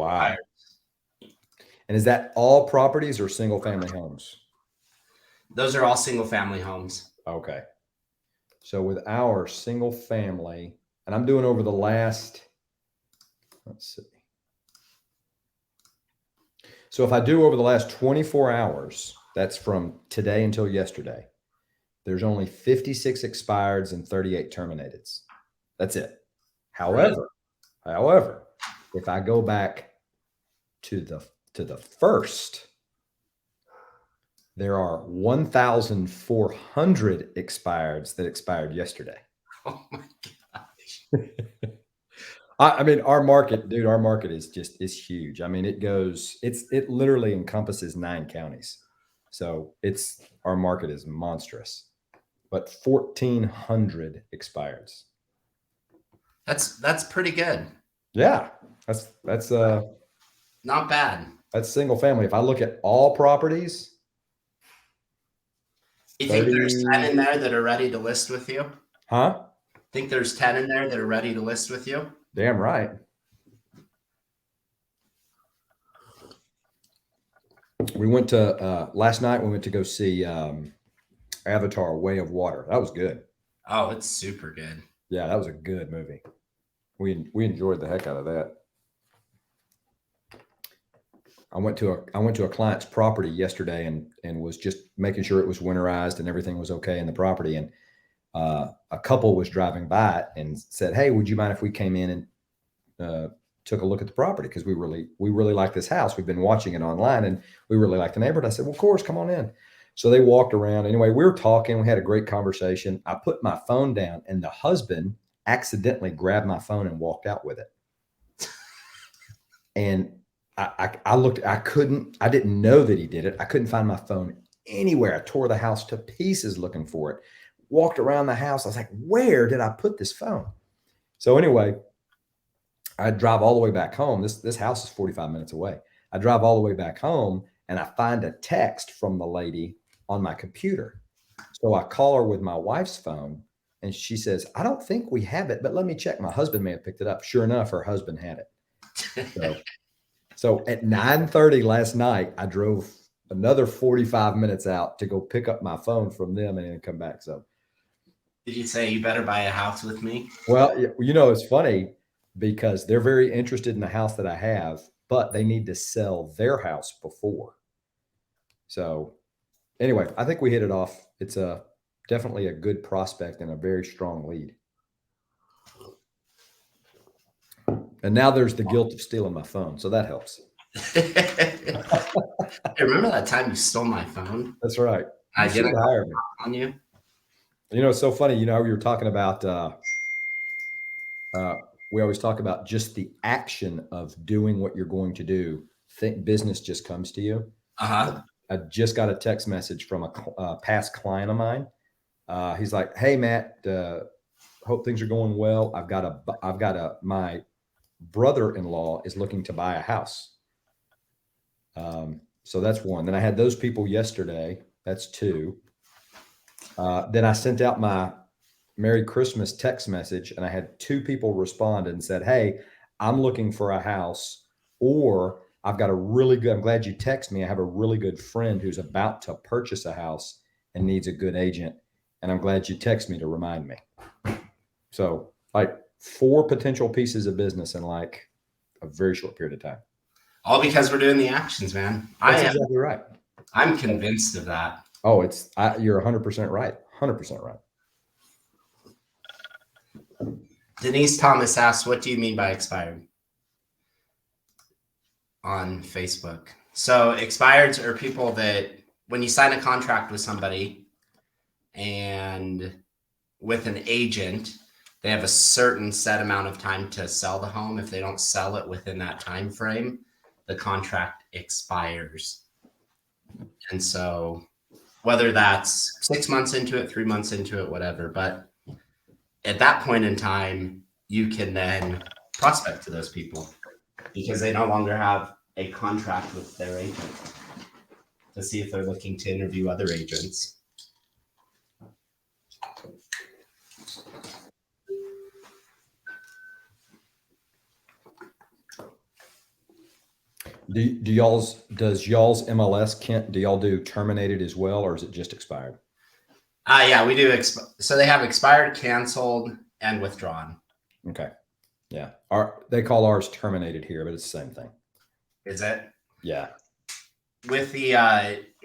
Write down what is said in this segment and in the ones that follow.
wow. And is that all properties or single family homes? Those are all single family homes. Okay. So with our single family, and I'm doing over the last, let's see. So if I do over the last 24 hours, that's from today until yesterday, there's only 56 expireds and 38 terminateds. That's it. However, if I go back to the first, there are 1,400 expireds that expired yesterday. Oh my gosh. I mean, our market, dude, our market is huge. I mean, it literally encompasses 9 counties. So our market is monstrous. But 1,400 expireds. That's pretty good. Yeah. That's Not bad. That's single family. If I look at all properties, You think 30, there's 10 in there that are ready to list with you? huh? Think there's 10 in there that are ready to list with you? Damn right. We went to last night. We went to go see Avatar: Way of Water. That was good. Oh, it's super good. Yeah, that was a good movie. We enjoyed the heck out of that. I went to a client's property yesterday and was just making sure it was winterized and everything was okay in the property. And a couple was driving by it and said, "Hey, would you mind if we came in and took a look at the property, because we really like this house. We've been watching it online and we really like the neighborhood." I said, "Well, of course, come on in." So they walked around. Anyway, we were talking. We had a great conversation. I put my phone down, and the husband accidentally grabbed my phone and walked out with it. And I looked. I didn't know that he did it. I couldn't find my phone anywhere. I tore the house to pieces looking for it. Walked around the house. I was like, "Where did I put this phone?" So anyway, I drive all the way back home. This house is 45 minutes away. I drive all the way back home and I find a text from the lady on my computer. So I call her with my wife's phone and she says, "I don't think we have it, but let me check. My husband may have picked it up." Sure enough, her husband had it. So at 9:30 last night, I drove another 45 minutes out to go pick up my phone from them and then come back. So Did you say you better buy a house with me? well, it's funny because they're very interested in the house that I have, but they need to sell their house before. So anyway, I think we hit it off. It's definitely a good prospect and a very strong lead. And now there's the guilt of stealing my phone, so that helps. Hey, remember that time you stole my phone? That's right. I You should didn't hire me. on you. It's so funny. We were talking about. We always talk about just the action of doing what you're going to do. Think business just comes to you. Uh-huh. I just got a text message from a past client of mine. He's like, "Hey, Matt, hope things are going well. My brother-in-law is looking to buy a house." So that's one. Then I had those people yesterday. That's two. Then I sent out my Merry Christmas text message, and I had two people respond and said, "Hey, I'm looking for a house," or I'm glad you text me. I have a really good friend who's about to purchase a house and needs a good agent. And I'm glad you text me to remind me. So like 4 potential pieces of business in like a very short period of time. All because we're doing the actions, man. That's exactly right. I'm convinced of that. Oh, you're 100% right. 100% right. Denise Thomas asks, "What do you mean by expired?" On Facebook. So expireds are people that when you sign a contract with somebody and with an agent, they have a certain set amount of time to sell the home. If they don't sell it within that time frame, the contract expires. And so whether that's 6 months into it, 3 months into it, whatever, but at that point in time, you can then prospect to those people because they no longer have a contract with their agent to see if they're looking to interview other agents. Does y'all's MLS, Kent, do y'all do terminated as well, or is it just expired? Yeah, we do. So they have expired, canceled, and withdrawn. Okay. Yeah. They call ours terminated here, but it's the same thing. Is it? Yeah. With the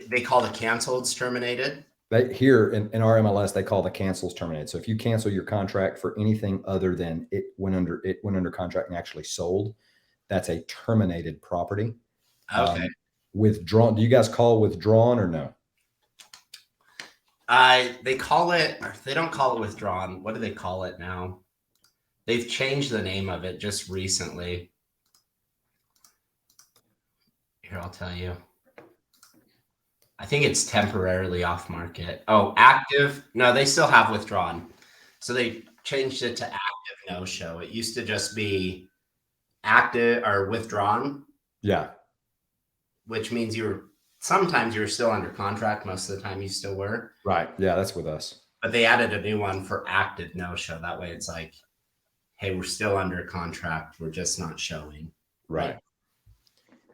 they call the canceleds terminated. They here in our MLS, they call the cancels terminated. So if you cancel your contract for anything other than it went under contract and actually sold, that's a terminated property. Okay. Withdrawn. Do you guys call withdrawn or no? They call it. They don't call it withdrawn. What do they call it now? They've changed the name of it just recently. Here, I'll tell you. I think it's temporarily off market. Oh, active. No, they still have withdrawn. So they changed it to active no show. It used to just be active or withdrawn. Yeah. Which means sometimes you were still under contract. Most of the time you still were. Right. Yeah, that's with us. But they added a new one for active no show. That way it's like, hey, we're still under contract. We're just not showing. Right.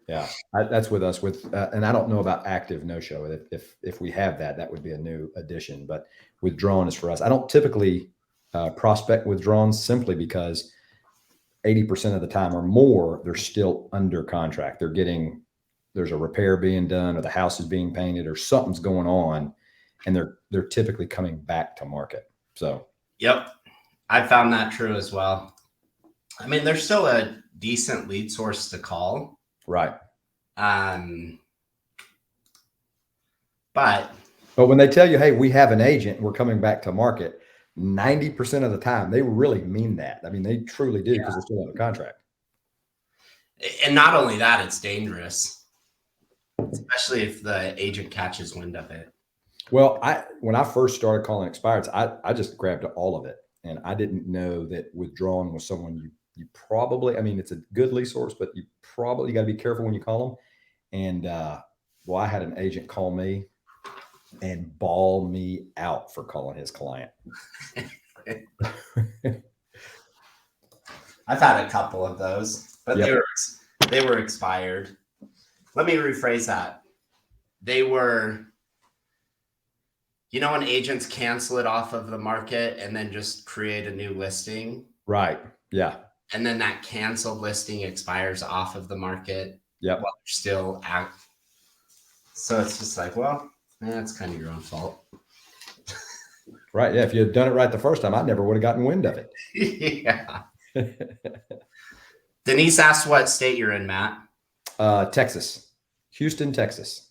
Yeah, that's with us. And I don't know about active no show. If we have that would be a new addition. But withdrawn is for us. I don't typically prospect withdrawn simply because 80% of the time or more they're still under contract. There's a repair being done, or the house is being painted, or something's going on, and they're typically coming back to market. So. Yep, I found that true as well. I mean, there's still a decent lead source to call. Right. But when they tell you, hey, we have an agent, we're coming back to market, 90% of the time, they really mean that. I mean, they truly do, because they're still under contract. And not only that, it's dangerous, especially if the agent catches wind of it. Well, when I first started calling expireds, I just grabbed all of it. And I didn't know that withdrawn was someone you probably, I mean, it's a good lead source, but you got to be careful when you call them. And I had an agent call me and bawl me out for calling his client. I've had a couple of those, but they were expired. Let me rephrase that. They were, when agents cancel it off of the market and then just create a new listing. Right. Yeah. And then that canceled listing expires off of the market. Yep. While they're still out. So it's just like, well, that's kind of your own fault. Right. Yeah. If you had done it right the first time, I never would have gotten wind of it. Yeah. Denise asked what state you're in, Matt. Texas. Houston, Texas.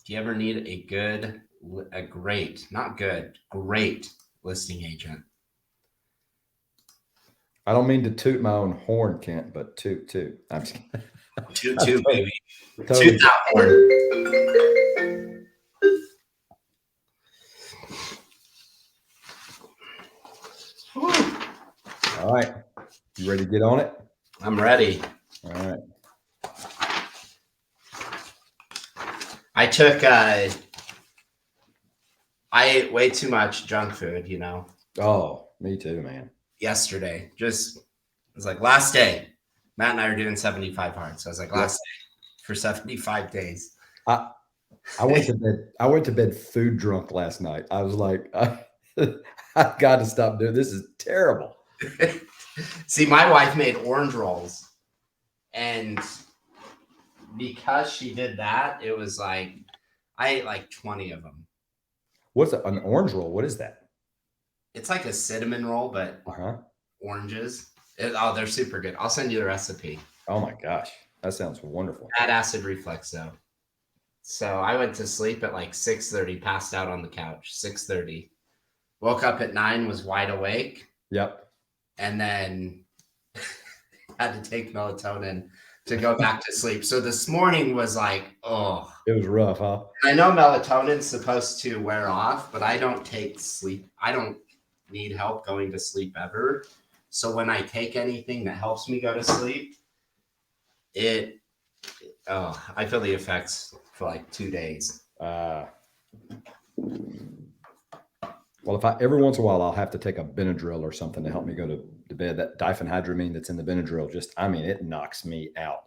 Do you ever need great listing agent? I don't mean to toot my own horn, Kent, but toot. I'm just kidding. Toot, baby. Totally. Toot that horn. All right. You ready to get on it? I'm ready. All right. I ate way too much junk food, Oh, me too, man. Yesterday, it was like last day. Matt and I are doing 75 hard. So I was like, last day for 75 days. I went to bed. I went to bed food drunk last night. I was like, I've got to stop doing this. Is terrible. See, my wife made orange rolls, and because she did that, it was like I ate like 20 of them. What's an orange roll? What is that? It's like a cinnamon roll, but oranges. They're super good. I'll send you the recipe. Oh my gosh, that sounds wonderful. Bad acid reflux though. So I went to sleep at like 6:30, passed out on the couch. 6:30, woke up at 9, was wide awake. Yep. And then had to take melatonin to go back to sleep. So this morning was like, oh. It was rough, huh? I know melatonin's supposed to wear off, but I don't take sleep. I don't need help going to sleep ever. So when I take anything that helps me go to sleep, I feel the effects for like 2 days. Well, every once in a while, I'll have to take a Benadryl or something to help me go to bed. That diphenhydramine that's in the Benadryl it knocks me out.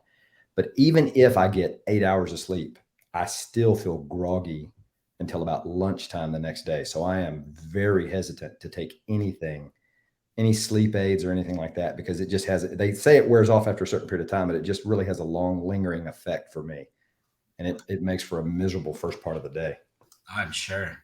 But even if I get 8 hours of sleep, I still feel groggy until about lunchtime the next day. So I am very hesitant to take anything, any sleep aids or anything like that, because it just has, they say it wears off after a certain period of time, but it just really has a long lingering effect for me. And it makes for a miserable first part of the day. I'm sure.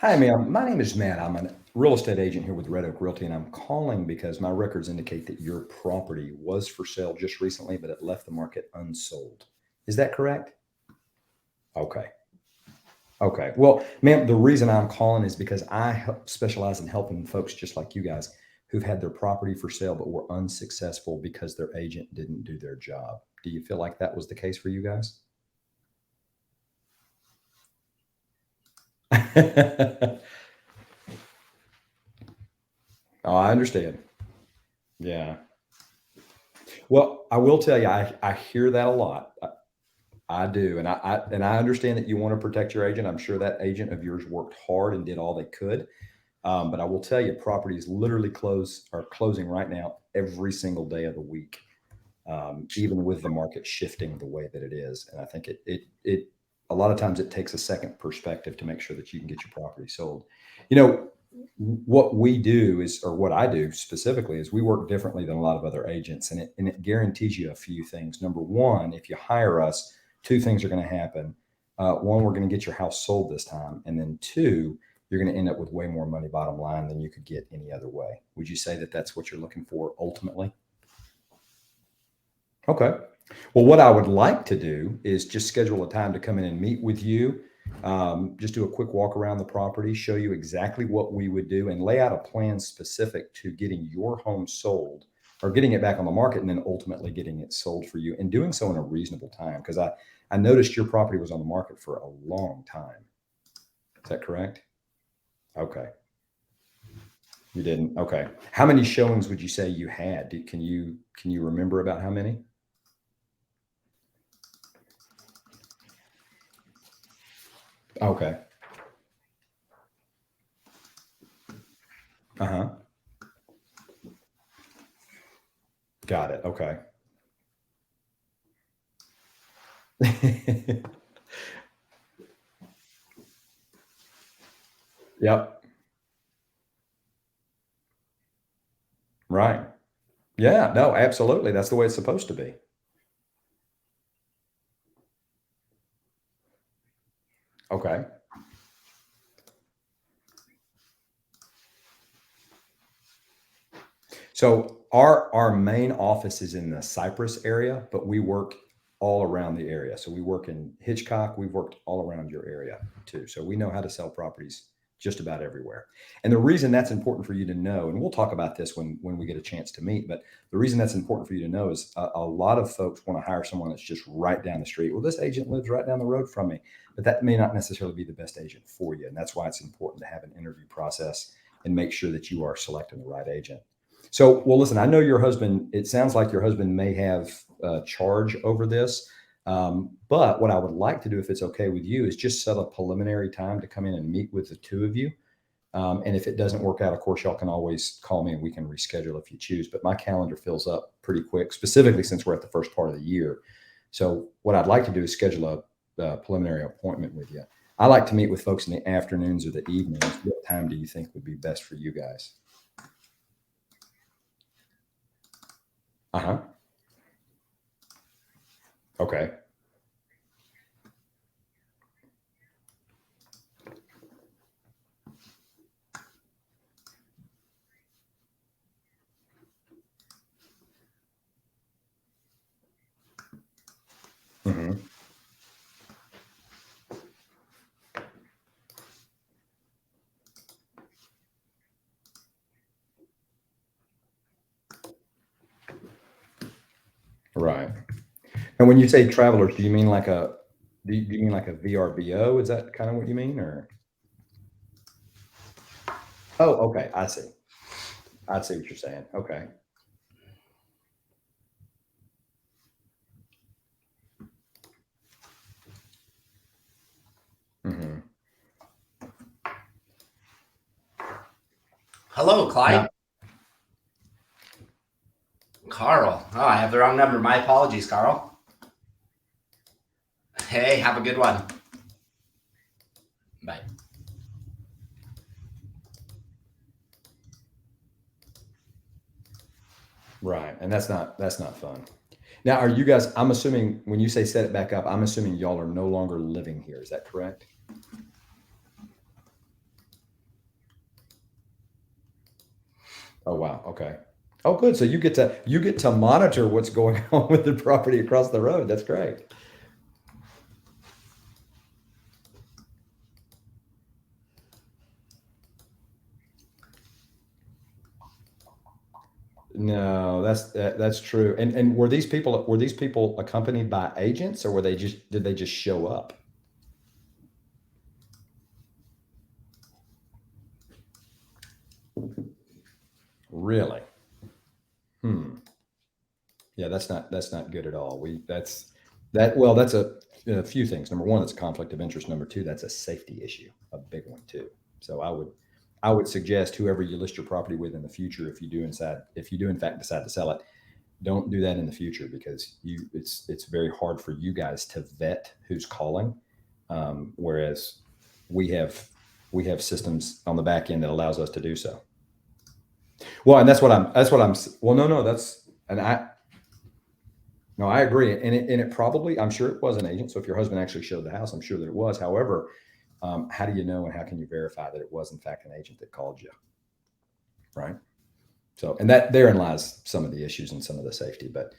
Hi, ma'am. My name is Matt. I'm a real estate agent here with Red Oak Realty, and I'm calling because my records indicate that your property was for sale just recently, but it left the market unsold. Is that correct? Okay. Okay. Well, ma'am, the reason I'm calling is because specialize in helping folks just like you guys who've had their property for sale but were unsuccessful because their agent didn't do their job. Do you feel like that was the case for you guys? Oh, I understand. Yeah. Well, I will tell you, I hear that a lot. I do, and I understand that you want to protect your agent. I'm sure that agent of yours worked hard and did all they could. But I will tell you, properties literally are closing right now every single day of the week, even with the market shifting the way that it is. And I think it a lot of times it takes a second perspective to make sure that you can get your property sold. You know, what we do is, or what I do specifically, is we work differently than a lot of other agents, and it guarantees you a few things. Number one, if you hire us, two things are going to happen. One, we're going to get your house sold this time, and then two, you're going to end up with way more money bottom line than you could get any other way. Would you say that that's what you're looking for ultimately? Okay. Well, what I would like to do is just schedule a time to come in and meet with you. Just do a quick walk around the property, show you exactly what we would do, and lay out a plan specific to getting your home sold or getting it back on the market and then ultimately getting it sold for you and doing so in a reasonable time. Because I noticed your property was on the market for a long time. Is that correct? Okay. You didn't. Okay. How many showings would you say you had? Can you remember about how many? Okay. Uh-huh. Got it. Okay. Yep. Right. Yeah. No, absolutely. That's the way it's supposed to be. Okay. So our main office is in the Cypress area, but we work all around the area. So we work in Hitchcock. We've worked all around your area too. So we know how to sell properties just about everywhere. And the reason that's important for you to know, and we'll talk about this when we get a chance to meet, but the reason that's important for you to know is a lot of folks want to hire someone that's just right down the street. Well, this agent lives right down the road from me, but that may not necessarily be the best agent for you. And that's why it's important to have an interview process and make sure that you are selecting the right agent. So, well, listen, I know your husband, it sounds like your husband may have charge over this. But what I would like to do, if it's okay with you, is just set a preliminary time to come in and meet with the two of you. And if it doesn't work out, of course, y'all can always call me and we can reschedule if you choose. But my calendar fills up pretty quick, specifically since we're at the first part of the year. So, what I'd like to do is schedule a preliminary appointment with you. I like to meet with folks in the afternoons or the evenings. What time do you think would be best for you guys? Uh huh. Okay. Mhm. Right. And when you say travelers, do you mean like a do you mean like a VRBO? Is that kind of what you mean, or? Oh, okay. I see. I see what you're saying. Okay. Hmm. Hello, Clyde. Now, Carl. Oh, I have the wrong number. My apologies, Carl. Hey, have a good one. Bye. right, and that's not fun. Now, are you guys? I'm assuming when you say set it back up, I'm assuming y'all are no longer living here. Is that correct? Oh wow. Okay. Oh, good. So you get to monitor what's going on with the property across the road. That's great. No, that's true. And were these people accompanied by agents, or were they just did they just show up? Really? Hmm. Yeah, that's not good at all. We that's that well, that's a few things. Number one, that's a conflict of interest. Number two, that's a safety issue, a big one too. So I would suggest whoever you list your property with in the future, if you do in fact decide to sell it, don't do that in the future because it's very hard for you guys to vet who's calling. Whereas we have we have systems on the back end that allows us to do so. Well, and well, no, that's and I no, I agree, and it probably I'm sure it was an agent. So if your husband actually showed the house, I'm sure that it was. However, how do you know and how can you verify that it was in fact an agent that called you, right? So, and that therein lies some of the issues and some of the safety. But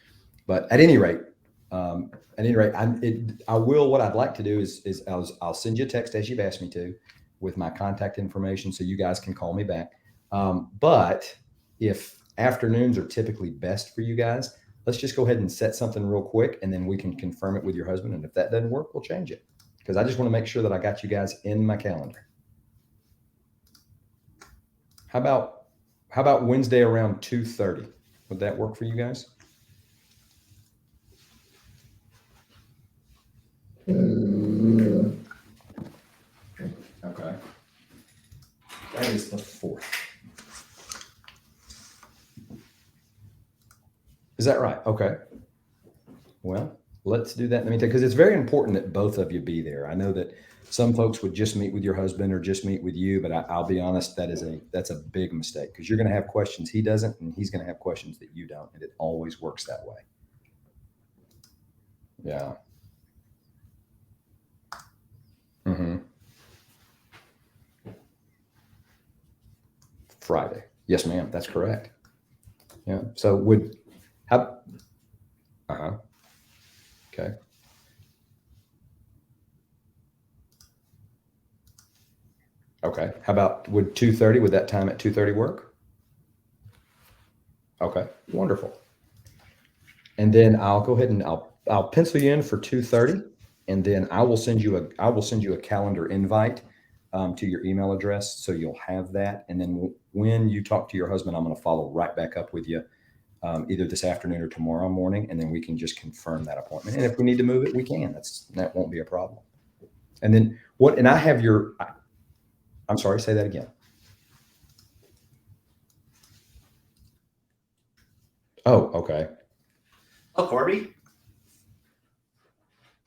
at any rate, I will. What I'd like to do is I'll send you a text as you've asked me to, with my contact information, so you guys can call me back. But if afternoons are typically best for you guys, let's just go ahead and set something real quick, and then we can confirm it with your husband. And if that doesn't work, we'll change it because I just want to make sure that I got you guys in my calendar. How about how about Wednesday around 2:30? Would that work for you guys? Okay. That is the fourth. Is that right? Okay. Well, let's do that in the meantime because it's very important that both of you be there. I know that some folks would just meet with your husband or just meet with you, but I'll be honest, that's a big mistake because you're going to have questions he doesn't, and he's going to have questions that you don't, and it always works that way. Yeah. Hmm. Friday. Yes, ma'am. That's correct. Yeah. So would how? Uh huh. Okay. Okay. How about would 2:30? Would that time at 2:30 work? Okay. Wonderful. And then I'll go ahead and I'll pencil you in for 2:30, and then I will send you a calendar invite to your email address, so you'll have that. And then when you talk to your husband, I'm going to follow right back up with you either this afternoon or tomorrow morning, and then we can just confirm that appointment. And if we need to move it, we can. That won't be a problem. And then what? And I have your. I'm sorry. Say that again. Oh, okay. Oh, Corby.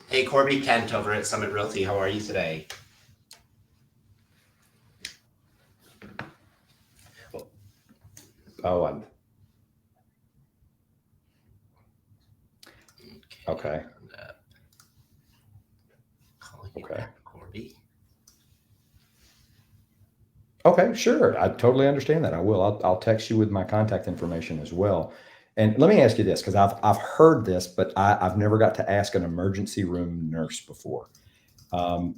Hey, Corby Kent over at Summit Realty. How are you today? Oh, I'm okay. Calling you Okay. back, Corby. Okay, sure. I totally understand that. I will. I'll text you with my contact information as well. And let me ask you this, because I've heard this, but I've never got to ask an emergency room nurse before. Do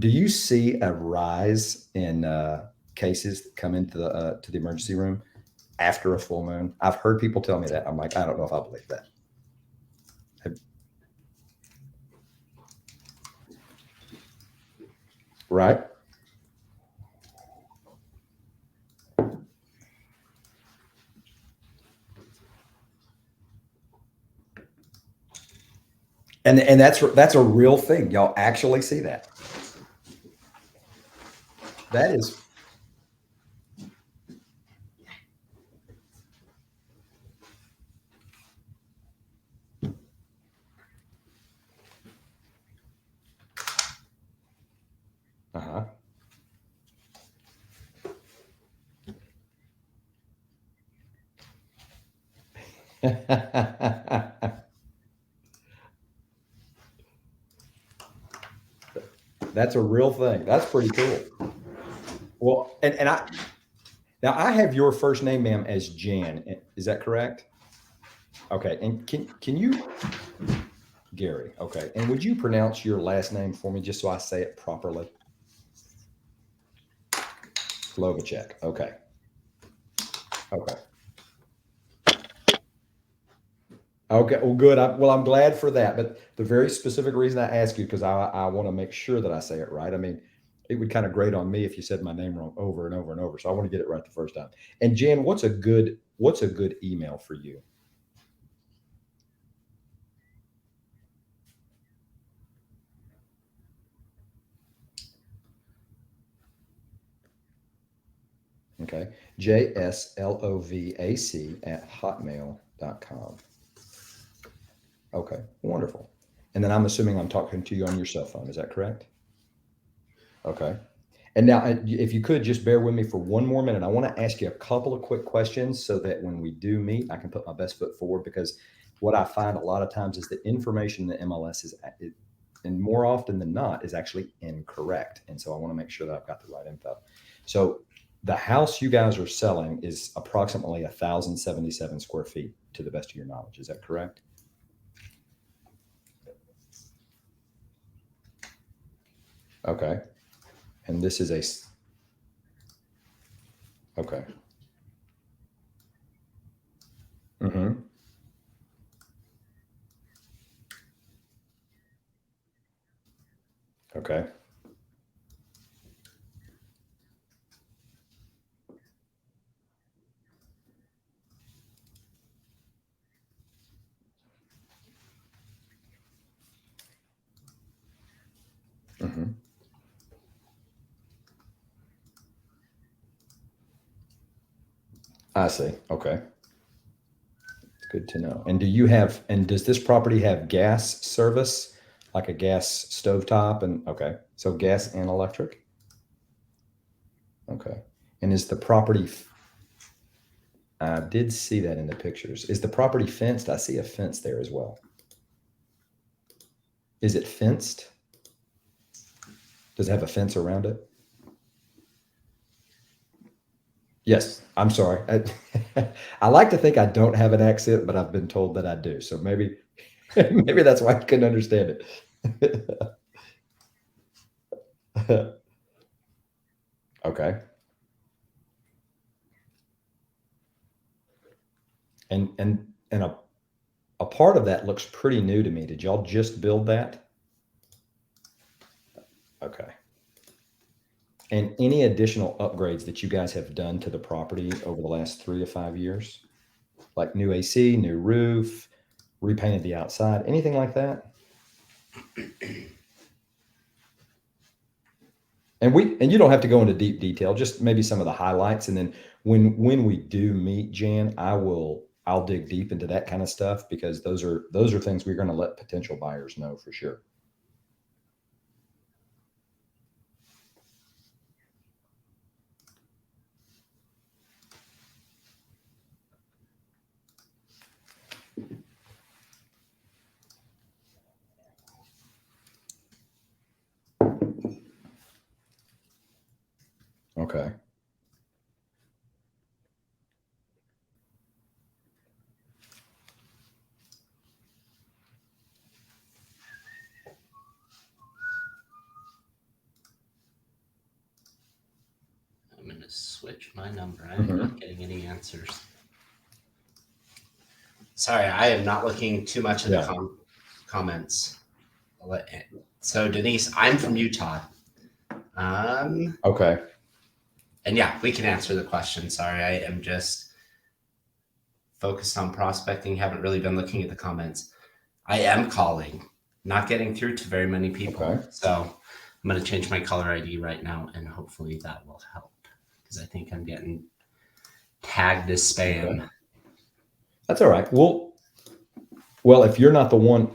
you see a rise in cases that come into the to the emergency room after a full moon? I've heard people tell me that. I'm like, I don't know if I believe that. Right? And that's a real thing. Y'all actually see that. That is uh-huh. That's a real thing. That's pretty cool. Well, and I have your first name, ma'am, as Jan. Is that correct? Okay. And can you Gary? Okay. And would you pronounce your last name for me just so I say it properly? Slovacek. Okay. Okay. Okay. Well, good. I'm glad for that. But the very specific reason I ask you, because I want to make sure that I say it right. I mean, it would kind of grate on me if you said my name wrong over and over and over. So I want to get it right the first time. And Jan, what's a good email for you? Okay. JSLOVAC@hotmail.com. Okay. Wonderful. And then I'm assuming I'm talking to you on your cell phone. Is that correct? Okay. And now, if you could just bear with me for one more minute, I want to ask you a couple of quick questions so that when we do meet, I can put my best foot forward. Because what I find a lot of times is the information in the MLS and more often than not, is actually incorrect. And so I want to make sure that I've got the right info. So the house you guys are selling is approximately 1,077 square feet, to the best of your knowledge. Is that correct? Okay. And this is okay. Mm-hmm. Okay. Mm-hmm. I see. Okay. It's good to know. And does this property have gas service, like a gas stovetop? And okay. So gas and electric? Okay. And is the property, I did see that in the pictures. Is the property fenced? I see a fence there as well. Is it fenced? Does it have a fence around it? Yes, I'm sorry. I like to think I don't have an accent, but I've been told that I do. So maybe maybe that's why I couldn't understand it. Okay. And a part of that looks pretty new to me. Did y'all just build that? Okay. And any additional upgrades that you guys have done to the property over the last 3 to 5 years? Like new AC, new roof, repainted the outside, anything like that? And you don't have to go into deep detail, just maybe some of the highlights. And then when we do meet, Jan, I'll dig deep into that kind of stuff, because those are things we're going to let potential buyers know for sure. Okay. switch my number. I Mhm. am not getting any answers. Sorry, I am not looking too much in Yeah. the comments. So Denise, I'm from Utah. Okay. And yeah, we can answer the question. Sorry, I am just focused on prospecting. Haven't really been looking at the comments. I am calling, not getting through to very many people. Okay. So I'm going to change my caller ID right now, and hopefully that will help because I think I'm getting tagged as spam. Okay. That's all right. Well, if you're not the one,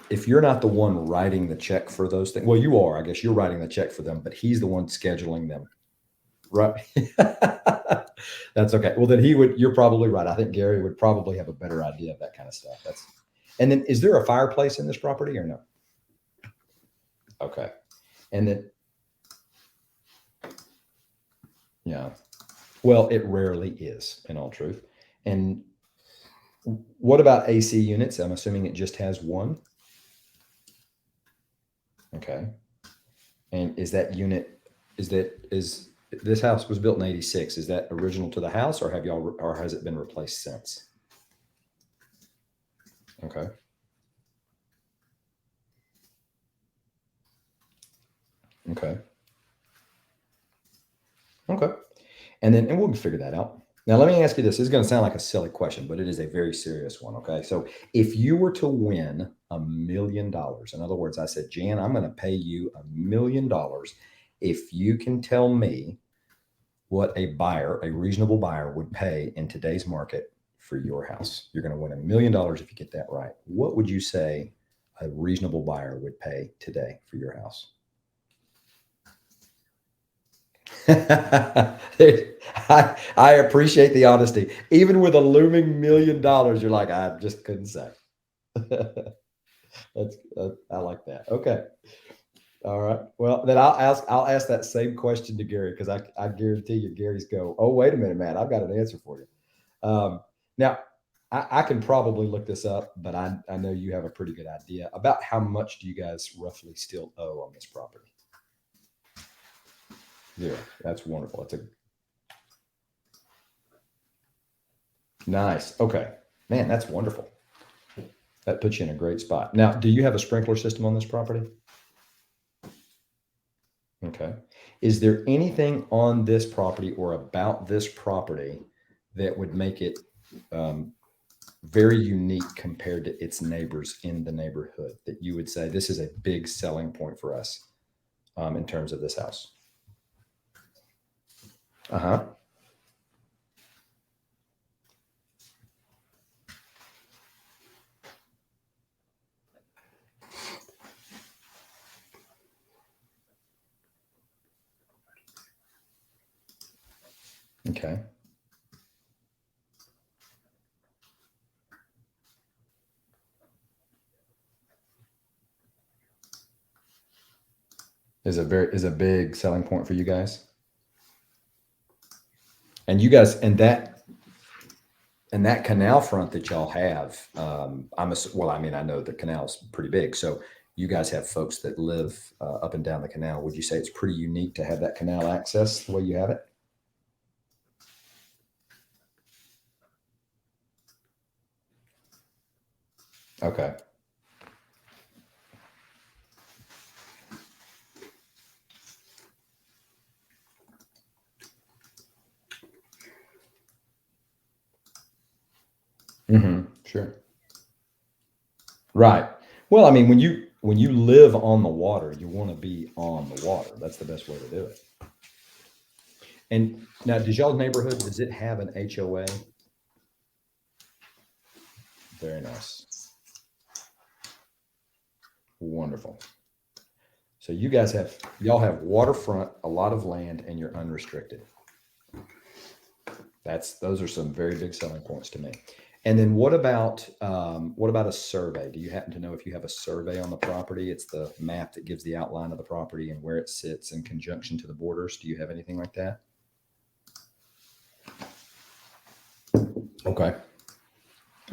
if you're not the one writing the check for those things, well, you are. I guess you're writing the check for them, but he's the one scheduling them. Right. That's okay. Well, then you're probably right. I think Gary would probably have a better idea of that kind of stuff. And then is there a fireplace in this property or no? Okay. And then, yeah, well, it rarely is, in all truth. And what about AC units? I'm assuming it just has one. Okay. And is this house was built in 86? Is that original to the house, or has it been replaced since? Okay. Okay. Okay. And we'll figure that out. Now, let me ask you this. This is going to sound like a silly question, but it is a very serious one. Okay. So if you were to win $1 million, in other words, I said, Jan, I'm going to pay you $1 million if you can tell me what a reasonable buyer would pay in today's market for your house. You're going to win $1 million if you get that right. What would you say a reasonable buyer would pay today for your house? I appreciate the honesty. Even with a looming $1 million, you're like, I just couldn't say. I like that. Okay. All right. Well, then I'll ask that same question to Gary, because I guarantee you Gary's go, oh, wait a minute, man, I've got an answer for you. Now I can probably look this up, but I know you have a pretty good idea about how much do you guys roughly still owe on this property? Yeah, that's wonderful. That's nice. Okay, man, that's wonderful. That puts you in a great spot. Now, do you have a sprinkler system on this property? Okay. Is there anything on this property or about this property that would make it very unique compared to its neighbors in the neighborhood that you would say this is a big selling point for us in terms of this house? Uh-huh. Okay. Is a big selling point for you guys. And you guys, and that canal front that y'all have, I know the canal's pretty big, so you guys have folks that live up and down the canal. Would you say it's pretty unique to have that canal access the way you have it? Okay. Mm-hmm. Sure. Right. Well, I mean, when you live on the water, you want to be on the water. That's the best way to do it. And now, does y'all's neighborhood, does it have an HOA? Very nice. Wonderful. So y'all have waterfront, a lot of land, and you're unrestricted. Those are some very big selling points to me. And then what about a survey? Do you happen to know if you have a survey on the property? It's the map that gives the outline of the property and where it sits in conjunction to the borders. Do you have anything like that? Okay.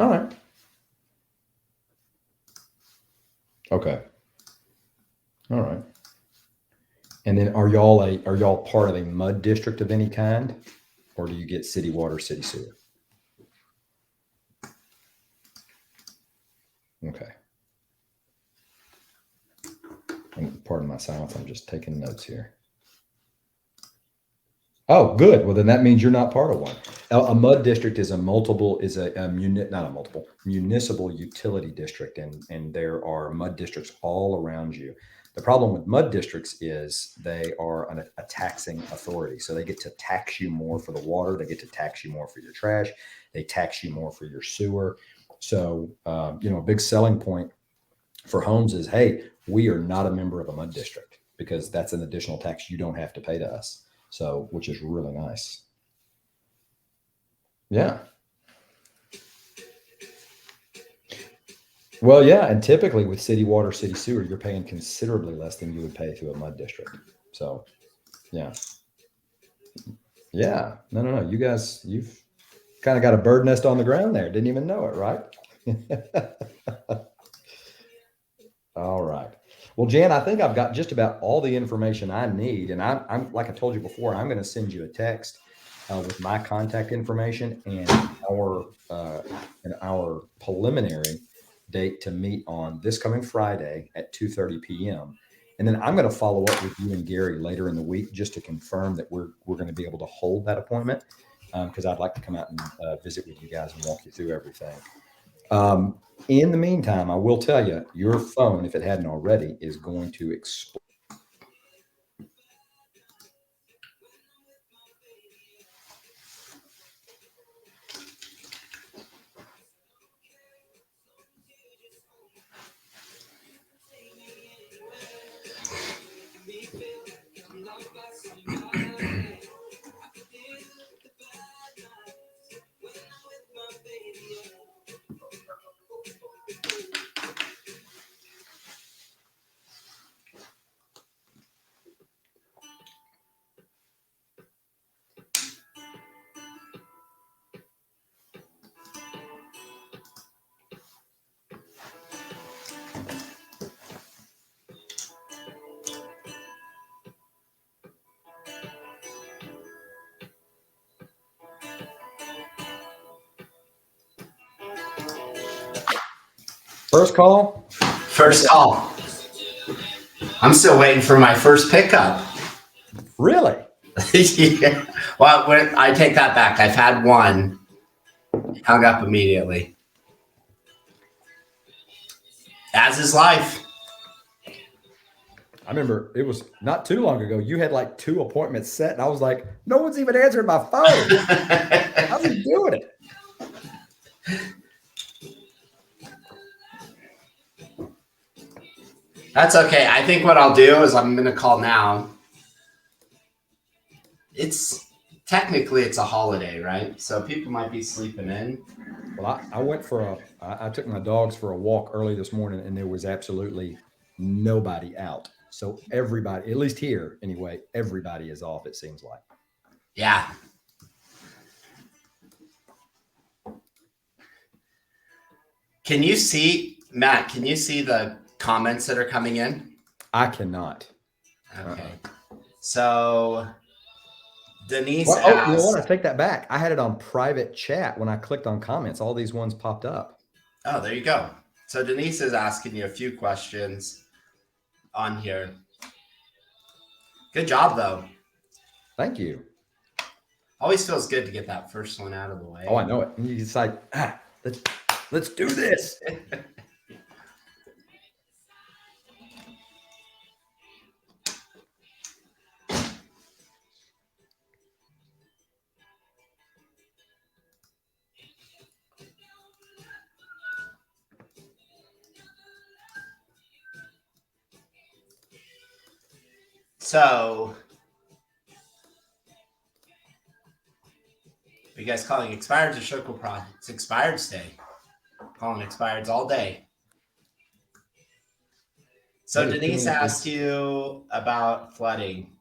All right. Okay. All right. And then are y'all part of a mud district of any kind, or do you get city water, city sewer? Okay. And pardon my silence. I'm just taking notes here. Oh, good. Well, then that means you're not part of one. A mud district is municipal utility district, and there are mud districts all around you. The problem with mud districts is they are a taxing authority, so they get to tax you more for the water. They get to tax you more for your trash. They tax you more for your sewer. So, a big selling point for homes is, hey, we are not a member of a mud district because that's an additional tax you don't have to pay to us. So, which is really nice. Yeah. Well, yeah. And typically with city water, city sewer, you're paying considerably less than you would pay through a mud district. So, yeah. Yeah. No. You guys, you've kind of got a bird nest on the ground there. Didn't even know it, right? All right. Well, Jan, I think I've got just about all the information I need. And I'm like I told you before, I'm going to send you a text with my contact information and our preliminary date to meet on this coming Friday at 2:30 p.m. And then I'm going to follow up with you and Gary later in the week just to confirm that we're going to be able to hold that appointment, because I'd like to come out and visit with you guys and walk you through everything. In the meantime, I will tell you, your phone, if it hadn't already, is going to explode. First call? First call. I'm still waiting for my first pickup. Really? Yeah. Well, I take that back. I've had one. Hung up immediately. As is life. I remember it was not too long ago. You had like 2 appointments set, and I was like, no one's even answering my phone. How's he doing it? That's okay. I think what I'll do is I'm going to call now. Technically it's a holiday, right? So people might be sleeping in. Well, I took my dogs for a walk early this morning, and there was absolutely nobody out. So everybody, at least here anyway, everybody is off, it seems like. Yeah. Can you see, Matt, the comments that are coming in? I cannot. Okay. So Denise You know what? I asked. take that back. I had it on private chat. When I clicked on comments, all these ones popped up. Oh, there you go. So Denise is asking you a few questions on here. Good job, though. Thank you. Always feels good to get that first one out of the way. Oh, I know it. And you decide, let's do this. So, are you guys calling expireds or Circle Pro? It's expireds day. Calling expireds all day. So Denise asked you about flooding.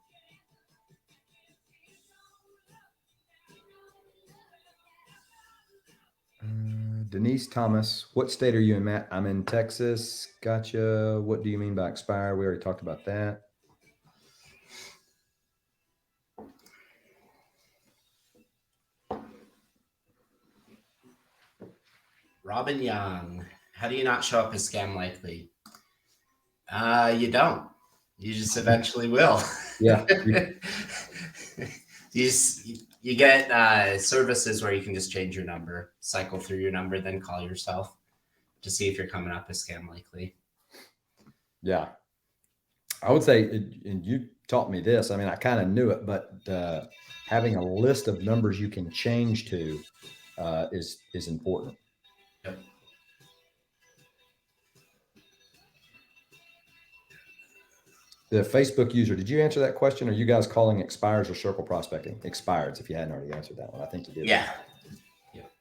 Denise Thomas, what state are you in, Matt? I'm in Texas. Gotcha. What do you mean by expired? We already talked about that. Robin Young. How do you not show up as scam likely? You don't. You just eventually will. Yeah. You get services where you can just change your number, cycle through your number, then call yourself to see if you're coming up as scam likely. Yeah. I would say, and you taught me this. I mean, I kind of knew it, but having a list of numbers you can change to is important. Yep. The Facebook user, did you answer that question? Are you guys calling expires or circle prospecting? Expireds, if you hadn't already answered that one. I think you did. Yeah. Yep.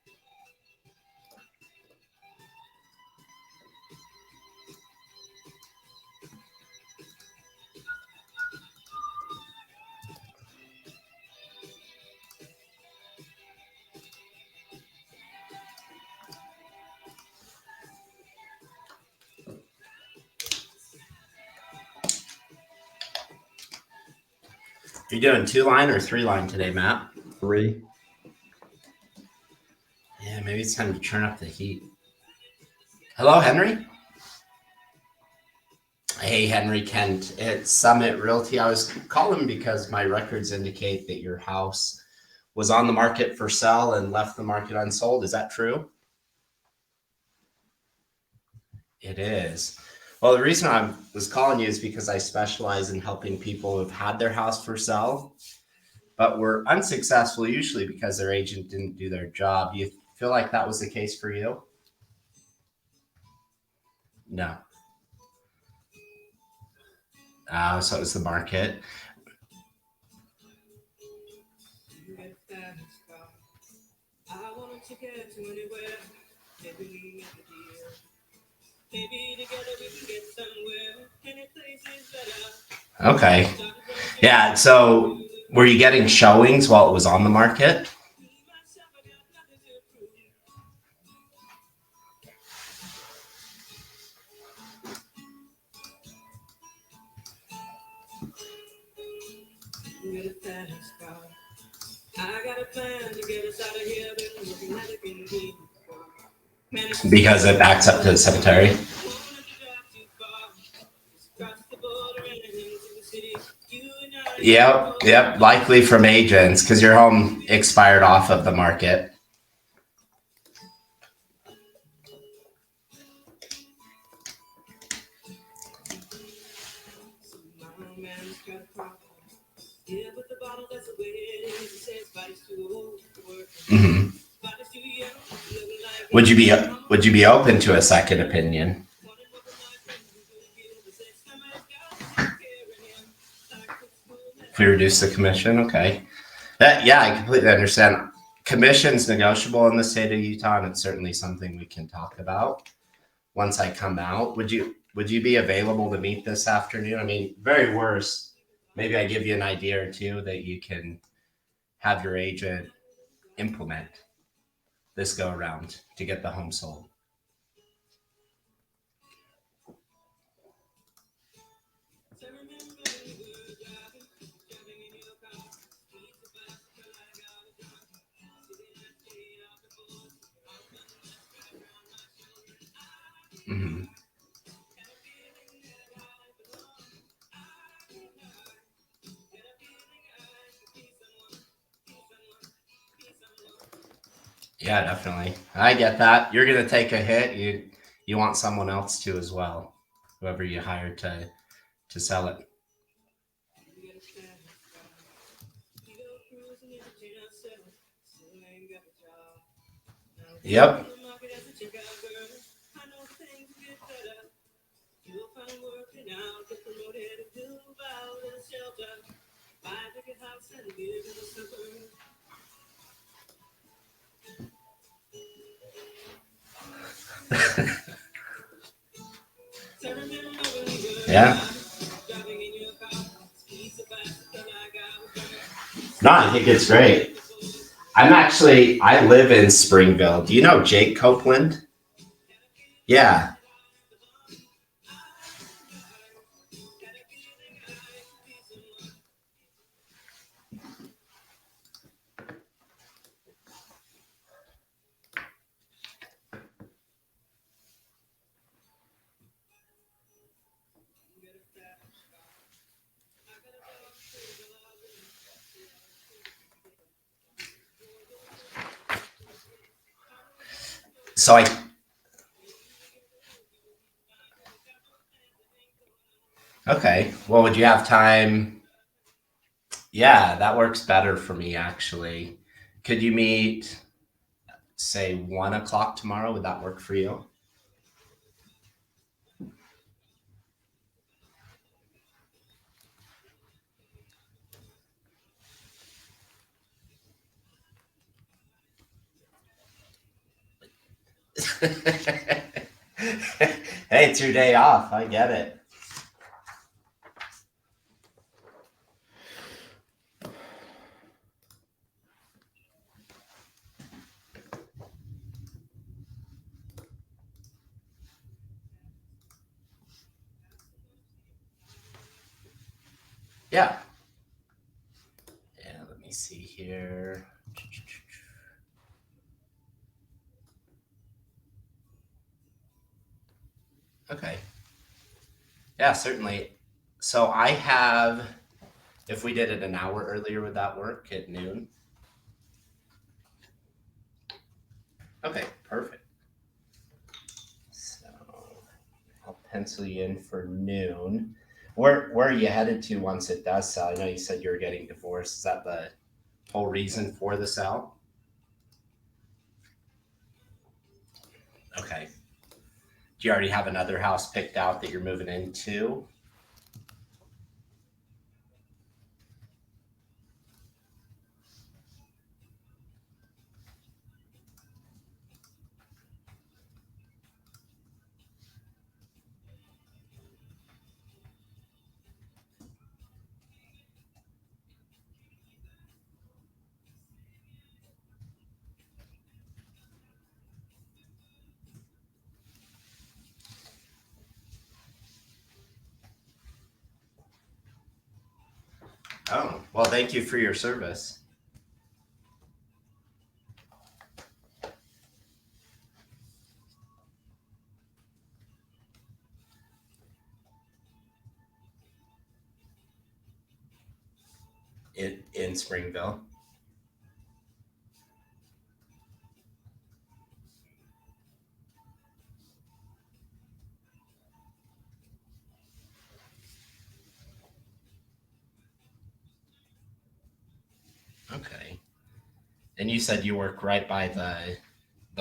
You're doing 2-line or 3-line today, Matt? 3. Yeah, maybe it's time to turn up the heat. Hello, Henry. Hey, Henry Kent at Summit Realty. I was calling because my records indicate that your house was on the market for sale and left the market unsold. Is that true? It is. Well, the reason I was calling you is because I specialize in helping people who've had their house for sale, but were unsuccessful, usually because their agent didn't do their job. Do you feel like that was the case for you? No. So it was the market. Okay. Yeah. So were you getting showings while it was on the market? Because it backs up to the cemetery. Yep. Likely from agents because your home expired off of the market. Mm-hmm. Would you be open to a second opinion? If we reduce the commission, okay. I completely understand. Commission's negotiable in the state of Utah, and it's certainly something we can talk about once I come out. Would you be available to meet this afternoon? I mean, very worst, maybe I give you an idea or two that you can have your agent implement this go around to get the home sold. Mm-hmm. Yeah, definitely. I get that. You're gonna take a hit. You want someone else to as well, whoever you hire to sell it. Yep. Yeah. No, I think it's great. I live in Springville. Do you know Jake Copeland? Yeah. So okay. Well, would you have time? Yeah, that works better for me actually. Could you meet, say, 1 o'clock tomorrow? Would that work for you? Hey, it's your day off. I get it. Yeah. Yeah, let me see here. Okay. Yeah, certainly. So I have, if we did it an hour earlier, would that work at noon? Okay, perfect. So I'll pencil you in for noon. Where are you headed to once it does sell? I know you said you were getting divorced. Is that the whole reason for the sale? Okay. Do you already have another house picked out that you're moving into? Oh, well, thank you for your service. In Springville. Okay. And you said you work right by the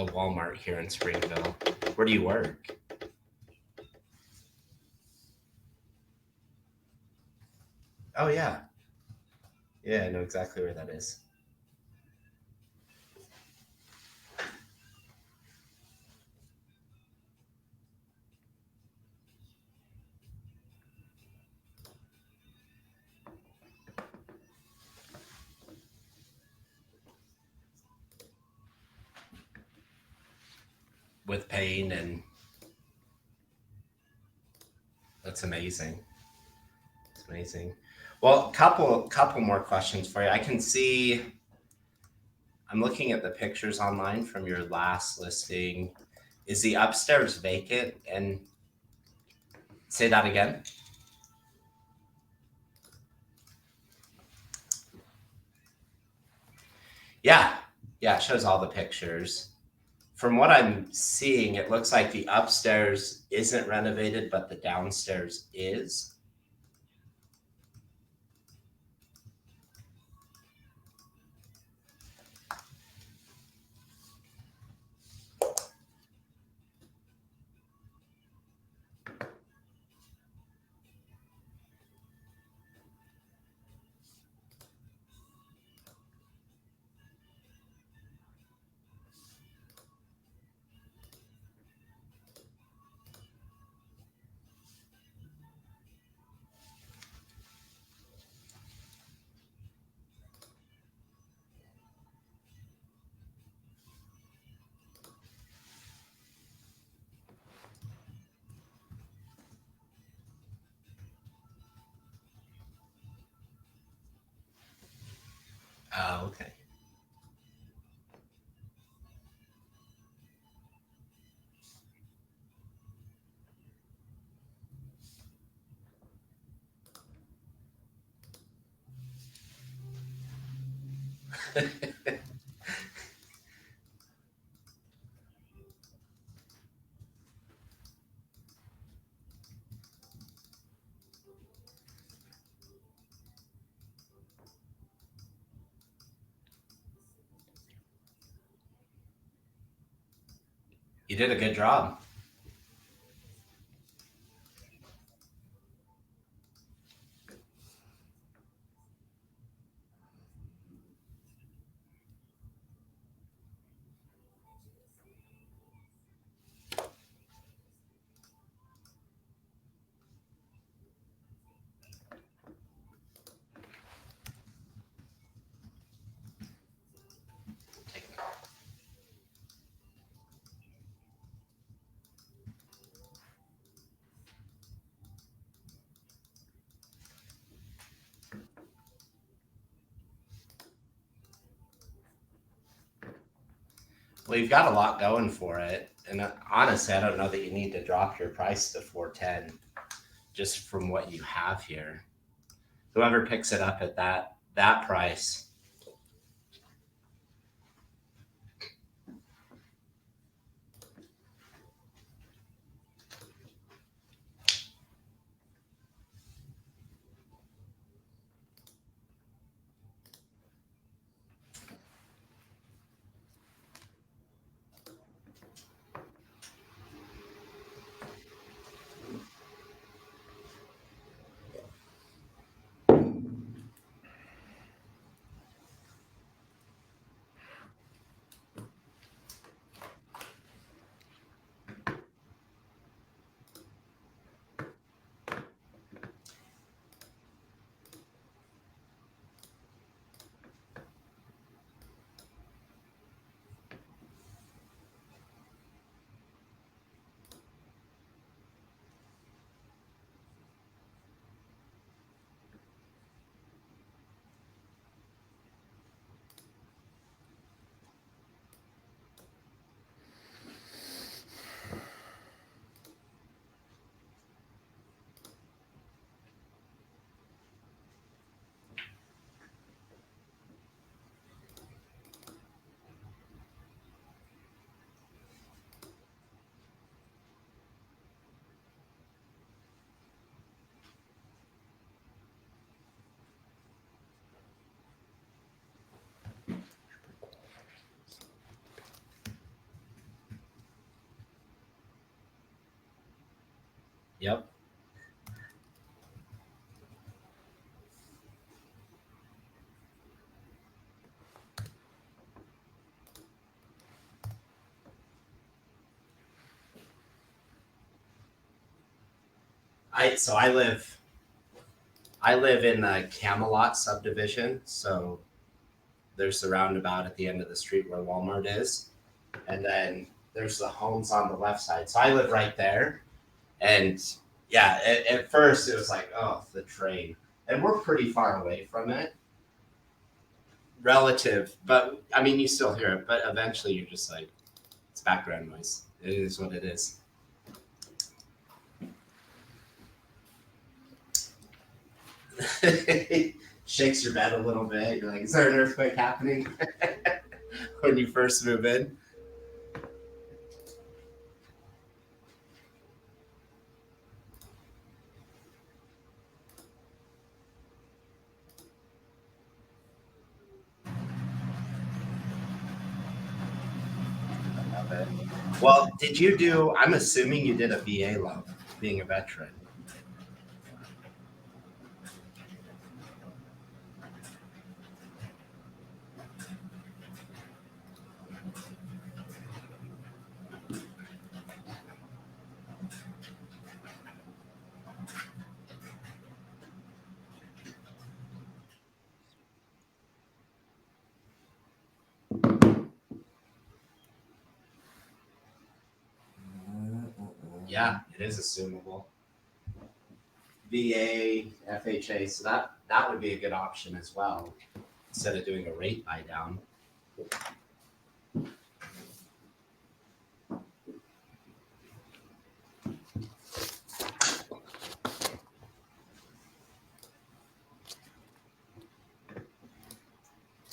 Walmart here in Springville. Where do you work? Oh yeah. Yeah, I know exactly where that is. With pain, and that's amazing. It's amazing. Well, couple more questions for you. I can see I'm looking at the pictures online from your last listing. Is the upstairs vacant? And say that again. Yeah. Yeah, it shows all the pictures. From what I'm seeing, it looks like the upstairs isn't renovated, but the downstairs is. Oh, okay. You did a good job. Well, you've got a lot going for it, and honestly, I don't know that you need to drop your price to 410 just from what you have here. Whoever picks it up at that price. Yep. I live in the Camelot subdivision, so there's the roundabout at the end of the street where Walmart is, and then there's the homes on the left side. So I live right there, and yeah, at first it was like, oh, the train, and we're pretty far away from it, relative, but I mean, you still hear it, but eventually you're just like, it's background noise. It is what it is. Shakes your bed a little bit. You're like, is there an earthquake happening when you first move in? I love it. Well, did you do? I'm assuming you did a VA loan, being a veteran. Yeah, it is assumable. VA, FHA, so that would be a good option as well, instead of doing a rate buy down.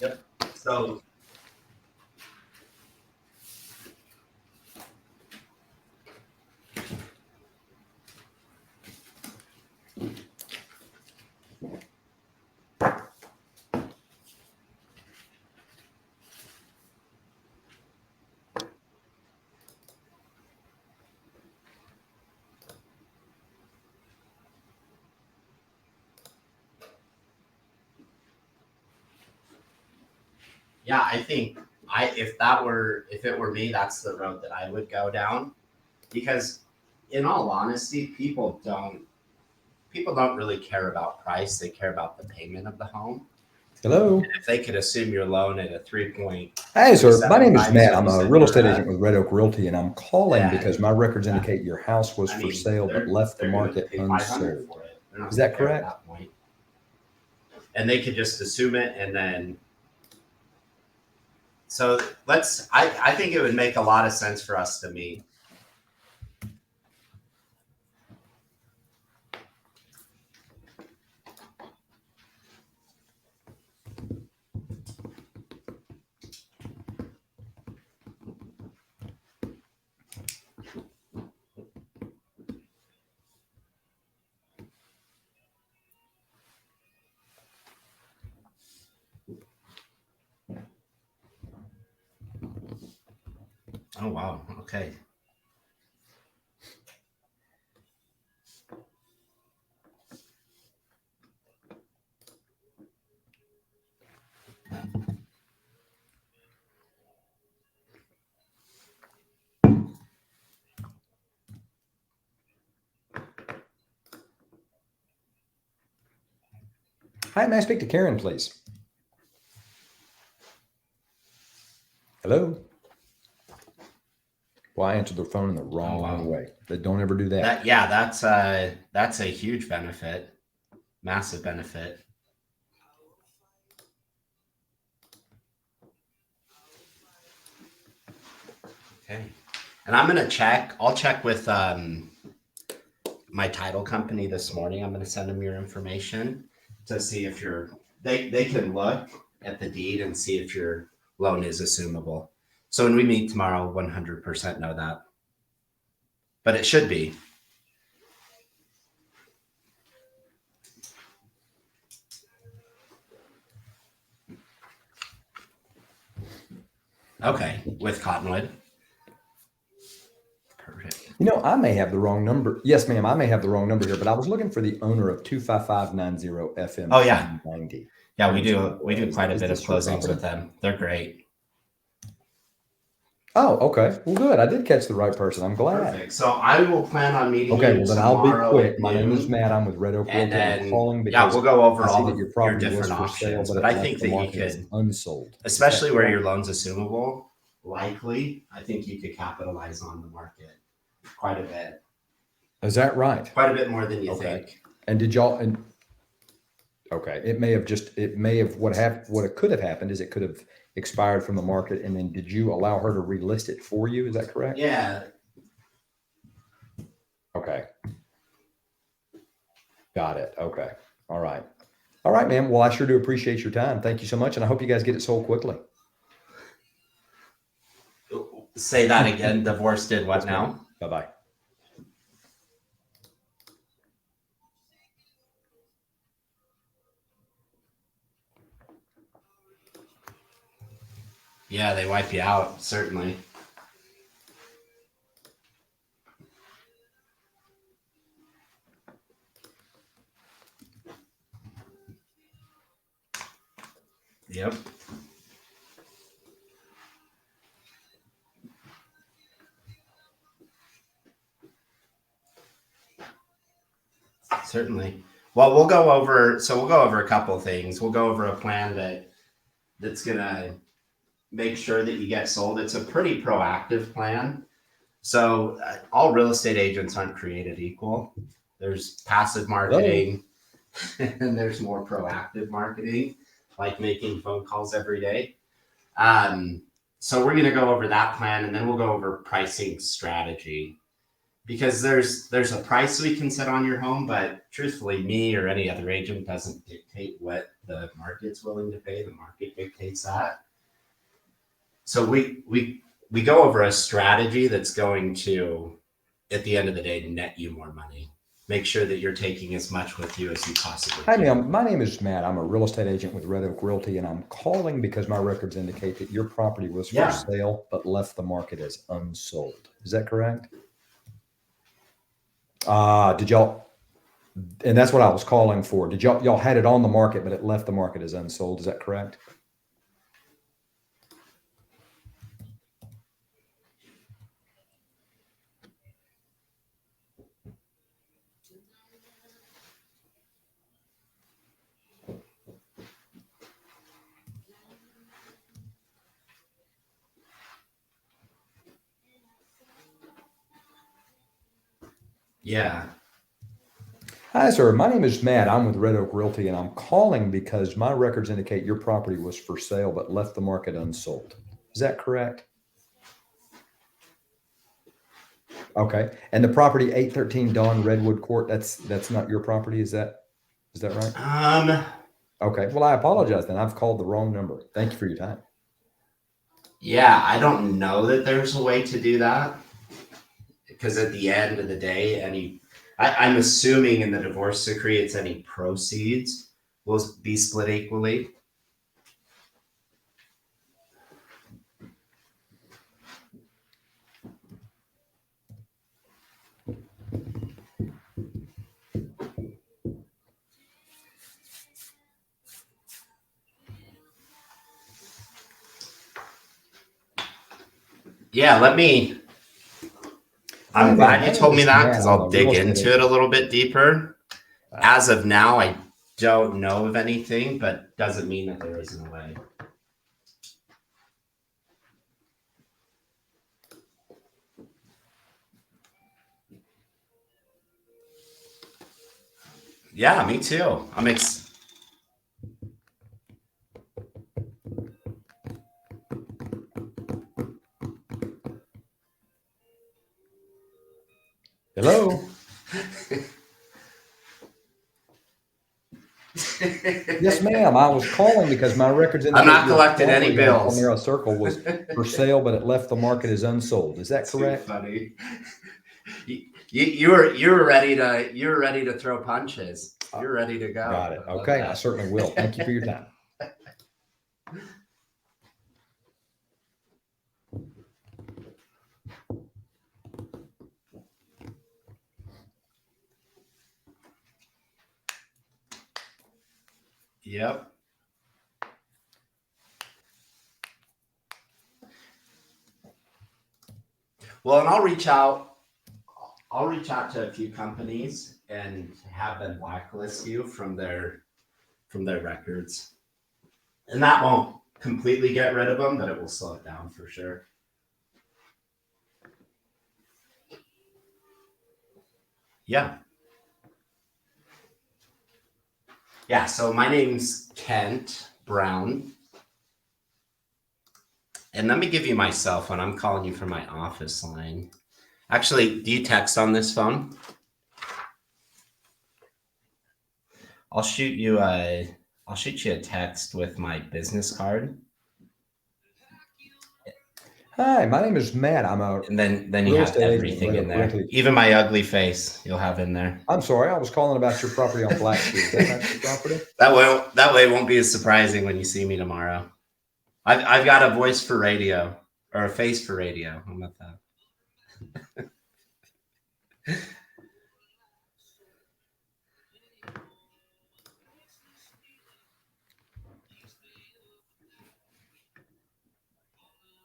Yep. So Yeah, I think if it were me, that's the road that I would go down, because in all honesty, people don't really care about price. They care about the payment of the home. Hello. If they could assume your loan at a 3.37 Hey, sir. My name is times Matt. what I'm you a said real you estate were agent at, with Red Oak Realty, and I'm calling because then my records that, indicate your house was I for mean, sale but left the they're going to market pay 500 unsold. for it. They're not Is going to that care at correct? that point. And they could just assume it, and then so I think it would make a lot of sense for us to meet. Oh wow, okay. Hi, may I speak to Karen, please? Hello. Well, I answered the phone in the wrong wow. way. But don't ever do that. That's a huge benefit, massive benefit. Okay, and I'm gonna check. I'll check with my title company this morning. I'm gonna send them your information to see if they can look at the deed and see if your loan is assumable. So when we meet tomorrow, 100% know that, but it should be. Okay, with Cottonwood. Perfect. You know, I may have the wrong number. Yes, ma'am. I may have the wrong number here, but I was looking for the owner of 25590 FM Oh yeah, 90. yeah. We do quite a Is bit of this your closings property? with them. They're great. Oh, okay. Well, good. I did catch the right person. I'm glad. Perfect. So I will plan on meeting Okay, you well then I'll be tomorrow quick. at My name is noon. Matt. I'm with Red Oak And Realty. I'm then, calling yeah, because we'll go over I see all that of your your property was different for sale, options. but But it I left think the that you market as could, unsold. Is that especially where your correct? loan's assumable, likely, I think you could capitalize on the market quite a bit. Is that right? Quite a bit more than you Okay. think. And did y'all? And okay, it may have what it could have happened is it could have expired from the market, and then did you allow her to relist it for you? Is that correct? Yeah. Okay. Got it. Okay. All right. All right, ma'am. Well, I sure do appreciate your time. Thank you so much, and I hope you guys get it sold quickly. Say that again. Divorce did what Yes, ma'am. now? Bye-bye. Yeah, they wipe you out, certainly. Yep. Certainly. Well, we'll go over a couple of things. We'll go over a plan that's gonna make sure that you get sold. It's a pretty proactive plan. So all real estate agents aren't created equal. There's passive marketing and there's more proactive marketing, like making phone calls every day. So we're going to go over that plan, and then we'll go over pricing strategy, because there's a price we can set on your home, but truthfully, me or any other agent doesn't dictate what the market's willing to pay. The market dictates that. So we go over a strategy that's going to, at the end of the day, net you more money. Make sure that you're taking as much with you as you possibly Hi, can. ma'am. My name is Matt. I'm a real estate agent with Red Oak Realty, and I'm calling because my records indicate that your property was for Yeah. sale but left the market as unsold. Is that correct? Did y'all? And that's what I was calling for. Did y'all had it on the market, but it left the market as unsold? Is that correct? Yeah. Hi, sir. My name is Matt. I'm with Red Oak Realty, and I'm calling because my records indicate your property was for sale but left the market unsold. Is that correct? Okay. And the property 813 Dawn Redwood Court, that's not your property, is that right? Okay. Well, I apologize then. I've called the wrong number. Thank you for your time. Yeah, I don't know that there's a way to do that because at the end of the day, I'm assuming in the divorce decree, it's any proceeds will be split equally. Yeah, I'm glad you told me that because I'll dig into it a little bit deeper. As of now, I don't know of anything, but doesn't mean that there isn't a way. Yeah, me too. Hello? Yes, ma'am. I was calling because my records indicate I'm not collecting any bills. Palmyra Circle was for sale, but it left the market as unsold. Is that correct? Too funny. You were ready to throw punches. You're ready to go. Got it. Okay, I certainly will. Thank you for your time. Yep. Well, and I'll reach out to a few companies and have them blacklist you from their records. And that won't completely get rid of them, but it will slow it down for sure. Yeah. Yeah, so my name's Kent Brown. And let me give you my cell phone. I'm calling you from my office line. Actually, do you text on this phone? I'll shoot you a text with my business card. Hi, my name is Matt. And then you have everything in there. Even my ugly face you'll have in there. I'm sorry, I was calling about your property on Black Street. Is that not your property? That way it won't be as surprising when you see me tomorrow. I've got a voice for radio, or a face for radio. How about that?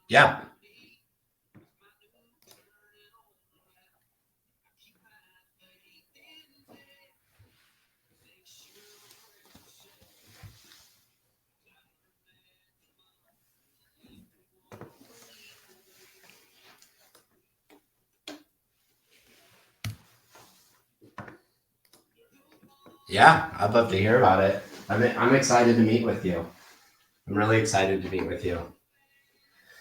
Yeah. Yeah, I'd love to hear about it. I'm excited to meet with you. I'm really excited to meet with you.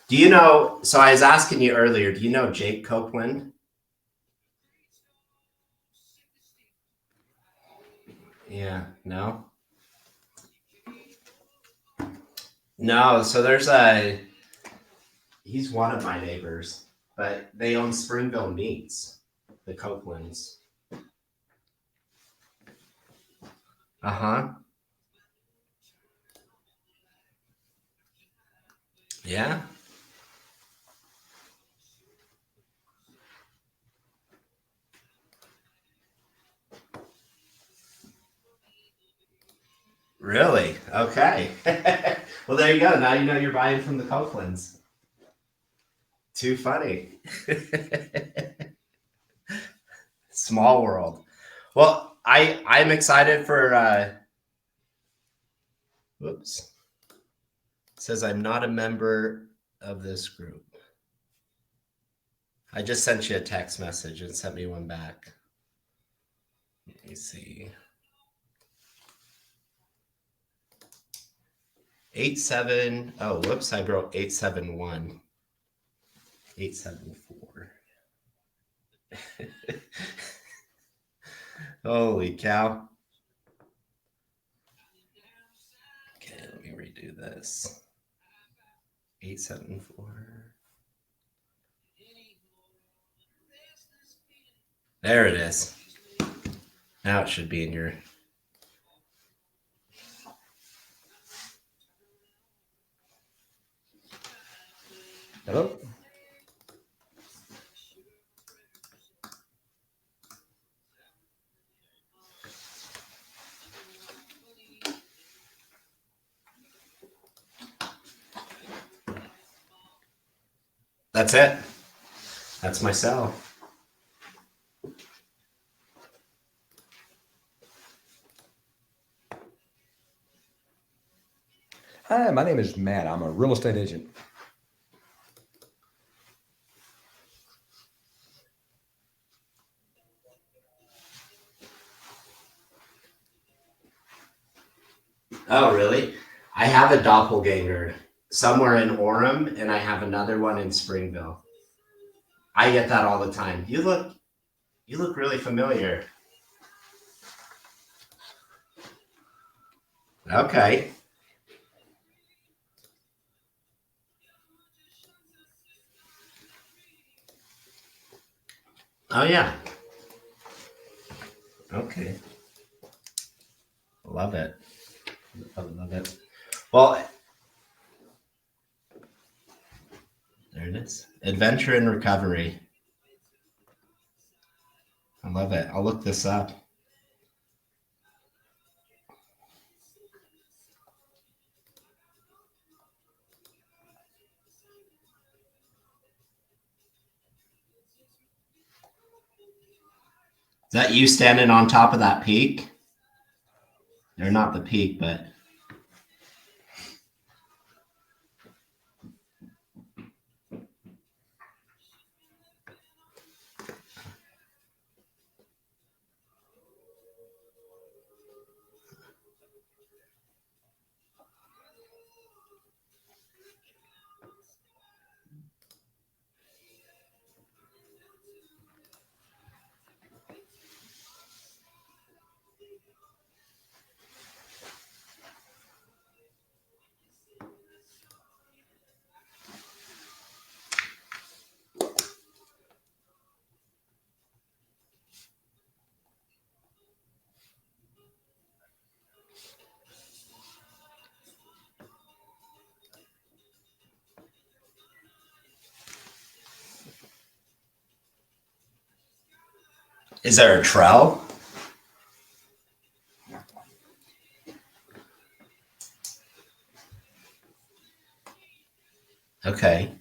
Do you know? So I was asking you earlier. Do you know Jake Copeland? Yeah. No. No. So he's one of my neighbors, but they own Springville Meats, the Copelands. Uh-huh. Yeah. Really? Okay. Well, there you go. Now you know you're buying from the Copelands. Too funny. Small world. Well, I'm excited for whoops. It says I'm not a member of this group. I just sent you a text message and sent me one back. Let me see. 87. Oh, whoops, I wrote 871. 874. Holy cow. Okay, let me redo this. 874. There it is. Now it should be in your. Hello? That's it. That's my cell. Hi, my name is Matt. I'm a real estate agent. Oh, really? I have a doppelganger somewhere in Orem, and I have another one in Springville. I get that all the time. You look really familiar. Okay. Oh yeah. Okay. Love it. Love it. Well, there it is. Adventure in Recovery. I love it. I'll look this up. Is that you standing on top of that peak? They're not the peak, but. Is there a trail? Okay.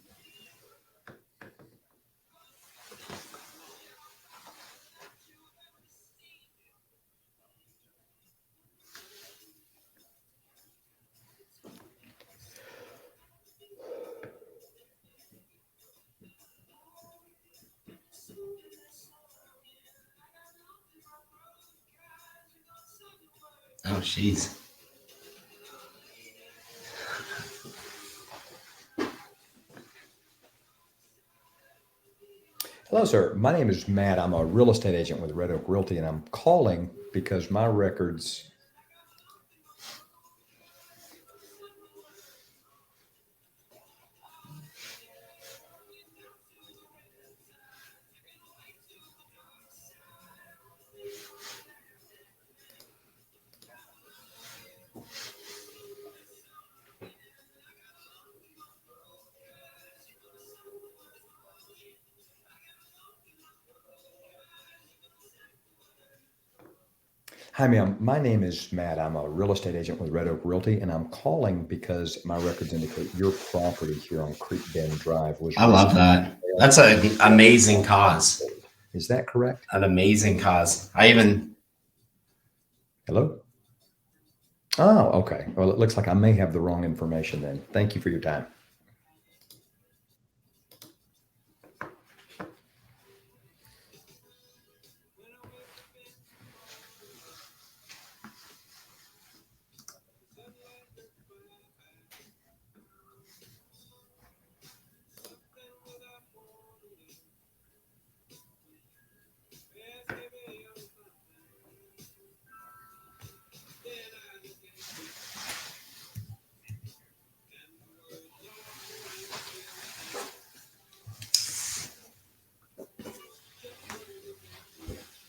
Oh, jeez. Hello, sir. My name is Matt. I'm a real estate agent with Red Oak Realty, and I'm calling because my records. Hi, ma'am. My name is Matt. I'm a real estate agent with Red Oak Realty, and I'm calling because my records indicate your property here on Creek Bend Drive was. I love that. That's an amazing cause. Is that correct? An amazing cause. I even Hello? Oh, okay. Well, it looks like I may have the wrong information then. Thank you for your time.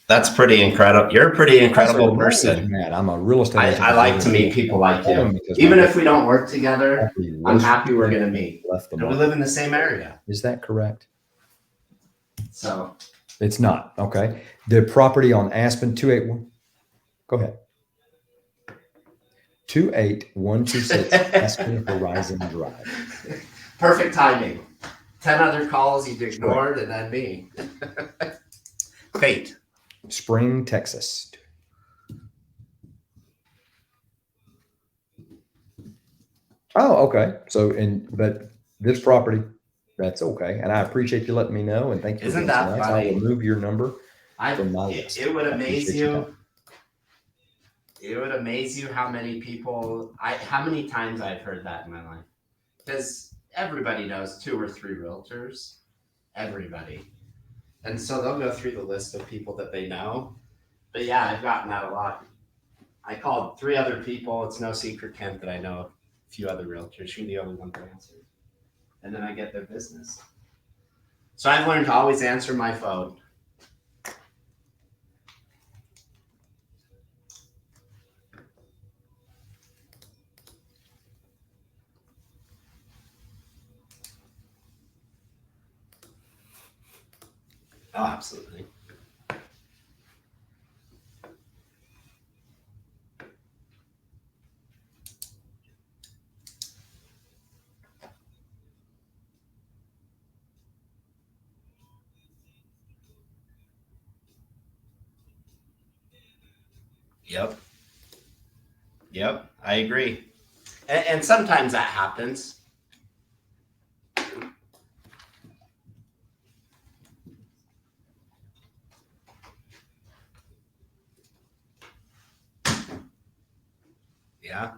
That's pretty incredible. You're a pretty incredible person. Matt, I'm a real estate agent. I like to meet people like you. Even if we don't work together, I'm happy we're going to meet. And we live in the same area. Is that correct? So it's not. Okay. The property on Aspen 281. Go ahead. 28126 Aspen Horizon Drive. Perfect timing. 10 other calls you'd ignored, and then me. Fate. Spring, Texas. Oh, okay. So, but this property, that's okay. And I appreciate you letting me know. And thank you. Isn't that funny? I will remove your number from my list. It would amaze you. It would amaze you how many people, how many times I've heard that in my life. Because everybody knows 2 or 3 realtors. Everybody. And so they'll go through the list of people that they know. But yeah, I've gotten that a lot. I called 3 other people. It's no secret, Kent, that I know a few other realtors. You're the only one to answer. And then I get their business. So I've learned to always answer my phone. Oh, absolutely. Yep, I agree. And sometimes that happens. Yeah.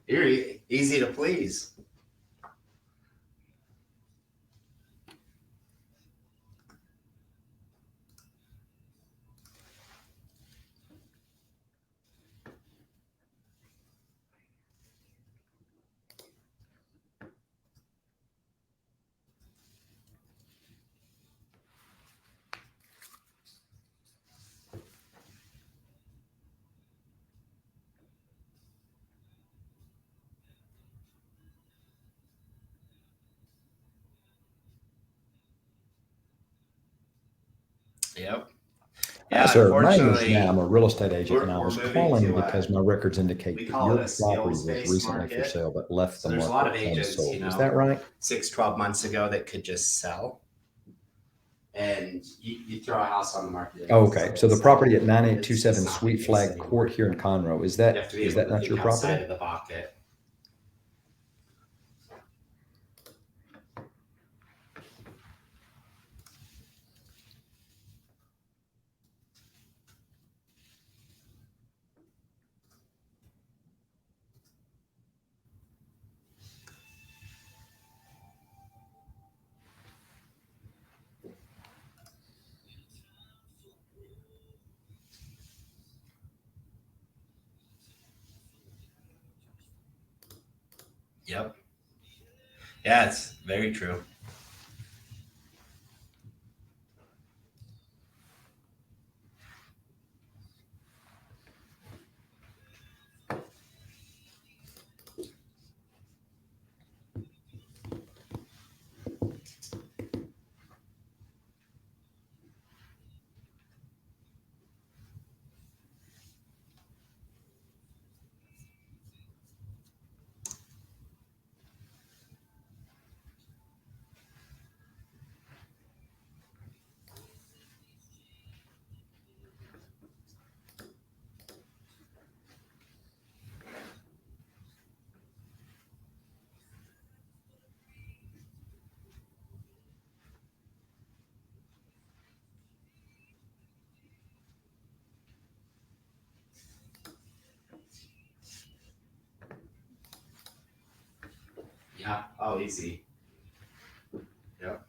You're easy to please. Yep. Yeah, sir. My name is Matt. I'm a real estate agent, and I was calling because my records indicate that your property was recently for sale, but left the market. There's a lot of agents, is that right? 6-12 months ago that could just sell. And you throw a house on the market. Oh, okay. So the property at 9827 Sweet Flag Court here in Conroe, is that not your property? Of the bucket. Yep. Yeah, it's very true. Yeah. Oh, easy. Yep.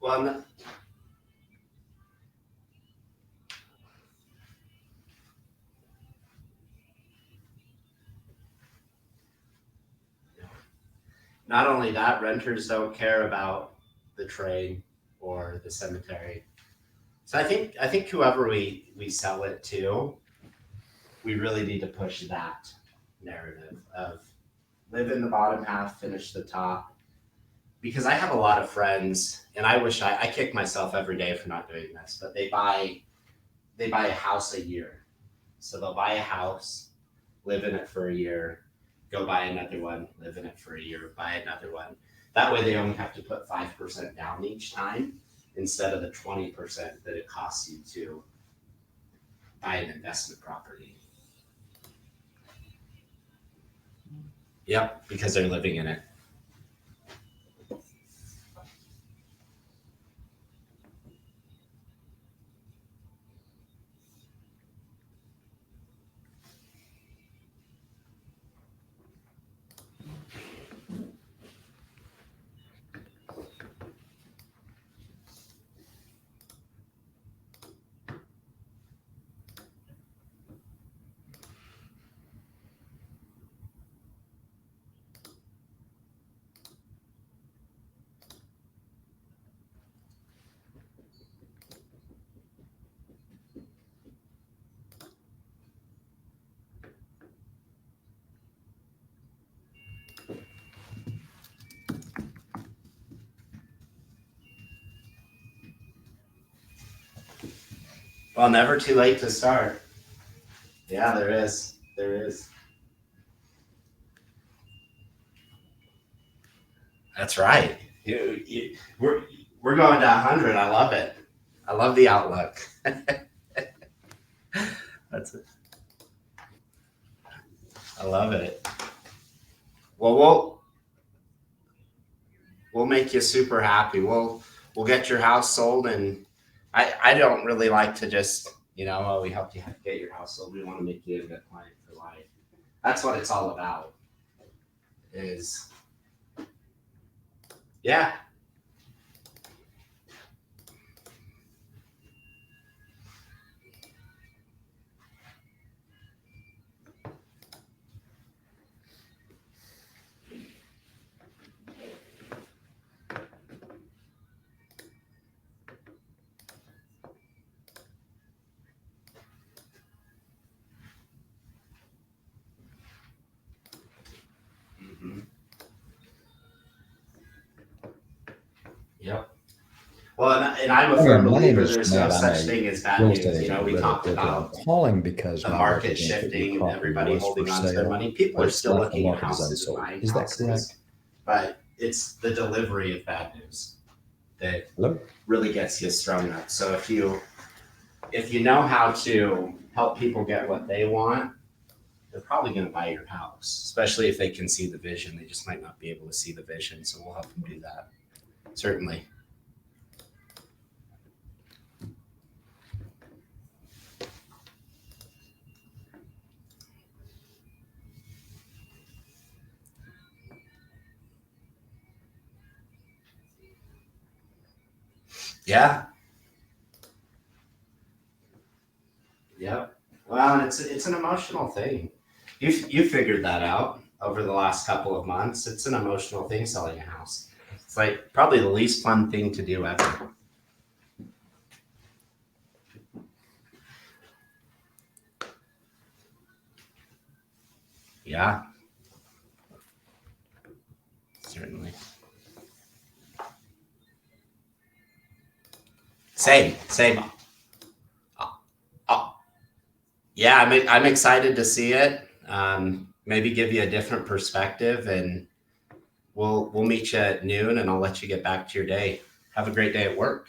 Well, not only that, renters don't care about the train or the cemetery. So I think whoever we sell it to, we really need to push that narrative of live in the bottom half, finish the top. Because I have a lot of friends, and I wish I kick myself every day for not doing this, but they buy a house a year. So they'll buy a house, live in it for a year, go buy another one, live in it for a year, buy another one. That way they only have to put 5% down each time instead of the 20% that it costs you to buy an investment property. Yep, because they're living in it. Well, never too late to start. Yeah, there is. There is. That's right. We're going to 100. I love it. I love the outlook. That's it. I love it. Well, we'll make you super happy. We'll get your house sold, and I don't really like to just oh, we helped you get your house sold. We want to make you a good client for life. That's what it's all about. Is yeah. Mhm. Yep. Well, and I'm a firm My name believer is there's no Matt. I'm such a thing as bad real estate news. agent We with talked Realtor. I'm about calling because the my wife market was informed that your shifting and property everybody was for holding on to their sale, money. People but are it's still left on looking at market as houses and unsold. buying Is that correct? houses, but it's the delivery of bad news that Hello? really gets you strung up. So if you know how to help people get what they want, they're probably going to buy your house, especially if they can see the vision. They just might not be able to see the vision, so we'll help them do that. Certainly. Yeah. Yep. Well, and it's an emotional thing. You figured that out over the last couple of months. It's an emotional thing selling a house. It's like probably the least fun thing to do ever. Yeah, certainly. Same, same. Uh, yeah, I'm excited to see it. Maybe give you a different perspective, and we'll meet you at noon, and I'll let you get back to your day. Have a great day at work.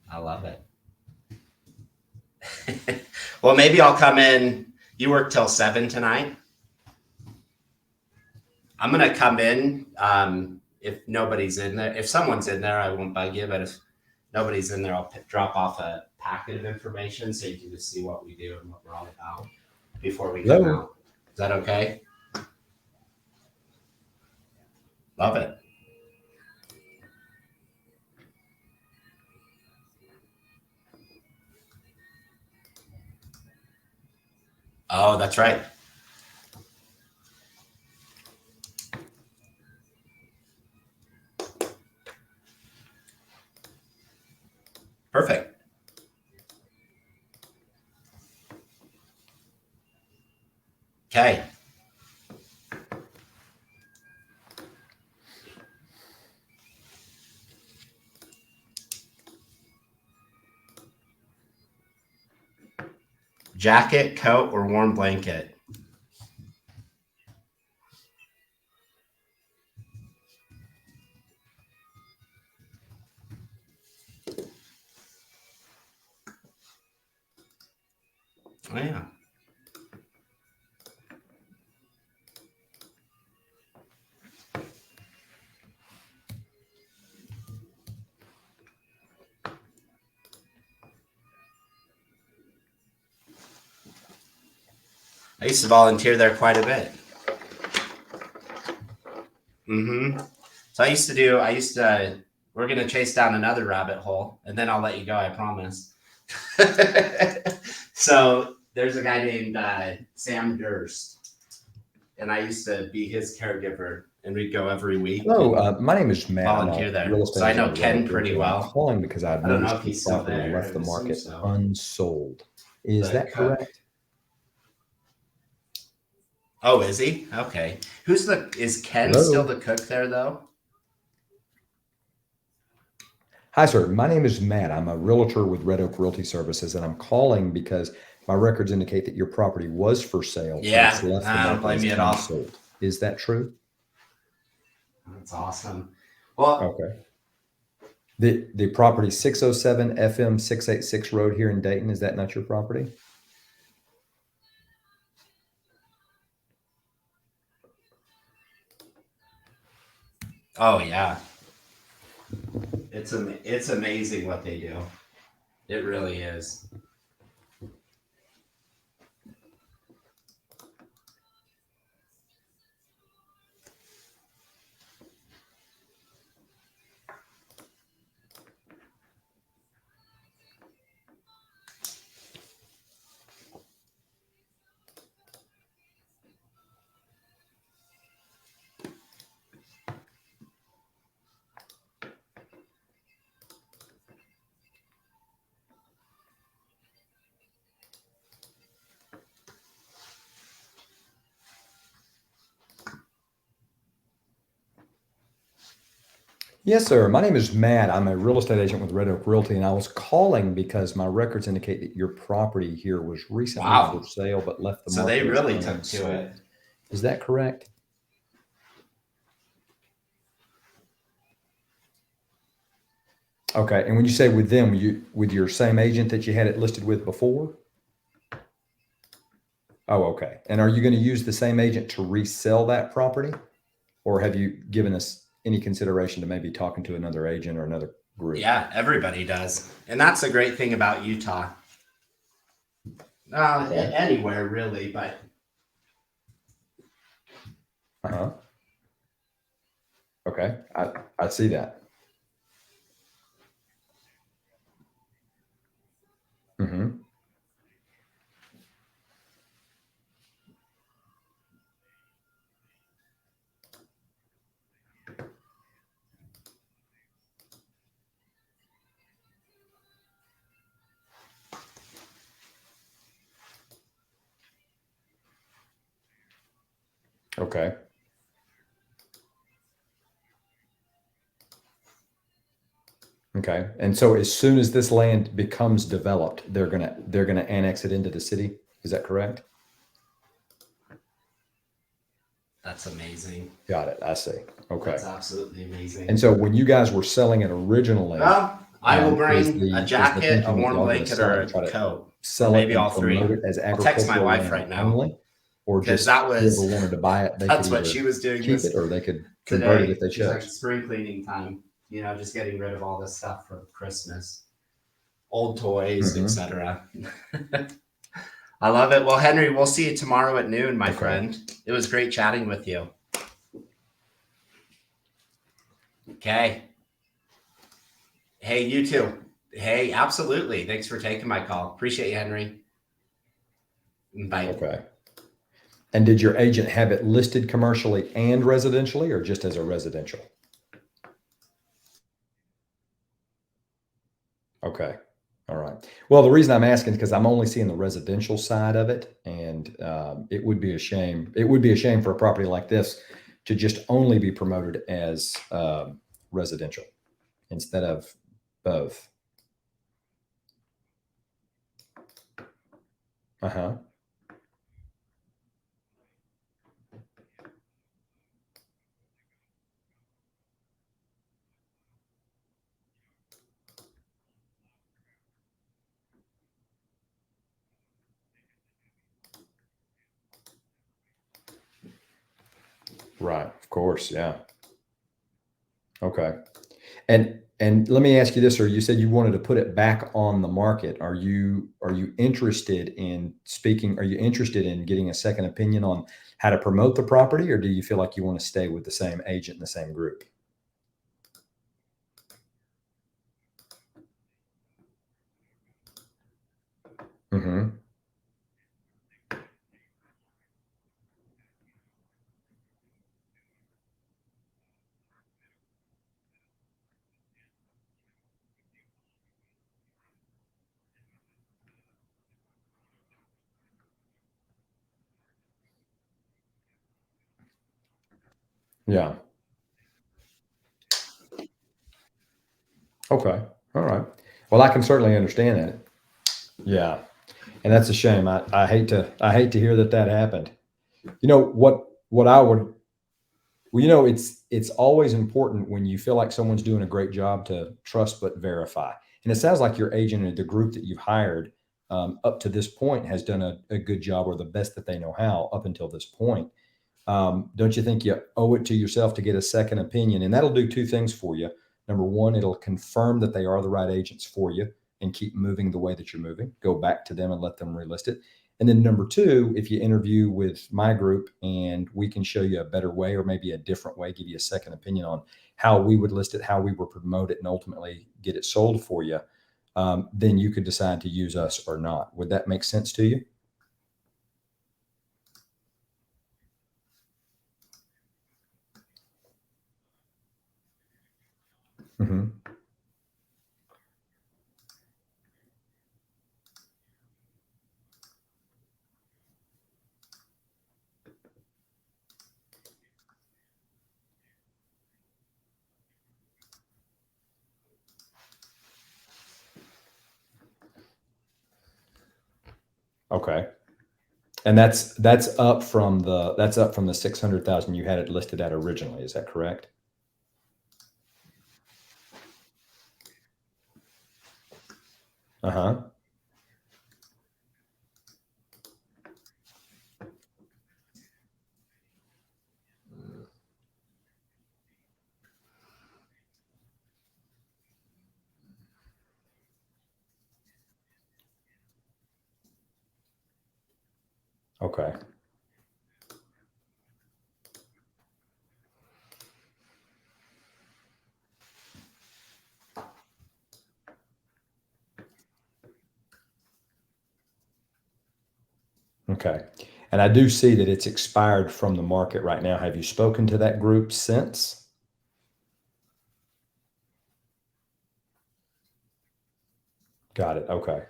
I love it. Well, maybe I'll come in. You work till 7 tonight. I'm gonna come in. If nobody's in there, if someone's in there, I won't bug you. But if nobody's in there, I'll drop off a packet of information so you can just see what we do and what we're all about before we come Hello? out. Is that okay? Love it. Oh, that's right. Perfect. Okay. Jacket, coat, or warm blanket? Oh, yeah. I used to volunteer there quite a bit. So we're going to chase down another rabbit hole and then I'll let you go, I promise. So there's a guy named Sam Durst, and I used to be his caregiver, and we'd go every week. Hello, my name is Matt. Volunteer there. So I know Ken pretty well. I'm calling because I've I don't know noticed if he's the still property there. left the I assume market so. unsold. Is The that cook. correct? Oh, is he? Okay. Is Ken Hello? still the cook there though? Hi, sir. My name is Matt. I'm a realtor with Red Oak Realty Services, and I'm calling because my records indicate that your property was for sale. but Yeah, it's left the I don't market blame as you at all. unsold. Is that true? That's awesome. Well, Okay. The property 607 FM 686 Road here in Dayton, is that not your property? oh yeah. It's amazing what they do. It really is. Yes, sir. My name is Matt. I'm a real estate agent with Red Oak Realty, and I was calling because my records indicate that your property here was recently Wow. for sale, but left the So market they as really took to unsold. it. Is that correct? Okay. And when you say with them, with your same agent that you had it listed with before? Oh, okay. And are you going to use the same agent to resell that property? Or have you given us any consideration to maybe talking to another agent or another group? Yeah, everybody does. And that's the great thing about Utah. Okay. Anywhere really, but Uh-huh. Okay. I see that. Mm-hmm. Okay. Okay. And so as soon as this land becomes developed, they're gonna annex it into the city. Is that correct? that's amazing. Got it. I see. Okay. That's absolutely amazing. And so when you guys were selling it originally, Well, I will is bring the- a is the jacket, thinking a that warm y'all gonna blanket, sell or it, try a to coat. sell Maybe it and all three. promote it as I'll text my agricultural wife land right now. only, or 'Cause just that was- whoever wanted to buy it, they That's could what either she was doing keep this it or they could convert it today. if they She's like, chose. spring cleaning time. just getting rid of all this stuff for Christmas, old toys, Mhm. etc. I love it. Well, Henry, we'll see you tomorrow at noon, my Okay. friend. It was great chatting with you. Okay. Hey, you too. Hey, absolutely. Thanks for taking my call. Appreciate you, Henry. Bye. Okay. And did your agent have it listed commercially and residentially, or just as a residential? Okay. All right. Well, the reason I'm asking is because I'm only seeing the residential side of it, and it would be a shame. It would be a shame for a property like this to just only be promoted as residential instead of both. Uh huh. Right. Of course. Yeah. Okay. And let me ask you this, sir. You said you wanted to put it back on the market. Are you interested in speaking? Are you interested in getting a second opinion on how to promote the property, or do you feel like you want to stay with the same agent and the same group? Hmm. Yeah. Okay. All right. Well, I can certainly understand that. Yeah. And that's a shame. I hate to hear that happened. What I would Well, it's always important when you feel like someone's doing a great job to trust but verify. And it sounds like your agent and the group that you've hired up to this point has done a good job, or the best that they know how up until this point. Don't you think you owe it to yourself to get a second opinion? And that'll do two things for you. Number one, it'll confirm that they are the right agents for you and keep moving the way that you're moving. Go back to them and let them relist it. And then number two, if you interview with my group and we can show you a better way or maybe a different way, give you a second opinion on how we would list it, how we would promote it, and ultimately get it sold for you, then you could decide to use us or not. Would that make sense to you? Hmm. Okay. And that's up from the 600,000 you had it listed at originally. Is that correct? Uh-huh. Okay. Okay. And I do see that it's expired from the market right now. Have you spoken to that group since? Got it. Okay.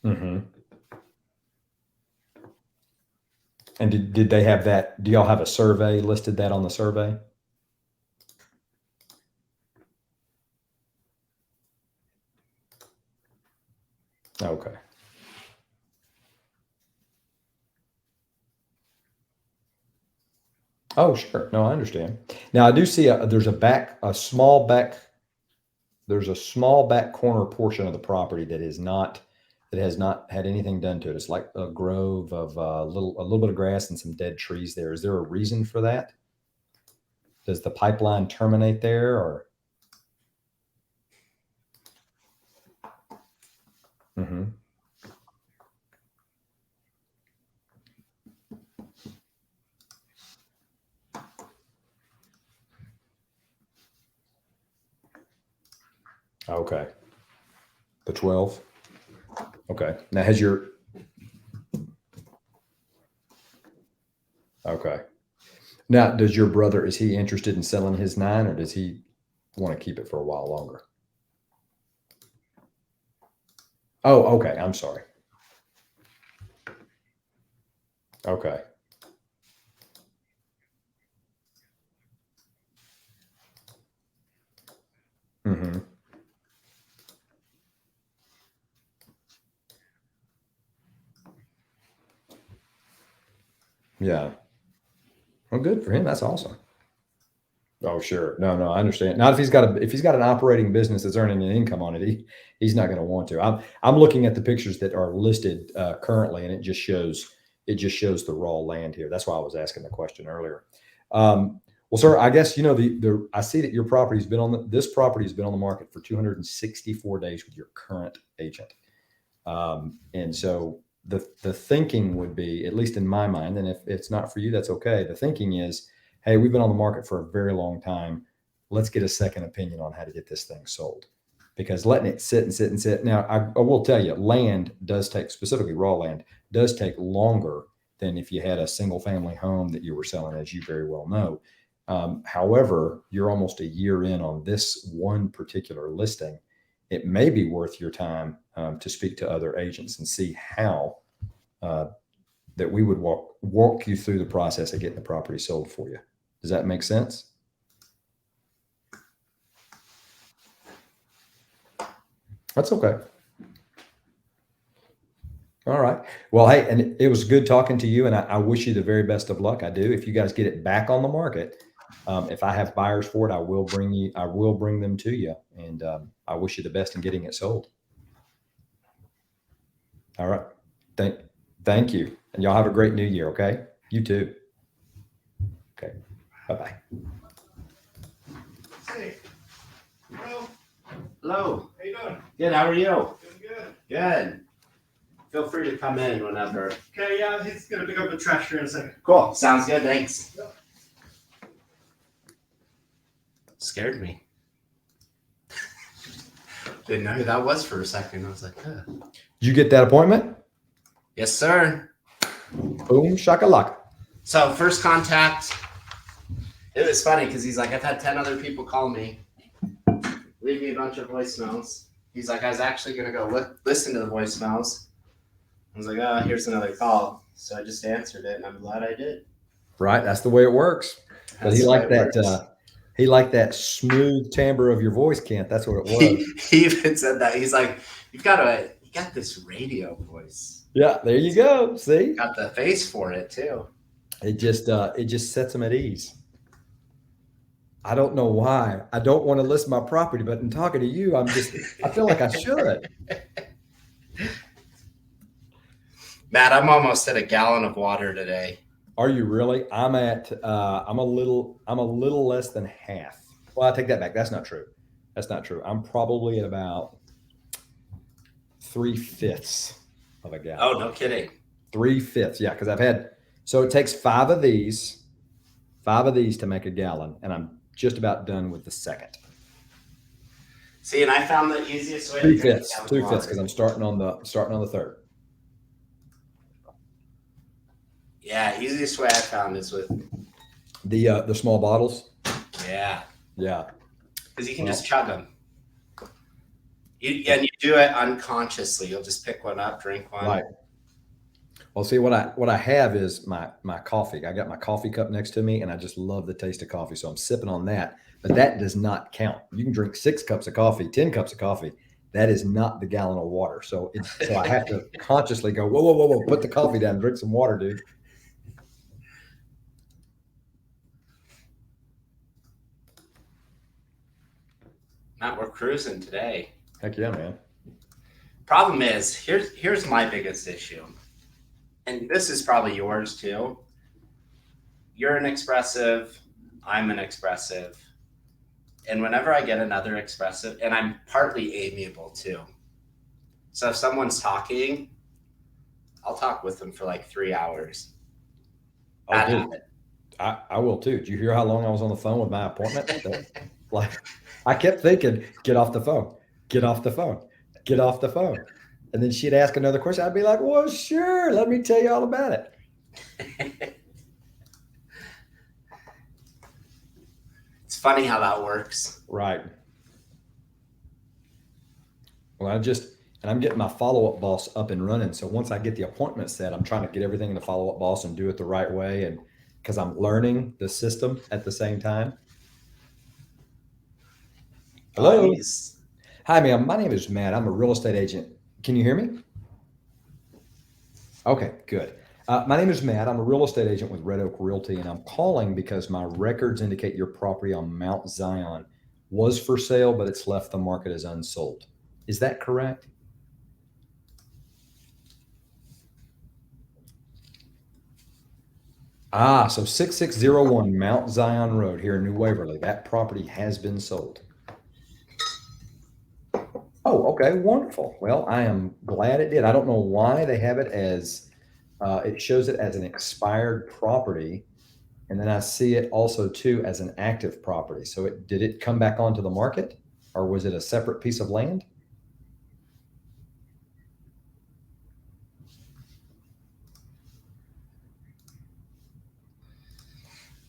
Hmm. And did they have that? Do y'all have a survey listed that on the survey? Okay. Oh, sure. No, I understand. Now I do see there's a small back corner portion of the property that has not had anything done to it. It's like a grove of a little bit of grass and some dead trees there. Is there a reason for that? Does the pipeline terminate there or? Mm-hmm. Okay. The 12. Okay. Now okay. Now, does your brother, is he interested in selling his 9 or does he want to keep it for a while longer? Oh, okay. I'm sorry. Okay. Mm-hmm. Yeah. Well, good for him. That's awesome. Oh, sure. No, I understand. Not if he's got an operating business that's earning an income on it, he's not going to want to. I'm looking at the pictures that are listed currently, and it just shows the raw land here. That's why I was asking the question earlier. Well, sir, I guess I see that your this property has been on the market for 264 days with your current agent, and so the thinking would be, at least in my mind, and if it's not for you, that's okay. The thinking is, hey, we've been on the market for a very long time. Let's get a second opinion on how to get this thing sold. Because letting it sit and sit and sit. Now, I will tell you, land does take, specifically raw land, does take longer than if you had a single family home that you were selling, as you very well know. However, you're almost a year in on this one particular listing. It may be worth your time to speak to other agents and see how that we would walk you through the process of getting the property sold for you. Does that make sense? That's okay. All right. Well, hey, and it was good talking to you, and I wish you the very best of luck. I do. If you guys get it back on the market, if I have buyers for it, I will bring them to you, and I wish you the best in getting it sold. All right. Thank you. And y'all have a great new year. Okay. You too. Okay. Bye-bye. Hey, hello. Hello. How you doing? Good. How are you? Doing good. Good. Feel free to come in whenever. Okay, yeah, he's gonna pick up the trash here in a second. Cool. Sounds good. Thanks. Yep. Scared me. Didn't know who that was for a second. I was like, huh. Did you get that appointment? Yes, sir. Boom shakalaka. So first contact, it was funny because he's like, I've had 10 other people call me, leave me a bunch of voicemails. He's like, I was actually going to go listen to the voicemails. I was like, oh, here's another call. So I just answered it, and I'm glad I did. Right. That's the way it works. But he liked that. He liked that smooth timbre of your voice, Kent. That's what it was. He even said that. He's like, you got this radio voice. Yeah, there you go. See, Got the face for it too. it just sets them at ease. I don't know why. I don't want to list my property, but in talking to you, I feel like I should. Matt, I'm almost at a gallon of water today. Are you really? I'm a little less than half. Well, I take that back. That's not true. I'm probably at about 3/5 of a gallon. Oh, no kidding. 3/5. Yeah. Cause so it takes 5 of these to make a gallon. And I'm just about done with the second. See, and I found the easiest way. 3/5. Cause I'm starting on the third. Yeah, easiest way I found is with the small bottles. Yeah, because you can Well, just chug them. And you do it unconsciously. You'll just pick one up, drink one. Right. Well, see what I have is my coffee. I got my coffee cup next to me, and I just love the taste of coffee. So I'm sipping on that, but that does not count. You can drink 6 cups of coffee, 10 cups of coffee. That is not the gallon of water. So I have to consciously go, whoa, put the coffee down, drink some water, dude. Matt, we're cruising today. Heck yeah, man. Problem is, here's my biggest issue, and this is probably yours too. You're an expressive, I'm an expressive, and whenever I get another expressive, and I'm partly amiable too. So if someone's talking, I'll talk with them for like 3 hours. Oh, Bad dude, habit. I will too. Did you hear how long I was on the phone with my appointment? Like, I kept thinking, get off the phone, get off the phone, get off the phone. And then she'd ask another question. I'd be like, well, sure. Let me tell you all about it. It's funny how that works. Right. Well, I'm getting my follow-up boss up and running. So once I get the appointment set, I'm trying to get everything in the follow-up boss and do it the right way. And because I'm learning the system at the same time. Hello. Nice. Hi, ma'am. My name is Matt. I'm a real estate agent. Can you hear me? Okay, good. My name is Matt. I'm a real estate agent with Red Oak Realty, and I'm calling because my records indicate your property on Mount Zion was for sale, but it's left the market as unsold. Is that correct? So 6601 Mount Zion Road here in New Waverly. That property has been sold. Oh, okay, wonderful. Well, I am glad it did. I don't know why they have it as, it shows it as an expired property. And then I see it also too as an active property. So did it come back onto the market, or was it a separate piece of land?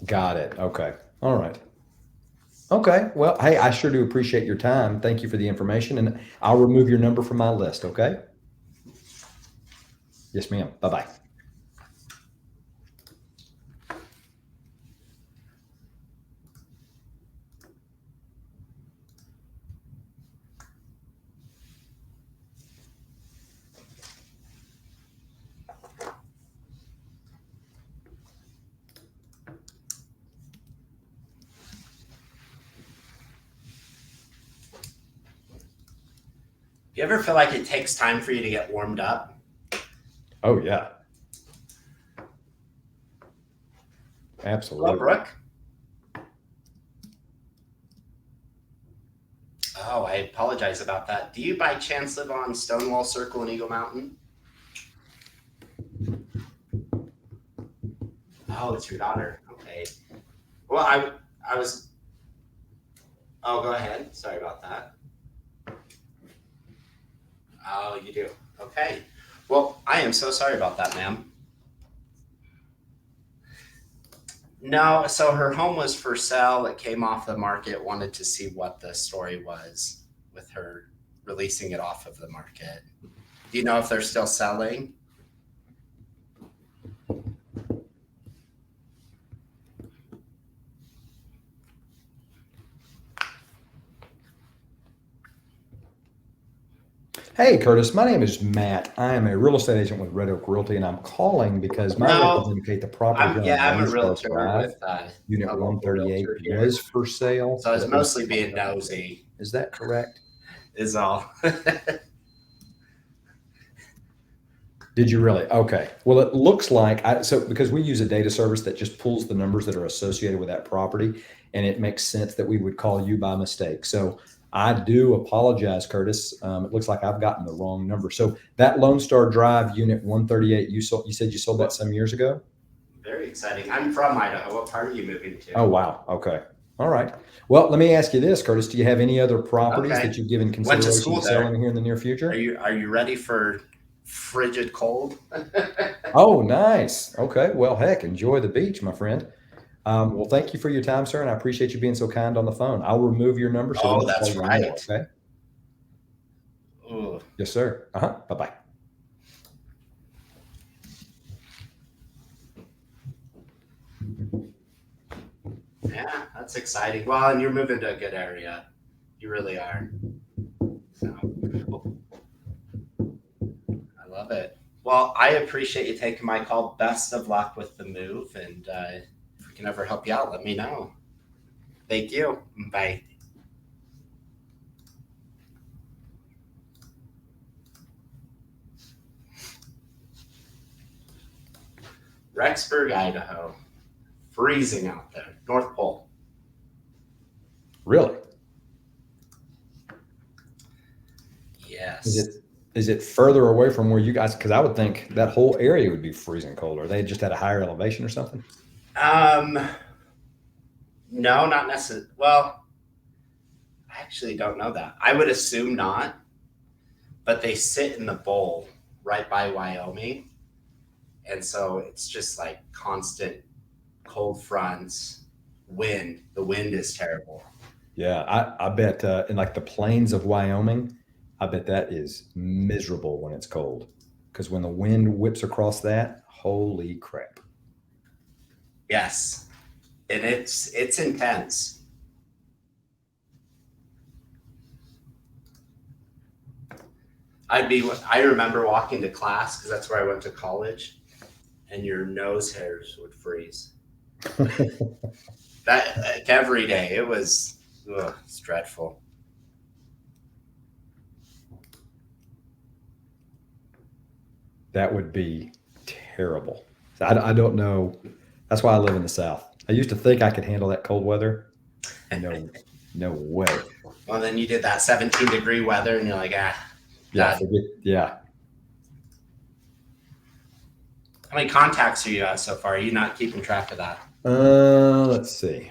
Got it. Okay. All right. Okay. Well, hey, I sure do appreciate your time. Thank you for the information, and I'll remove your number from my list. Okay. Yes, ma'am. Bye-bye. You ever feel like it takes time for you to get warmed up? Oh, yeah. Hello, Absolutely. Brooke. Oh, I apologize about that. Do you by chance live on Stonewall Circle in Eagle Mountain? Oh, it's your daughter. Okay. Well, I was. Oh, go ahead. Sorry about that. Oh, you do. Okay. Well, I am so sorry about that, ma'am. No, so her home was for sale. It came off the market. Wanted to see what the story was with her releasing it off of the market. Do you know if they're still selling? Hey, Curtis. My name is Matt. I am a real estate agent with Red Oak Realty, and I'm calling because my No, records indicate the property on I'm a Lone Star realtor Drive, with Unit a local 138, realtor here. was for sale. So I was but it was mostly being nosy, Is that correct? is all. Did you really? Okay. Well, it looks like because we use a data service that just pulls the numbers that are associated with that property, and it makes sense that we would call you by mistake. So I do apologize, Curtis. It looks like I've gotten the wrong number. So that Lone Star Drive, Unit 138, you said you sold that some years ago? Very exciting. I'm from Idaho. What part are you moving to? Oh, wow. Okay. All right. Well, let me ask you this, Curtis. Do you have any other properties Okay. that you've given Went to consideration school to there. selling here in the near future? Are you ready for frigid cold? Oh, nice. Okay. Well, heck, enjoy the beach, my friend. Well, thank you for your time, sir, and I appreciate you being so kind on the phone. I'll remove your number so we Oh, don't that's call you anymore, right. okay? Ooh. Yes, sir. Bye-bye. Yeah, that's exciting. Well, and you're moving to a good area. You really are. So, I love it. Well, I appreciate you taking my call. Best of luck with the move. And if we can ever help you out, let me know. Thank you. Bye. Rexburg, Idaho. Freezing out there. North Pole. Really? Yes. Is it further away from where you guys? Because I would think that whole area would be freezing cold. Or they just had a higher elevation or something. No, not necessarily. Well, I actually don't know that. I would assume not, but they sit in the bowl right by Wyoming. And so it's just like constant cold fronts, wind. The wind is terrible. Yeah, I bet in like the plains of Wyoming, I bet that is miserable when it's cold. Because when the wind whips across that, holy crap. Yes. And it's intense. I remember walking to class because that's where I went to college, and your nose hairs would freeze. That like, every day. It was it's dreadful. That would be terrible. So I don't know. That's why I live in the South. I used to think I could handle that cold weather. No way. Well, then you did that 17-degree weather, and you're like, Yeah, that- yeah. how many contacts are you at so far? Are you not keeping track of that? Let's see.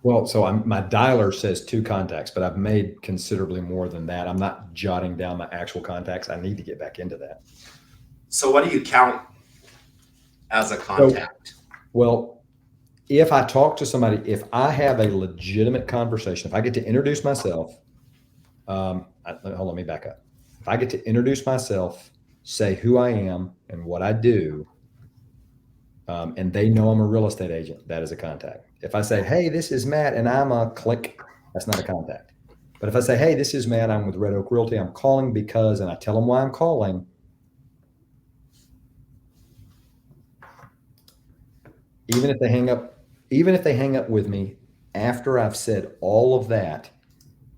Well, so my dialer says 2 contacts, but I've made considerably more than that. I'm not jotting down my actual contacts. I need to get back into that. So what do you count as a contact? Well, if I talk to somebody, if I have a legitimate conversation, if I get to introduce myself, hold on, let me back up. If I get to introduce myself, say who I am and what I do, and they know I'm a real estate agent, that is a contact. If I say, hey, this is Matt and I'm a click, that's not a contact. But if I say, hey, this is Matt, I'm with Red Oak Realty, I'm calling because, and I tell them why I'm calling, even if they hang up with me after I've said all of that,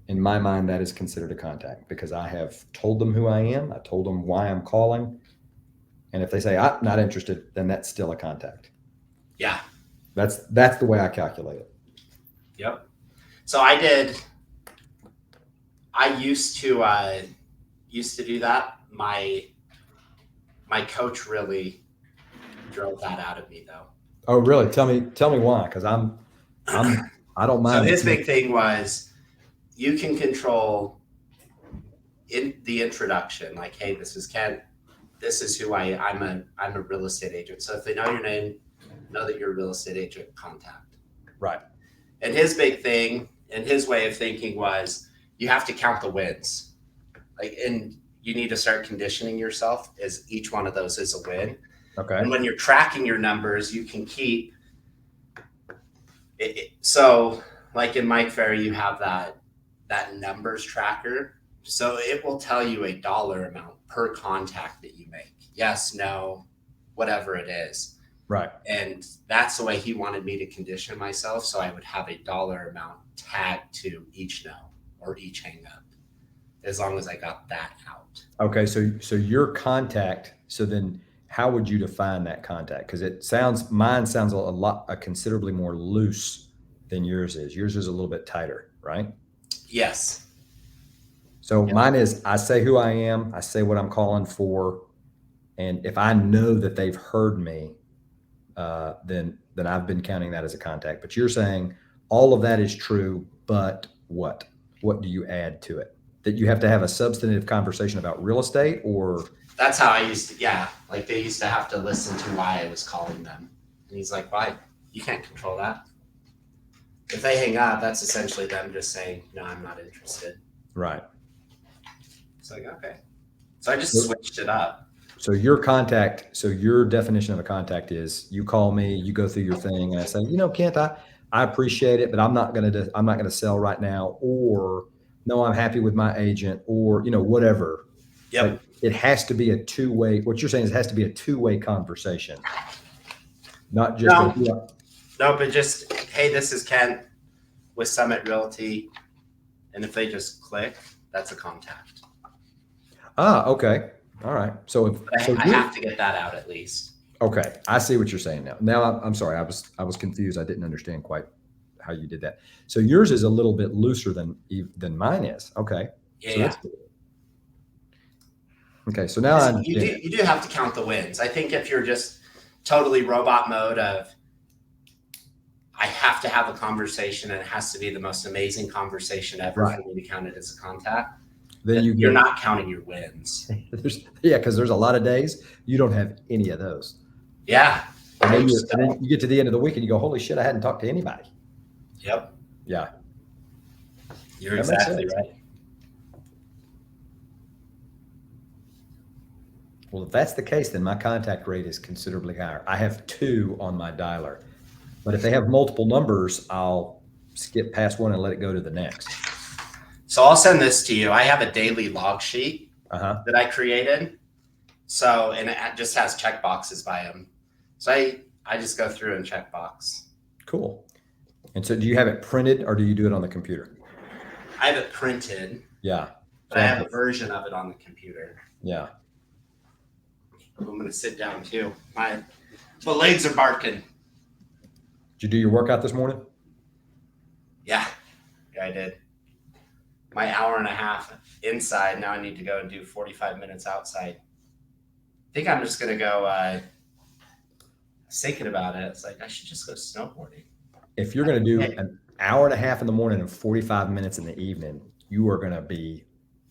in my mind, that is considered a contact because I have told them who I am. I told them why I'm calling. And if they say, I'm not interested, then that's still a contact. Yeah. That's the way I calculate it. Yep. So I used to do that. My coach really drove that out of me though. Oh, really? Tell me why. Because I don't mind. So his big thing was you can control in the introduction, like, hey, this is Ken. This is who I'm a real estate agent. So if they know your name, know that you're a real estate agent, contact. Right. And his big thing and his way of thinking was you have to count the wins. Like, and you need to start conditioning yourself as each one of those is a win. Okay. And when you're tracking your numbers, you can keep it. So like in Mike Ferry, you have that numbers tracker. So it will tell you a dollar amount per contact that you make. Yes, no, whatever it is. Right. And that's the way he wanted me to condition myself. So I would have a dollar amount tagged to each no or each hang up, as long as I got that out. Okay. So your contact, so then how would you define that contact? Because mine sounds a considerably more loose than yours is. Yours is a little bit tighter, right? Yes. So mine is, I say who I am, I say what I'm calling for, and if I know that they've heard me, then I've been counting that as a contact. But you're saying all of that is true, but what? What do you add to it? That you have to have a substantive conversation about real estate, or? That's how I used to, yeah. Like they used to have to listen to why I was calling them. And he's like, why? You can't control that. If they hang up, that's essentially them just saying, no, I'm not interested. Right. It's like, okay. So I just switched it up. So your definition of a contact is you call me, you go through your thing, and I say, Kent, I appreciate it, but I'm not gonna sell right now, or no, I'm happy with my agent, or whatever. Yep. Like, it has to be a two-way. What you're saying is it has to be a two-way conversation, not just No, but just, hey, this is Ken with Summit Realty, and if they just click, that's a contact. Okay. All right. So if But so, I you have to get that out at least. okay, I see what you're saying now. Now I'm sorry, I was confused. I didn't understand quite how you did that. So yours is a little bit looser than mine is. Okay, so Yeah. that's good. Okay, so now I 'Cause understand it. you do have to count the wins. I think if you're just totally robot mode of I have to have a conversation and it has to be the most amazing conversation ever Right. for me to count it as a contact, Then you you're get not counting your wins. yeah, because there's a lot of days you don't have any of those, Yeah. and then Oops. you get to the end of the week and you go, holy shit, I hadn't talked to anybody. Yep. Yeah, You're that makes exactly sense. right. Well, if that's the case, then my contact rate is considerably higher. I have 2 on my dialer, but if they have multiple numbers, I'll skip past one and let it go to the next. So I'll send this to you. I have a daily log sheet Uh-huh. that I created. So, and it just has check boxes by them. So I just go through and check box. Cool. And so do you have it printed or do you do it on the computer? I have it printed, Yeah. but I have a version of it on the computer. Yeah. I'm going to sit down too. My legs are barking. Did you do your workout this morning? Yeah, I did. My hour and a half inside. Now I need to go and do 45 minutes outside. I think I'm just going to go, thinking about it. It's like, I should just go snowboarding. If you're going to do an hour and a half in the morning and 45 minutes in the evening, you are going to be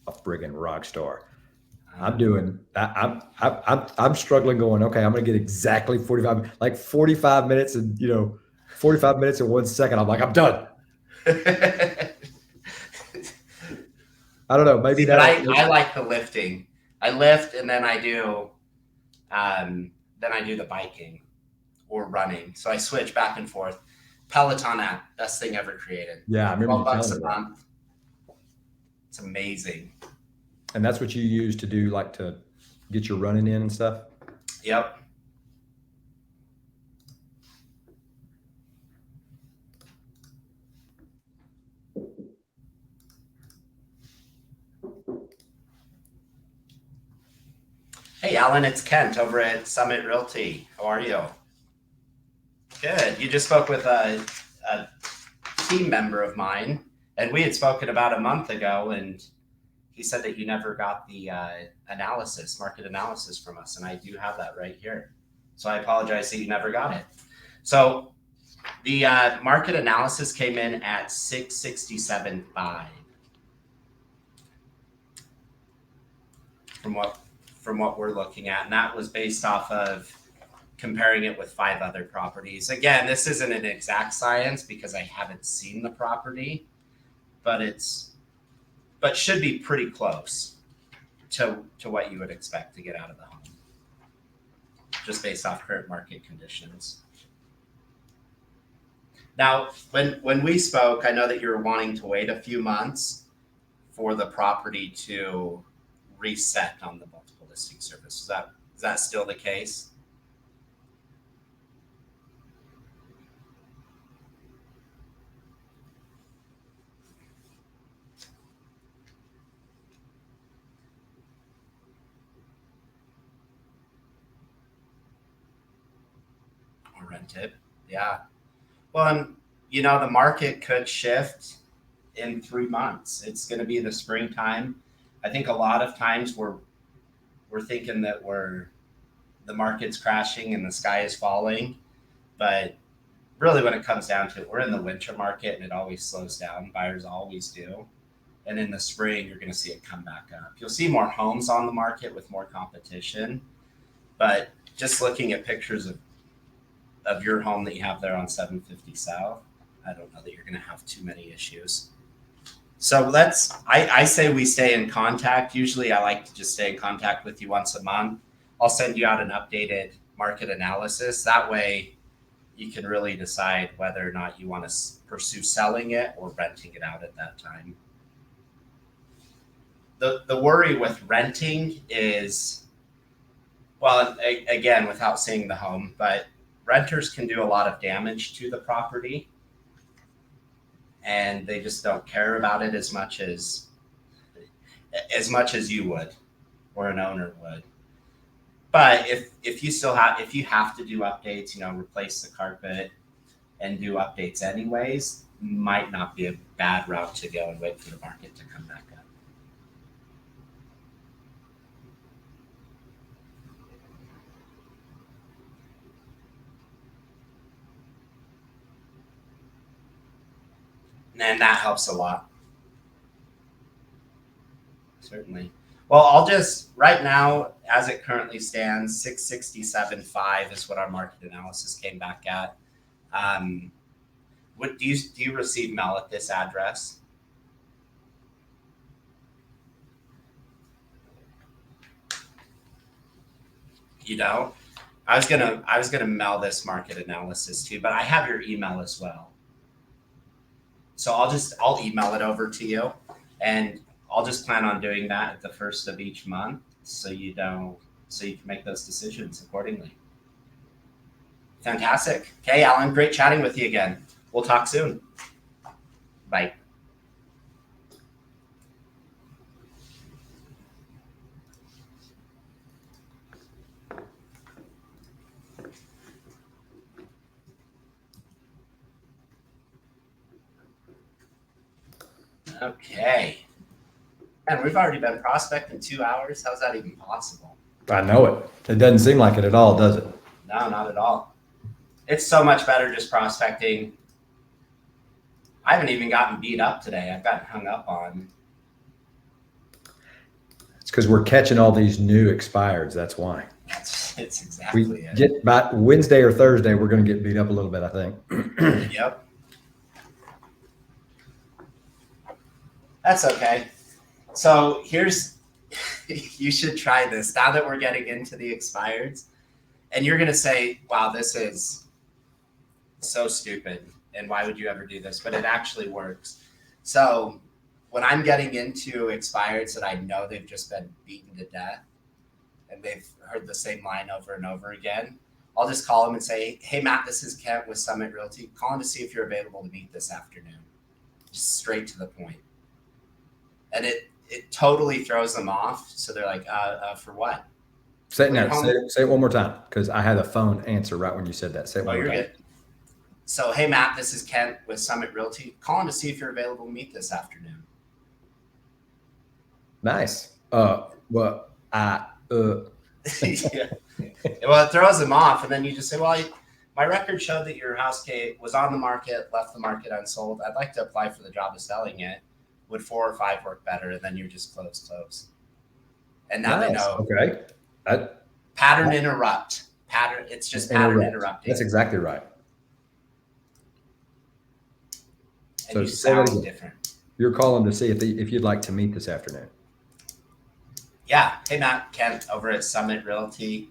a friggin' rock star. I'm doing. I'm struggling. Going. Okay, I'm going to get exactly 45. Like 45 minutes and 45 minutes and 1 second. I'm like, I'm done. I don't know. Maybe See, but that. I like the lifting. I lift and then I do the biking or running. So I switch back and forth. Peloton app, best thing ever created. Yeah, I remember you $12 telling a me that. month. It's amazing. And that's what you use to do, like to get your running in and stuff. Yep. Hey, Alan, it's Kent over at Summit Realty. How are you? Good. You just spoke with a team member of mine, and we had spoken about a month ago, and he said that you never got the market analysis from us, and I do have that right here. So I apologize that you never got it. So the market analysis came in at 667.5 from what we're looking at, and that was based off of comparing it with 5 other properties. Again, this isn't an exact science because I haven't seen the property, but should be pretty close to what you would expect to get out of the home, just based off current market conditions. Now, when we spoke, I know that you were wanting to wait a few months for the property to reset on the multiple listing service. Is that still the case? Or rent it? Yeah. Well, and the market could shift in 3 months. It's going to be the springtime. I think a lot of times we're thinking that the market's crashing and the sky is falling, but really when it comes down to it, we're in the winter market and it always slows down. Buyers always do. And in the spring, you're going to see it come back up. You'll see more homes on the market with more competition, but just looking at pictures of your home that you have there on 750 South, I don't know that you're going to have too many issues. So I say we stay in contact. Usually I like to just stay in contact with you once a month. I'll send you out an updated market analysis. That way you can really decide whether or not you want to pursue selling it or renting it out at that time. The worry with renting is, well, again, without seeing the home, but renters can do a lot of damage to the property and they just don't care about it as much as you would. or an owner would. But if you have to do updates, replace the carpet and do updates anyways, might not be a bad route to go and wait for the market to come back up. And that helps a lot. Certainly. Well, I'll just, right now, as it currently stands, 667.5 is what our market analysis came back at. What do you receive mail at this address? You don't? I was gonna mail this market analysis too, but I have your email as well. So I'll email it over to you, and I'll just plan on doing that at the first of each month, so you can make those decisions accordingly. Fantastic. Okay, Alan, great chatting with you again. We'll talk soon. Bye. Okay. And we've already been prospecting 2 hours. How's that even possible? I know it. It doesn't seem like it at all, does it? No, not at all. It's so much better just prospecting. I haven't even gotten beat up today. I've gotten hung up on. It's because we're catching all these new expireds. That's why. It's exactly We it. get by Wednesday or Thursday, we're going to get beat up a little bit, I think. Yep. That's okay. So you should try this now that we're getting into the expireds, and you're going to say, wow, this is so stupid. And why would you ever do this? But it actually works. So when I'm getting into expireds that I know they've just been beaten to death and they've heard the same line over and over again, I'll just call them and say, hey, Matt, this is Kent with Summit Realty. Calling to see if you're available to meet this afternoon. Just straight to the point. And it totally throws them off. So they're like, for what? Say it one more time, because I had a phone answer right when you said that. Say it one more time. Good. So, hey, Matt, this is Kent with Summit Realty. Calling to see if you're available to meet this afternoon. Nice. Yeah. Well, it throws them off. And then you just say, well, my record showed that your house was on the market, left the market unsold. I'd like to apply for the job of selling it. Would 4 or 5 work better? And then you're just close. And now nice. They know. Okay. Pattern interrupt. It's just pattern interrupting. That's exactly right. And so you sound different. You're calling to see if you'd like to meet this afternoon. Yeah. Hey, Matt, Kent over at Summit Realty.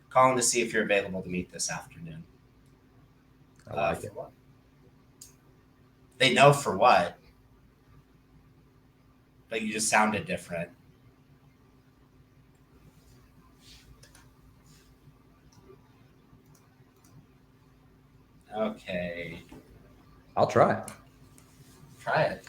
Calling to see if you're available to meet this afternoon. I like it. What? They know for what, but you just sounded different. Okay. I'll try it. Try it.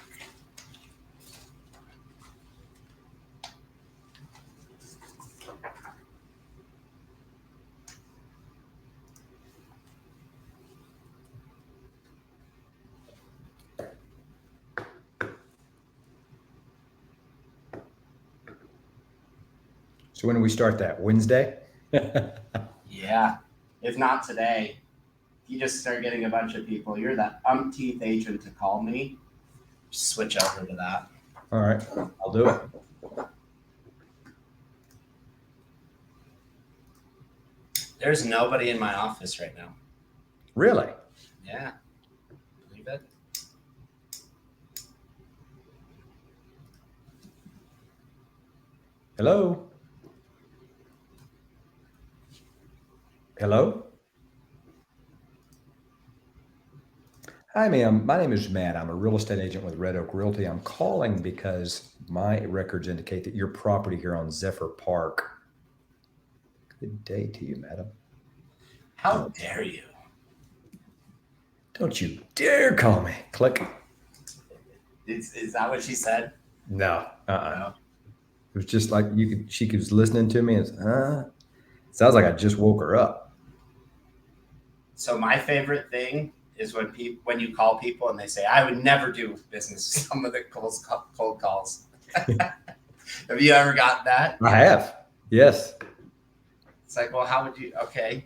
So when do we start that? Wednesday? Yeah. If not today, you just start getting a bunch of people. You're that umpteenth agent to call me. Just switch over to that. All right. I'll do it. There's nobody in my office right now. Really? Yeah. Believe it? Hello? Hello? Hi, ma'am. My name is Matt. I'm a real estate agent with Red Oak Realty. I'm calling because my records indicate that your property here on Zephyr Park. Good day to you, madam. How dare you? Don't you dare call me. Click. Is that what she said? No. No. It was just like she was listening to me. Sounds like I just woke her up. So my favorite thing is when you call people and they say, "I would never do business with someone that cold calls." Have you ever got that? I have. Yes. It's like, well, how would you? Okay,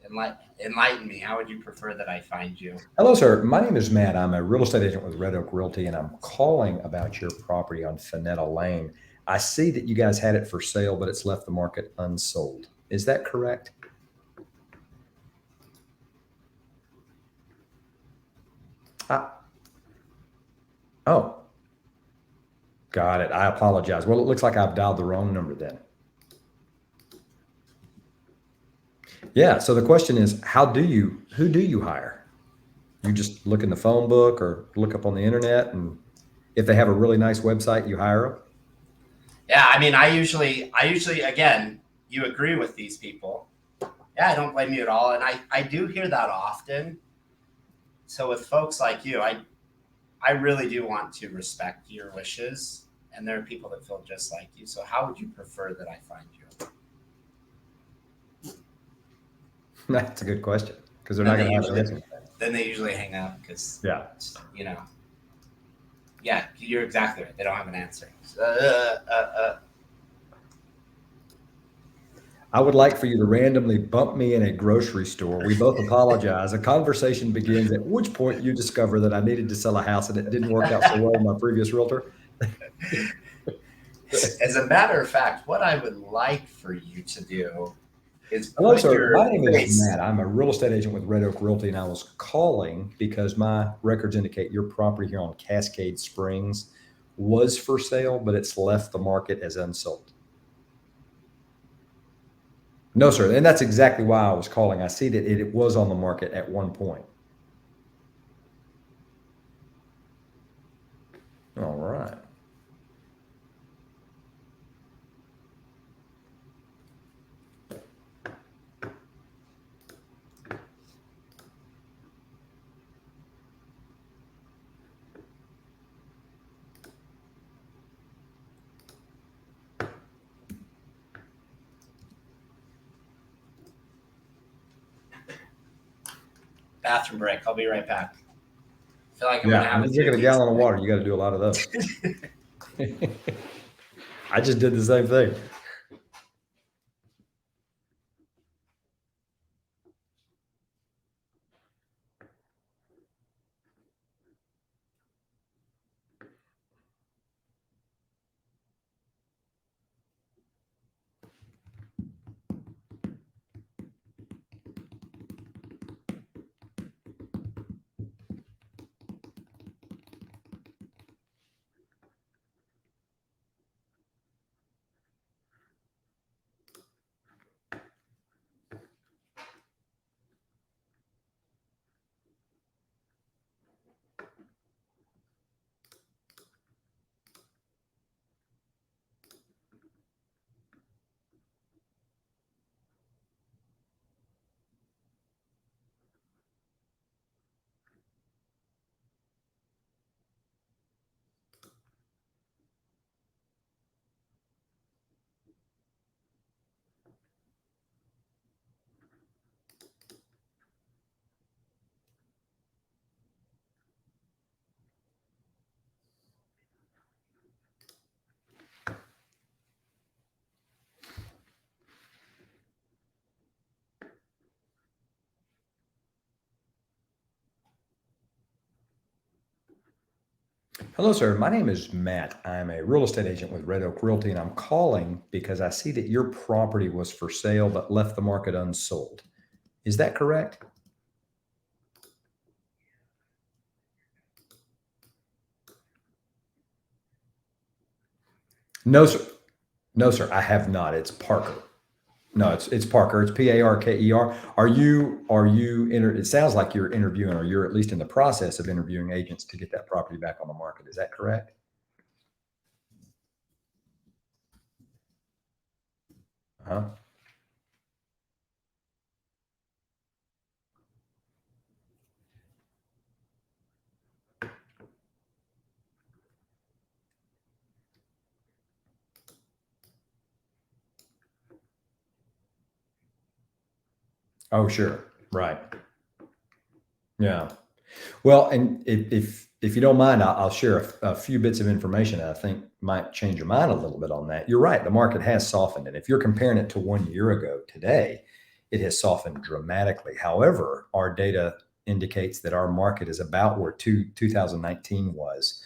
enlighten me. How would you prefer that I find you? Hello, sir. My name is Matt. I'm a real estate agent with Red Oak Realty, and I'm calling about your property on Finetta Lane. I see that you guys had it for sale, but it's left the market unsold. Is that correct? Oh, got it. I apologize. Well, it looks like I've dialed the wrong number then. Yeah. So the question is, who do you hire? You just look in the phone book or look up on the internet, and if they have a really nice website, you hire them? Yeah, I mean, I usually, again, you agree with these people. Yeah, I don't blame you at all, and I do hear that often. So with folks like you, I really do want to respect your wishes, and there are people that feel just like you. So how would you prefer that I find you? That's a good question because they're not going to have an answer. Then they usually hang up because, Yeah. you know, yeah, you're exactly right. They don't have an answer. I would like for you to randomly bump me in a grocery store. We both apologize. A conversation begins at which point you discover that I needed to sell a house and it didn't work out so well with my previous realtor. As a matter of fact, what I would like for you to do is Hello, sir. My name is Matt. I'm a real estate agent with Red Oak Realty, and I was calling because my records indicate your property here on Cascade Springs was for sale, but it's left the market as unsold. No, sir. And that's exactly why I was calling. I see that it was on the market at one point. All right. bathroom break. I'll be right back. I feel like I'm Yeah, gonna have I'm drinking a gallon of water. You got to do a lot of those. I just did the same thing. Hello, sir. My name is Matt. I'm a real estate agent with Red Oak Realty, and I'm calling because I see that your property was for sale but left the market unsold. Is that correct? No, sir. No, sir. I have not. It's Parker. No, it's Parker. It's Parker. It sounds like you're interviewing, or you're at least in the process of interviewing agents to get that property back on the market. Is that correct? Huh? Oh, sure. Right. Yeah. Well, and if you don't mind, I'll share a few bits of information that I think might change your mind a little bit on that. You're right. The market has softened. And if you're comparing it to 1 year ago today, it has softened dramatically. However, our data indicates that our market is about where 2019 was.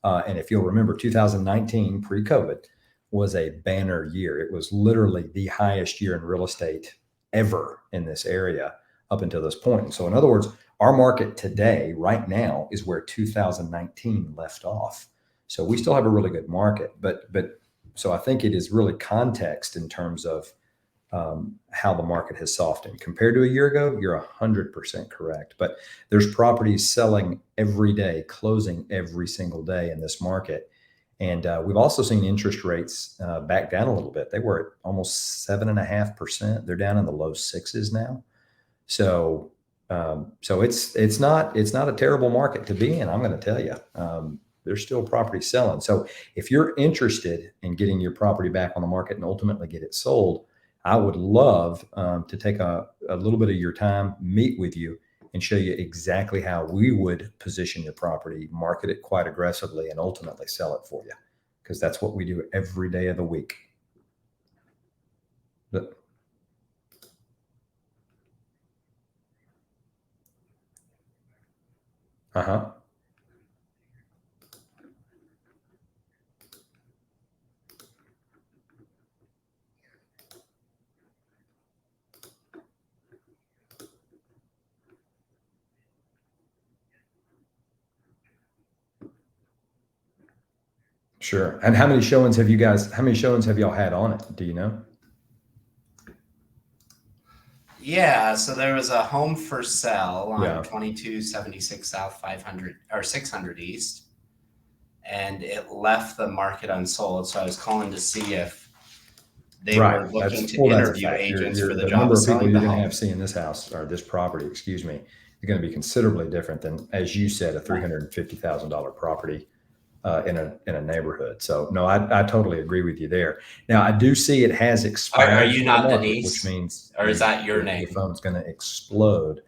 And if you'll remember, 2019 pre-COVID was a banner year. It was literally the highest year in real estate ever in this area up until this point. And so in other words, our market today, right now, is where 2019 left off. So we still have a really good market, but so I think it is really context in terms of how the market has softened compared to a year ago. You're 100% correct. But there's properties selling every day, closing every single day in this market. And we've also seen interest rates back down a little bit. They were at almost 7.5%. They're down in the low sixes now. So it's not a terrible market to be in. I'm going to tell you, there's still property selling. So if you're interested in getting your property back on the market and ultimately get it sold, I would love to take a little bit of your time, meet with you, and show you exactly how we would position your property, market it quite aggressively, and ultimately sell it for you, because that's what we do every day of the week. But, uh-huh. Sure. And how many showings have y'all had on it? Do you know? Yeah, so there was a home for sale on Yeah. 2276 South 500 or 600 East, and it left the market unsold. So I was calling to see if they were looking to interview agents for the job number of of people selling you're the going to home. have seeing this house or this property, excuse me, is going to be considerably different than, as you said, a $350,000 property in a neighborhood. So no, I totally agree with you there. Now I do see it has expired. Are you from not the market, Denise? which means, Or is that your name? Your phone's going to explode.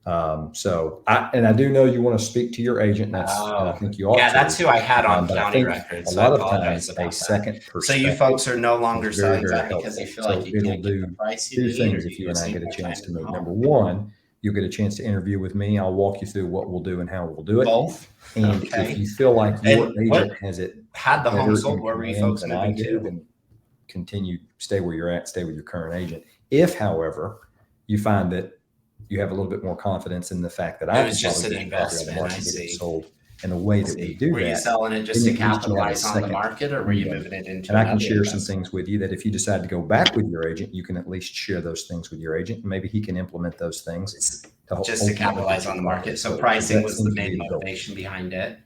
So I do know you want to speak to your agent. And I think you ought to. Yeah, that's who I had on But I county think records. a So lot I of apologize times about a that. second So perspective. you folks are no longer is very, selling very that because you helpful. feel like you it'll can't get the do price you two need, things or if do you and I save get a more chance time to in the meet. home? Number one, you'll get a chance to interview with me. I'll walk you through what we'll do and how we'll do it. Both. And Okay. if you feel like your And what agent has it had the home better sold? in Where were you command folks than I moving do, to? then continue, stay where you're at, stay with your current agent. If, however, you find that you have a little bit more confidence in the fact that I It was can just probably an get the property on the investment. market I and get it see. sold in the way that we do Were you that, selling it just then to at least you have a capitalize on the second market, or were you freedom. moving it into And I can another share some investment? things with you that if you decide to go back with your agent, you can at least share those things with your agent. Maybe he can implement those things Just to ultimately capitalize get on the your market. property So sold. pricing That was the seems to be main the goal. motivation behind it.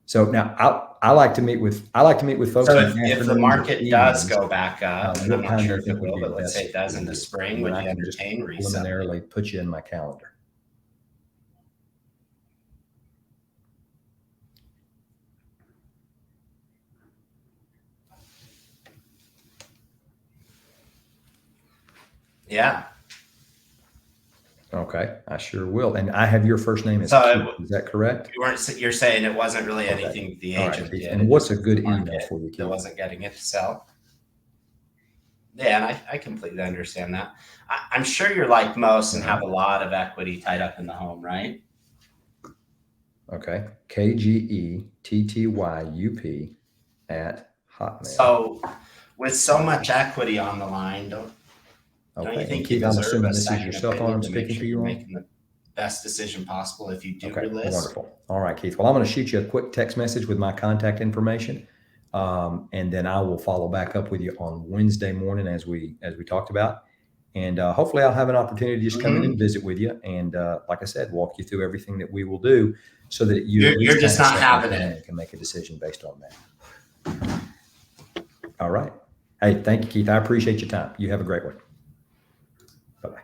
So now I like to meet with folks So in if the afternoons or market does evenings. go back up, and I'm What not time do sure you if it think would will, be but let's say best it does for in the you? spring, And would then you I can just entertain reselling? preliminarily put you in my calendar. Yeah. Okay, I sure will. And I have your first name as So Keith. Is that correct? You're saying it wasn't really Okay. anything the All right, agent Keith. did. And it what's just a good was the email market for you, that Keith? wasn't getting it to sell. Yeah, and I completely understand that. I'm sure you're like most and have a lot of equity tied up in the home, right? Okay. KGETTYUP at Hotmail. So with so much equity on the line, don't you Okay. And think you Keith, I'm deserve assuming a this is your second cell phone opinion I'm to make speaking sure to you you're on? making the best decision possible if you do Okay, relist? wonderful. All right, Keith. Well, I'm going to shoot you a quick text message with my contact information, and then I will follow back up with you on Wednesday morning as we talked about. And hopefully, I'll have an opportunity to just come in and visit with you, and like I said, walk you through everything that we will do, so that You're just not having it. and can make a decision based on that. All right. Hey, thank you, Keith. I appreciate your time. You have a great one. Bye-bye.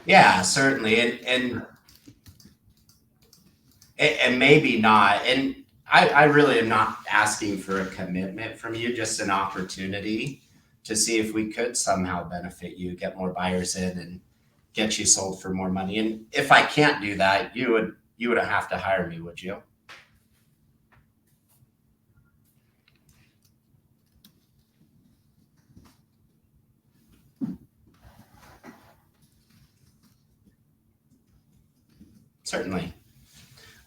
Yeah, certainly, and maybe not. And I really am not asking for a commitment from you, just an opportunity to see if we could somehow benefit you, get more buyers in and get you sold for more money. And if I can't do that, you would have to hire me, would you? Certainly.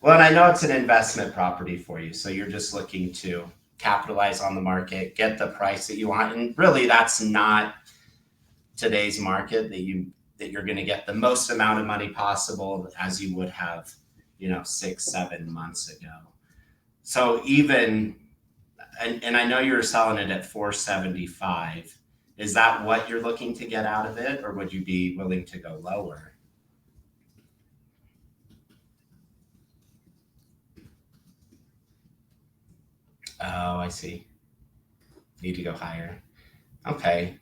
Well, and I know it's an investment property for you, so you're just looking to capitalize on the market, get the price that you want, and really that's not today's market that you're going to get the most amount of money possible as you would have, 6-7 months ago. So even and I know you're selling it at 475. Is that what you're looking to get out of it, or would you be willing to go lower? Oh, I see. Need to go higher. Okay.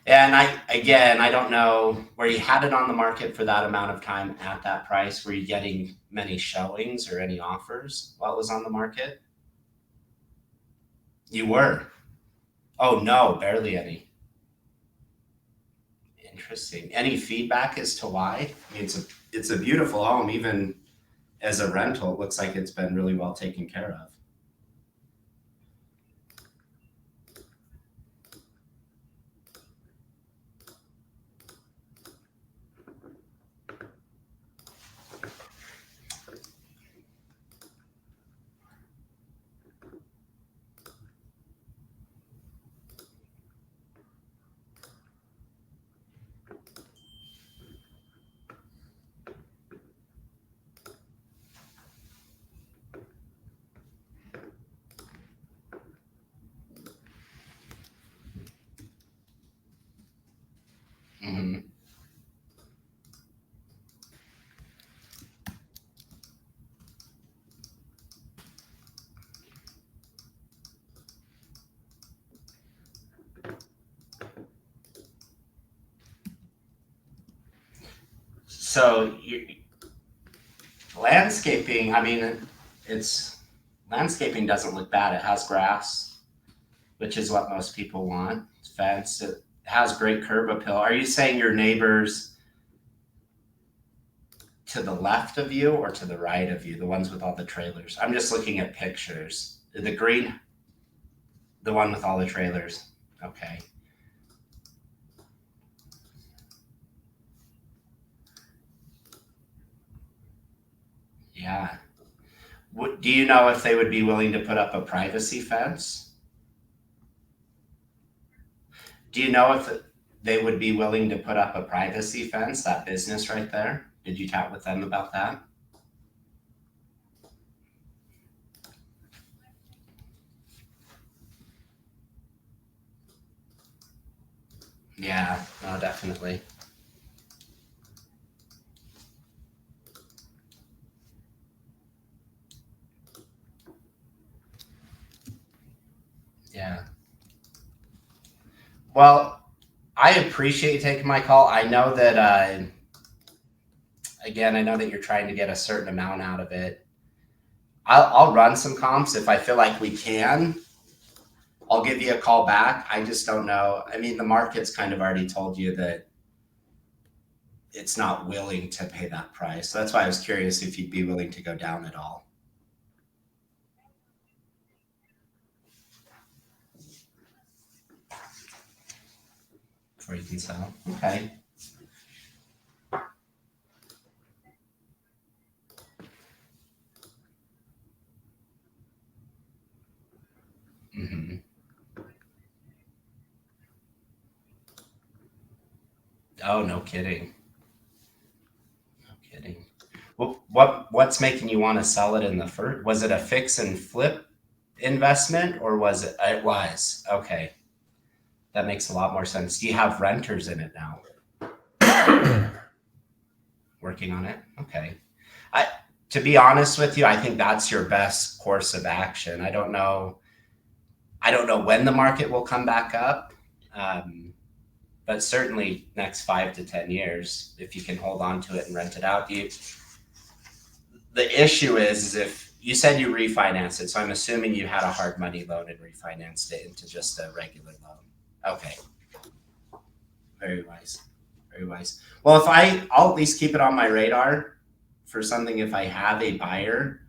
And I don't know where you had it on the market for that amount of time at that price. Were you getting many showings or any offers while it was on the market? You were. Oh no, barely any. Interesting. Any feedback as to why? I mean, it's a beautiful home. Even as a rental, it looks like it's been really well taken care of. Mhm. So landscaping, I mean, it's landscaping doesn't look bad. It has grass, which is what most people want. It's fenced. It has great curb appeal. Are you saying your neighbors to the left of you or to the right of you, the ones with all the trailers? I'm just looking at pictures. The green, the one with all the trailers. Okay. Yeah. Do you know if they would be willing to put up a privacy fence? Do you know if they would be willing to put up a privacy fence, that business right there? Did you chat with them about that? Yeah, no, definitely. Yeah. Well, I appreciate you taking my call. I know that, again, I know that you're trying to get a certain amount out of it. I'll run some comps if I feel like we can. I'll give you a call back. I just don't know. I mean, the market's kind of already told you that it's not willing to pay that price. So that's why I was curious if you'd be willing to go down at all before you can sell. Okay. Hmm. Oh, no kidding. No kidding. Well, what's making you want to sell it in the first? Was it a fix and flip investment, or was it? It was. Okay, that makes a lot more sense. Do you have renters in it now? Working on it. Okay. I To be honest with you, I think that's your best course of action. I don't know when the market will come back up, but certainly next 5 to 10 years, if you can hold on to it and rent it out. The issue is if you said you refinanced it, so I'm assuming you had a hard money loan and refinanced it into just a regular loan. Okay. Very wise. Very wise. Well, I'll at least keep it on my radar for something if I have a buyer,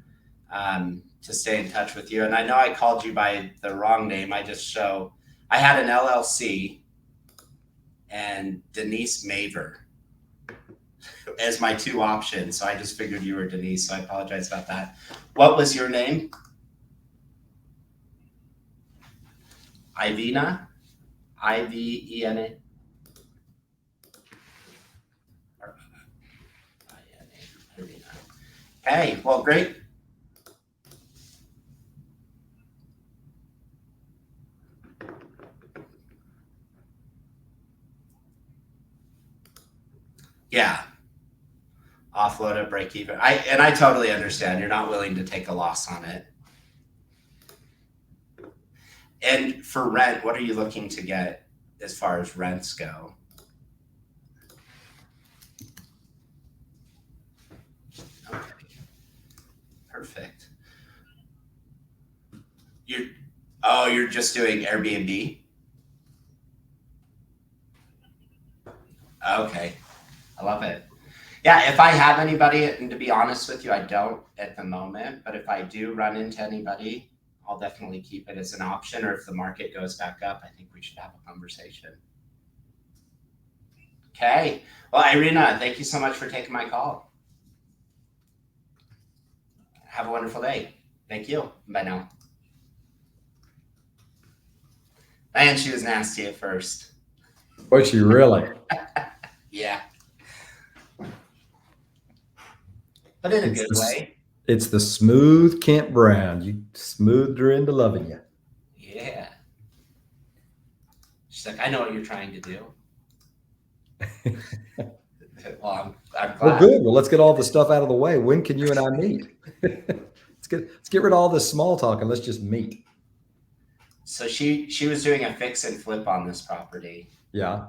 to stay in touch with you. And I know I called you by the wrong name. I had an LLC and Denise Maver as my two options. So I just figured you were Denise. So I apologize about that. What was your name? Ivina? Ivena? Hey, well, great. Yeah. Offload it, break even. I totally understand. You're not willing to take a loss on it. And for rent, what are you looking to get as far as rents go? Okay. Perfect. You're just doing Airbnb? Okay. I love it. Yeah, if I have anybody, and to be honest with you, I don't at the moment, but if I do run into anybody, I'll definitely keep it as an option. Or if the market goes back up, I think we should have a conversation. Okay. Well, Irina, thank you so much for taking my call. Have a wonderful day. Thank you. Bye now. And she was nasty at first. Was she really? Yeah. But in a It's good the- way. It's the smooth Kent Brown. You smoothed her into loving you. Yeah. She's like, I know what you're trying to do. Well, I'm glad. Well, good. Well, let's get all the stuff out of the way. When can you and I meet? let's get rid of all this small talk and let's just meet. So she was doing a fix and flip on this property, Yeah.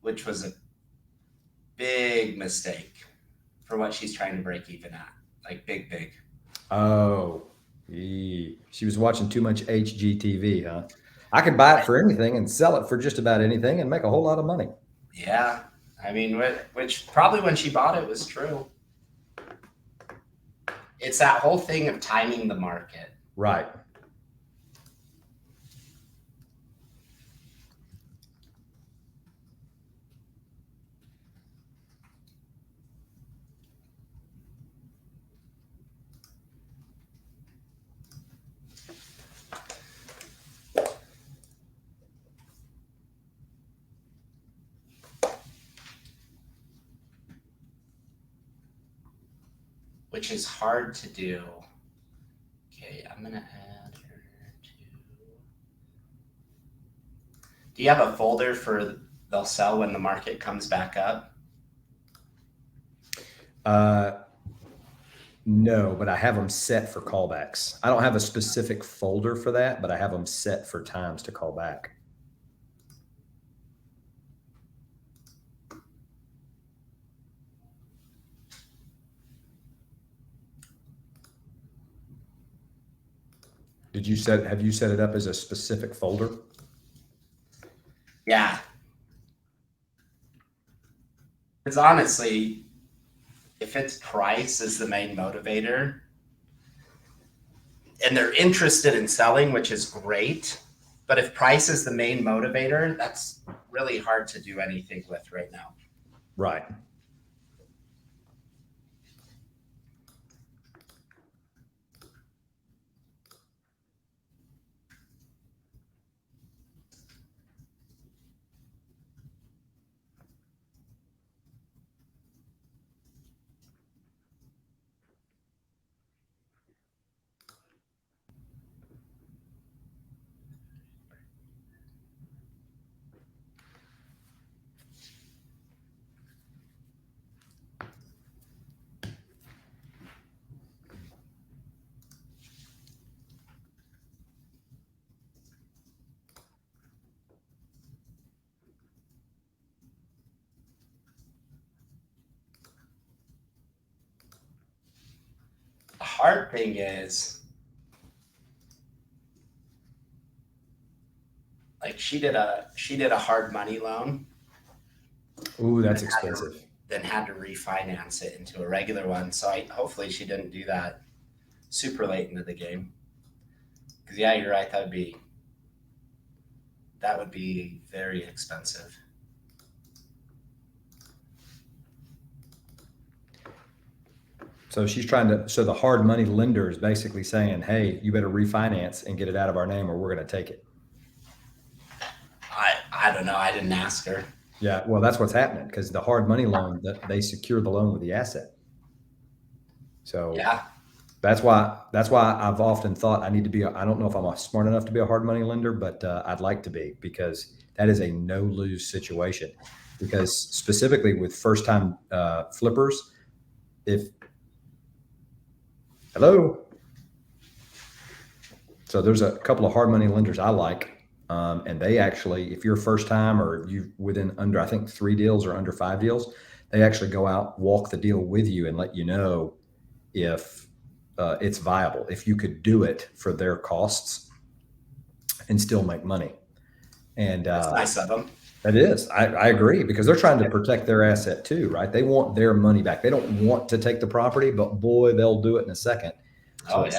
which was a big mistake for what she's trying to break even at. Like big. Oh, she was watching too much HGTV, huh? I could buy it for anything and sell it for just about anything and make a whole lot of money. Yeah. I mean, which probably when she bought it was true. It's that whole thing of timing the market. Right. Which is hard to do. Okay, I'm gonna add her to. Do you have a folder for they'll sell when the market comes back up? No, but I have them set for callbacks. I don't have a specific folder for that, but I have them set for times to call back. Have you set it up as a specific folder? Yeah. Because honestly, if it's price is the main motivator, and they're interested in selling, which is great, but if price is the main motivator, that's really hard to do anything with right now. Right. hard thing is, like, she did a hard money loan, Ooh, that's expensive. then had to refinance it into a regular one. So hopefully she didn't do that super late into the game. Because yeah, you're right. That would be very expensive. So she's trying to, so the hard money lender is basically saying, hey, you better refinance and get it out of our name or we're going to take it. I don't know. I didn't ask her. Yeah, well, that's what's happening because the hard money loan, that they secure the loan with the asset. So Yeah. that's why I've often thought I need to be, I don't know if I'm smart enough to be a hard money lender, but I'd like to be, because that is a no lose situation. Because specifically with first time flippers, hello. So there's a couple of hard money lenders I like. And they actually, if you're first time or you within under, I think 3 deals or under 5 deals, they actually go out, walk the deal with you and let you know if it's viable, if you could do it for their costs and still make money. And That's nice of them. It is. I agree, because they're trying to protect their asset too, right? They want their money back. They don't want to take the property, but boy, they'll do it in a second. So it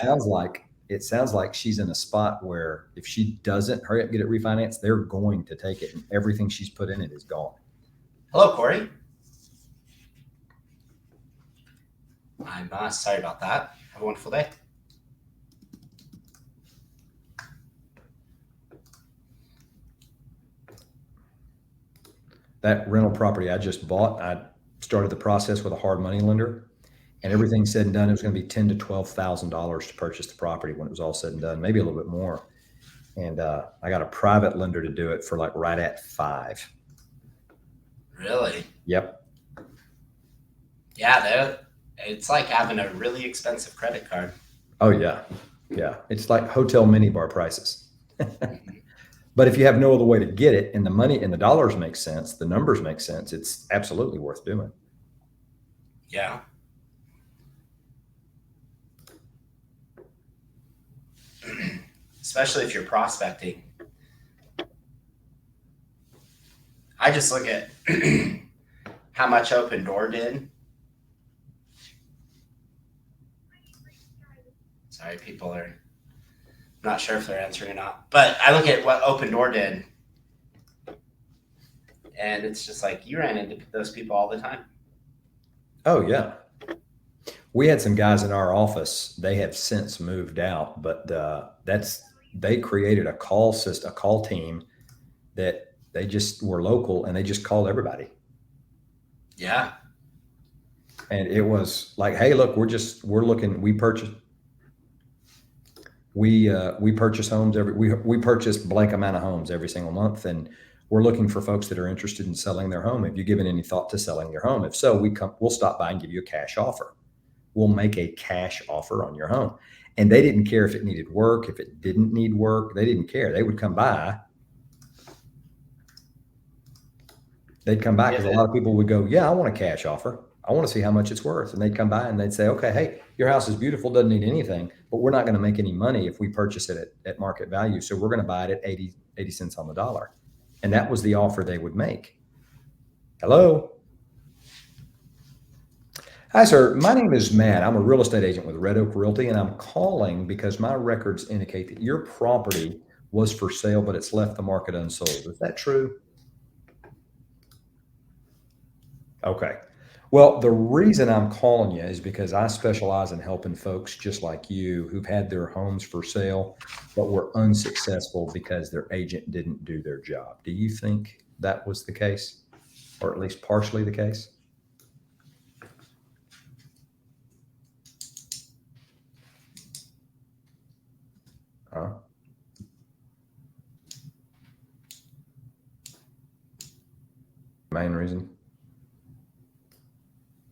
sounds like she's in a spot where if she doesn't hurry up and get it refinanced, they're going to take it, and everything she's put in it is gone. Hello, Corey. I'm sorry about that. Have a wonderful day. That rental property I just bought, I started the process with a hard money lender, and everything said and done, it was going to be $10,000 to $12,000 to purchase the property when it was all said and done, maybe a little bit more. And I got a private lender to do it for like right at 5. Really? Yep. Yeah, it's like having a really expensive credit card. Oh yeah. Yeah. It's like hotel minibar prices. But if you have no other way to get it and the money and the dollars make sense, the numbers make sense, it's absolutely worth doing. Yeah. Especially if you're prospecting. I just look at how much Open Door did. Sorry, people are not sure if they're answering or not. But I look at what Open Door did. And it's just like you ran into those people all the time. Oh yeah. We had some guys in our office, they have since moved out, but they created a call system, a call team that they just were local and they just called everybody. Yeah. And it was like, hey, look, we're looking, we purchase homes we purchase blank amount of homes every single month. And we're looking for folks that are interested in selling their home. Have you given any thought to selling your home? If so, we'll stop by and give you a cash offer. We'll make a cash offer on your home. And they didn't care if it needed work, if it didn't need work, they didn't care. They would come by. They'd come by because a lot of people would go, yeah, I want a cash offer. I want to see how much it's worth. And they'd come by and they'd say, okay, hey, your house is beautiful, doesn't need anything, but we're not going to make any money if we purchase it at market value. So we're going to buy it at 80 cents on the dollar. And that was the offer they would make. Hello. Hi, sir. My name is Matt. I'm a real estate agent with Red Oak Realty, and I'm calling because my records indicate that your property was for sale, but it's left the market unsold. Is that true? Okay. Well, the reason I'm calling you is because I specialize in helping folks just like you who've had their homes for sale, but were unsuccessful because their agent didn't do their job. Do you think that was the case, or at least partially the case? Huh? Main reason?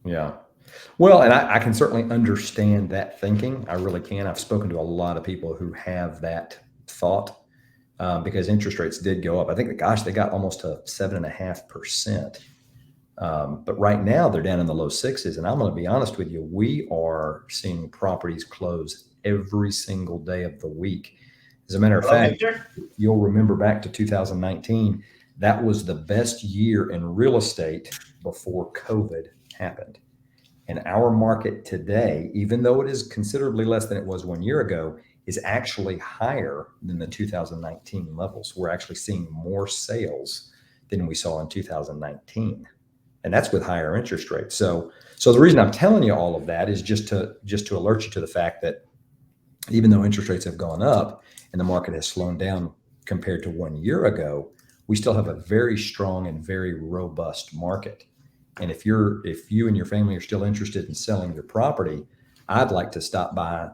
Yeah. Well, and I can certainly understand that thinking. I really can. I've spoken to a lot of people who have that thought because interest rates did go up. I think, gosh, they got almost to 7.5% But right now they're down in the low sixes. And I'm going to be honest with you, we are seeing properties close every single day of the week. As a matter of Hello, fact, Victor. you'll remember back to 2019, that was the best year in real estate before COVID happened. And our market today, even though it is considerably less than it was 1 year ago, is actually higher than the 2019 levels. We're actually seeing more sales than we saw in 2019. And that's with higher interest rates. So the reason I'm telling you all of that is just to alert you to the fact that even though interest rates have gone up and the market has slowed down compared to 1 year ago, we still have a very strong and very robust market. And if you and your family are still interested in selling your property, I'd like to stop by,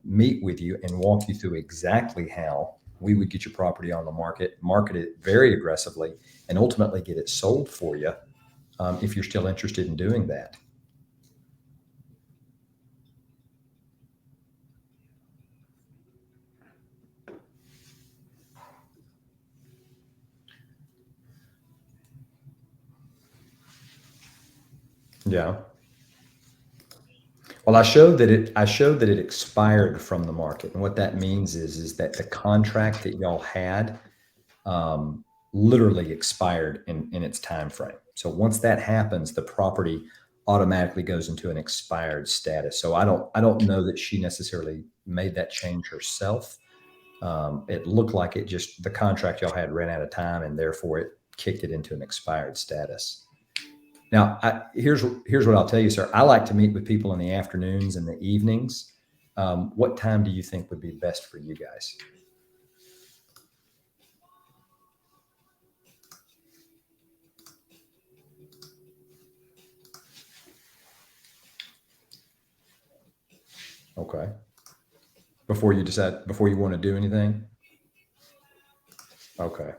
meet with you, and walk you through exactly how we would get your property on the market, market it very aggressively, and ultimately get it sold for you, if you're still interested in doing that. Yeah. Well, I showed that it expired from the market, and what that means is that the contract that y'all had, literally expired in its time frame. So once that happens, the property automatically goes into an expired status. So I don't know that she necessarily made that change herself. It looked like the contract y'all had ran out of time, and therefore it kicked it into an expired status. Now, here's what I'll tell you, sir. I like to meet with people in the afternoons and the evenings. What time do you think would be best for you guys? Okay. Before you want to do anything? Okay.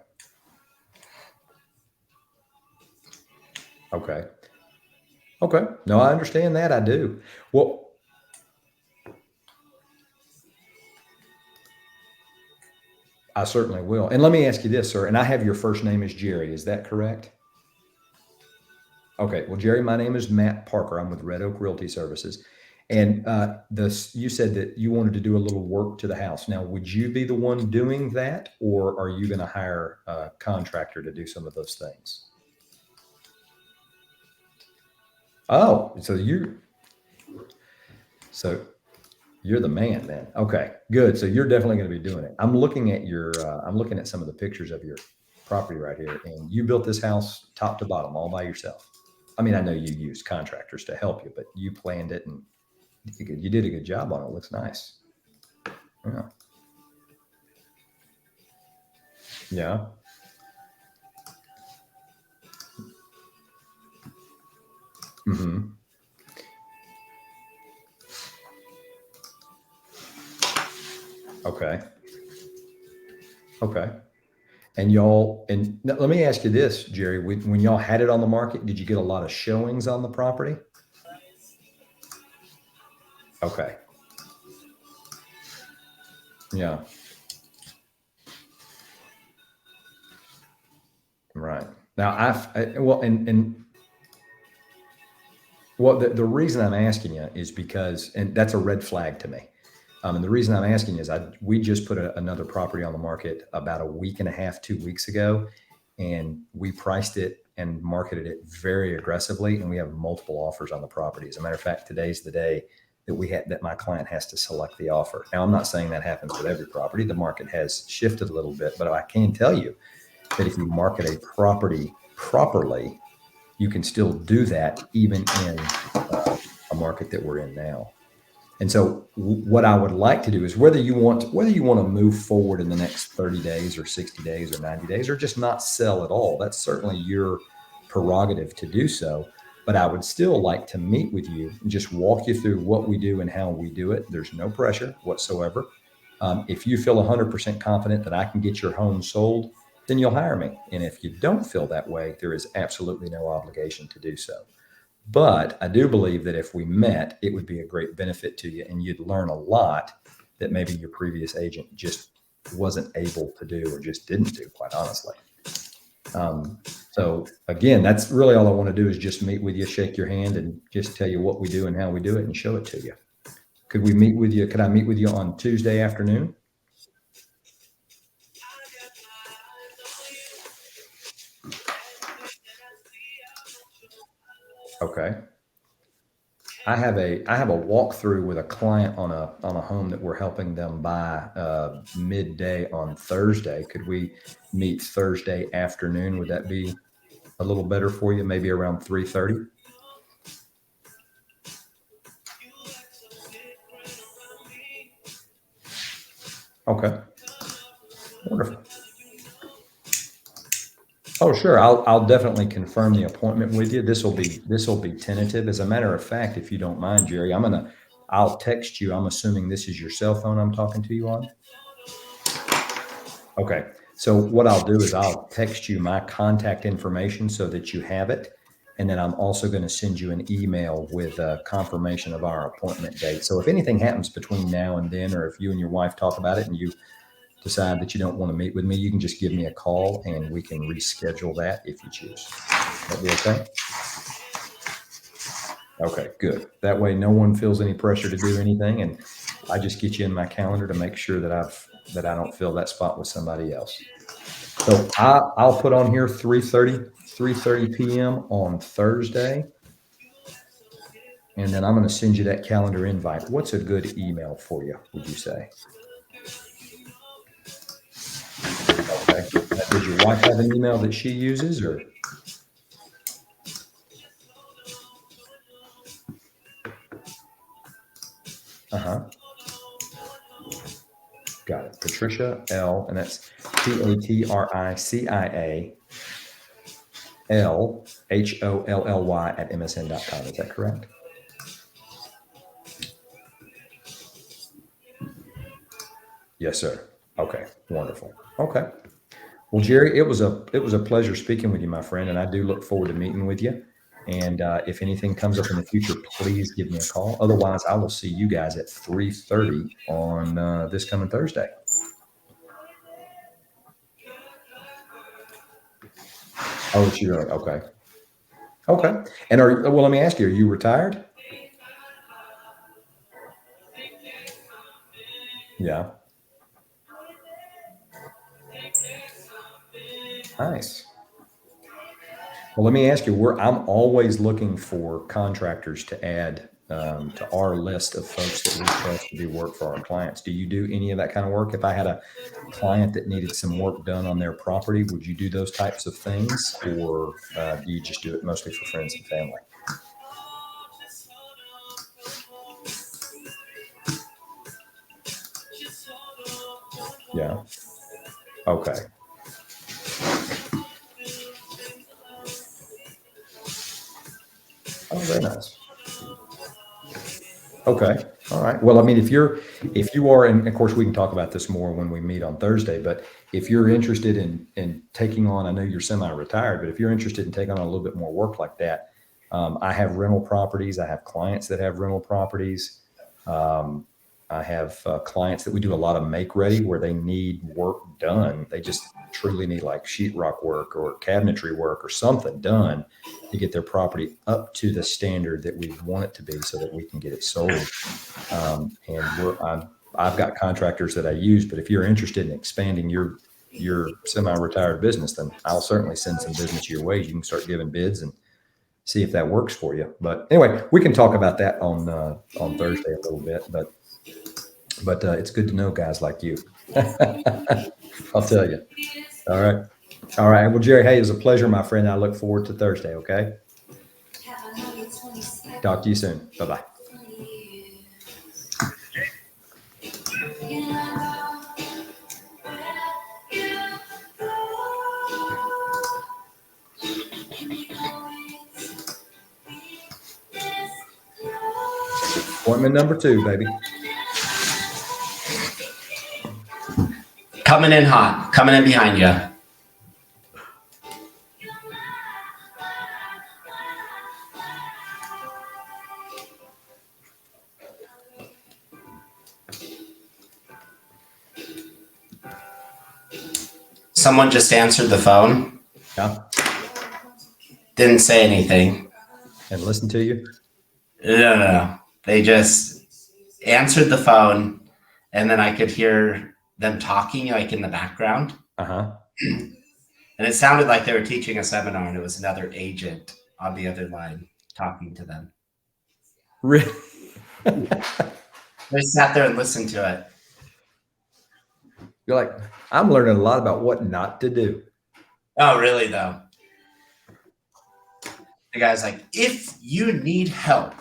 Okay. Okay. No, I understand that. I do. Well, I certainly will. And let me ask you this, sir. And I have your first name is Jerry. Is that correct? Okay. Well, Jerry, my name is Matt Parker. I'm with Red Oak Realty Services. And you said that you wanted to do a little work to the house. Now, would you be the one doing that, or are you going to hire a contractor to do some of those things? Oh, so you're the man then. Okay, good. So you're definitely going to be doing it. I'm looking at some of the pictures of your property right here, and you built this house top to bottom all by yourself. I mean, I know you used contractors to help you, but you planned it and you did a good job on it. It looks nice. Yeah. Yeah. Mm-hmm. Okay. Okay. And let me ask you this, Jerry, when y'all had it on the market, did you get a lot of showings on the property? Okay. Yeah. Right. Now the reason I'm asking you is because, and that's a red flag to me. And the reason I'm asking is we just put another property on the market about a week and a half, 2 weeks ago, and we priced it and marketed it very aggressively, and we have multiple offers on the property. As a matter of fact, today's the day that my client has to select the offer. Now, I'm not saying that happens with every property. The market has shifted a little bit, but I can tell you that if you market a property properly, you can still do that even in a market that we're in now. And so what I would like to do is whether you want to move forward in the next 30 days or 60 days or 90 days or just not sell at all, that's certainly your prerogative to do so. But I would still like to meet with you and just walk you through what we do and how we do it. There's no pressure whatsoever. If you feel 100% confident that I can get your home sold, then you'll hire me. And if you don't feel that way, there is absolutely no obligation to do so. But I do believe that if we met, it would be a great benefit to you, and you'd learn a lot that maybe your previous agent just wasn't able to do or just didn't do, quite honestly. So again, that's really all I want to do is just meet with you, shake your hand, and just tell you what we do and how we do it and show it to you. Could we meet with you? Could I meet with you on Tuesday afternoon? Okay. I have a walkthrough with a client on a home that we're helping them buy midday on Thursday. Could we meet Thursday afternoon? Would that be a little better for you? Maybe around 3:30? Okay. Wonderful. Oh, sure. I'll definitely confirm the appointment with you. This will be tentative. As a matter of fact, if you don't mind, Jerry, I'll text you. I'm assuming this is your cell phone I'm talking to you on. Okay. So what I'll do is I'll text you my contact information so that you have it. And then I'm also going to send you an email with a confirmation of our appointment date. So if anything happens between now and then, or if you and your wife talk about it and you decide that you don't want to meet with me, you can just give me a call and we can reschedule that if you choose. That be okay? Okay, good. That way no one feels any pressure to do anything, and I just get you in my calendar to make sure that I don't fill that spot with somebody else. So I'll put on here 3:30 p.m. on Thursday. And then I'm going to send you that calendar invite. What's a good email for you, would you say? Okay. Does your wife have an email that she uses, or? Got it. Patricia L, and that's PATRICIA LHOLLY at MSN.com. Is that correct? Yes, sir. Okay. Wonderful. Okay. Well, Jerry, it was a pleasure speaking with you, my friend, and I do look forward to meeting with you. And if anything comes up in the future, please give me a call. Otherwise, I will see you guys at 3:30 on this coming Thursday. Oh, it's you. Okay. Okay. And well, let me ask you, are you retired? Yeah. Nice. Well, let me ask you, I'm always looking for contractors to add to our list of folks that we trust to do work for our clients. Do you do any of that kind of work? If I had a client that needed some work done on their property, would you do those types of things, or do you just do it mostly for friends and family? Yeah. Okay. Oh, very nice. Okay. All right. Well, I mean, if you are, and of course we can talk about this more when we meet on Thursday, but if you're interested in taking on, I know you're semi-retired, but if you're interested in taking on a little bit more work like that, I have rental properties. I have clients that have rental properties. I have clients that we do a lot of make ready where they need work done. They just truly need like sheetrock work or cabinetry work or something done to get their property up to the standard that we want it to be so that we can get it sold. And I've got contractors that I use, but if you're interested in expanding your semi-retired business, then I'll certainly send some business your way. You can start giving bids and see if that works for you. But anyway, we can talk about that on Thursday a little bit, but it's good to know guys like you. I'll tell you. All right. All right. Well, Jerry, hey, it was a pleasure, my friend. I look forward to Thursday. Okay. Talk to you soon. Bye-bye. Appointment number 2, baby. Coming in hot, coming in behind you. Someone just answered the phone. Yeah. Didn't say anything. And listen to you. No. They just answered the phone, and then I could hear them talking like in the background. Uh-huh. And it sounded like they were teaching a seminar, and it was another agent on the other line talking to them. Really? They sat there and listened to it. You're like, I'm learning a lot about what not to do. Oh, really, though? The guy's like, if you need help,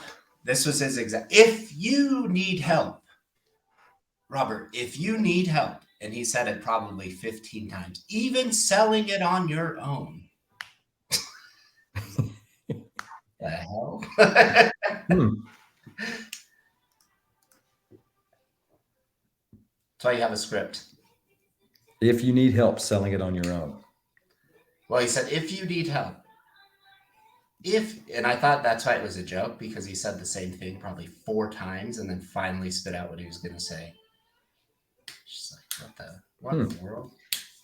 this was his exact, if you need help, Robert, if you need help, and he said it probably 15 times, even selling it on your own. The hell? Hmm. That's why you have a script. If you need help selling it on your own. Well, he said, if you need help. And I thought that's why it was a joke, because he said the same thing probably 4 times and then finally spit out what he was going to say. She's like, what in the world?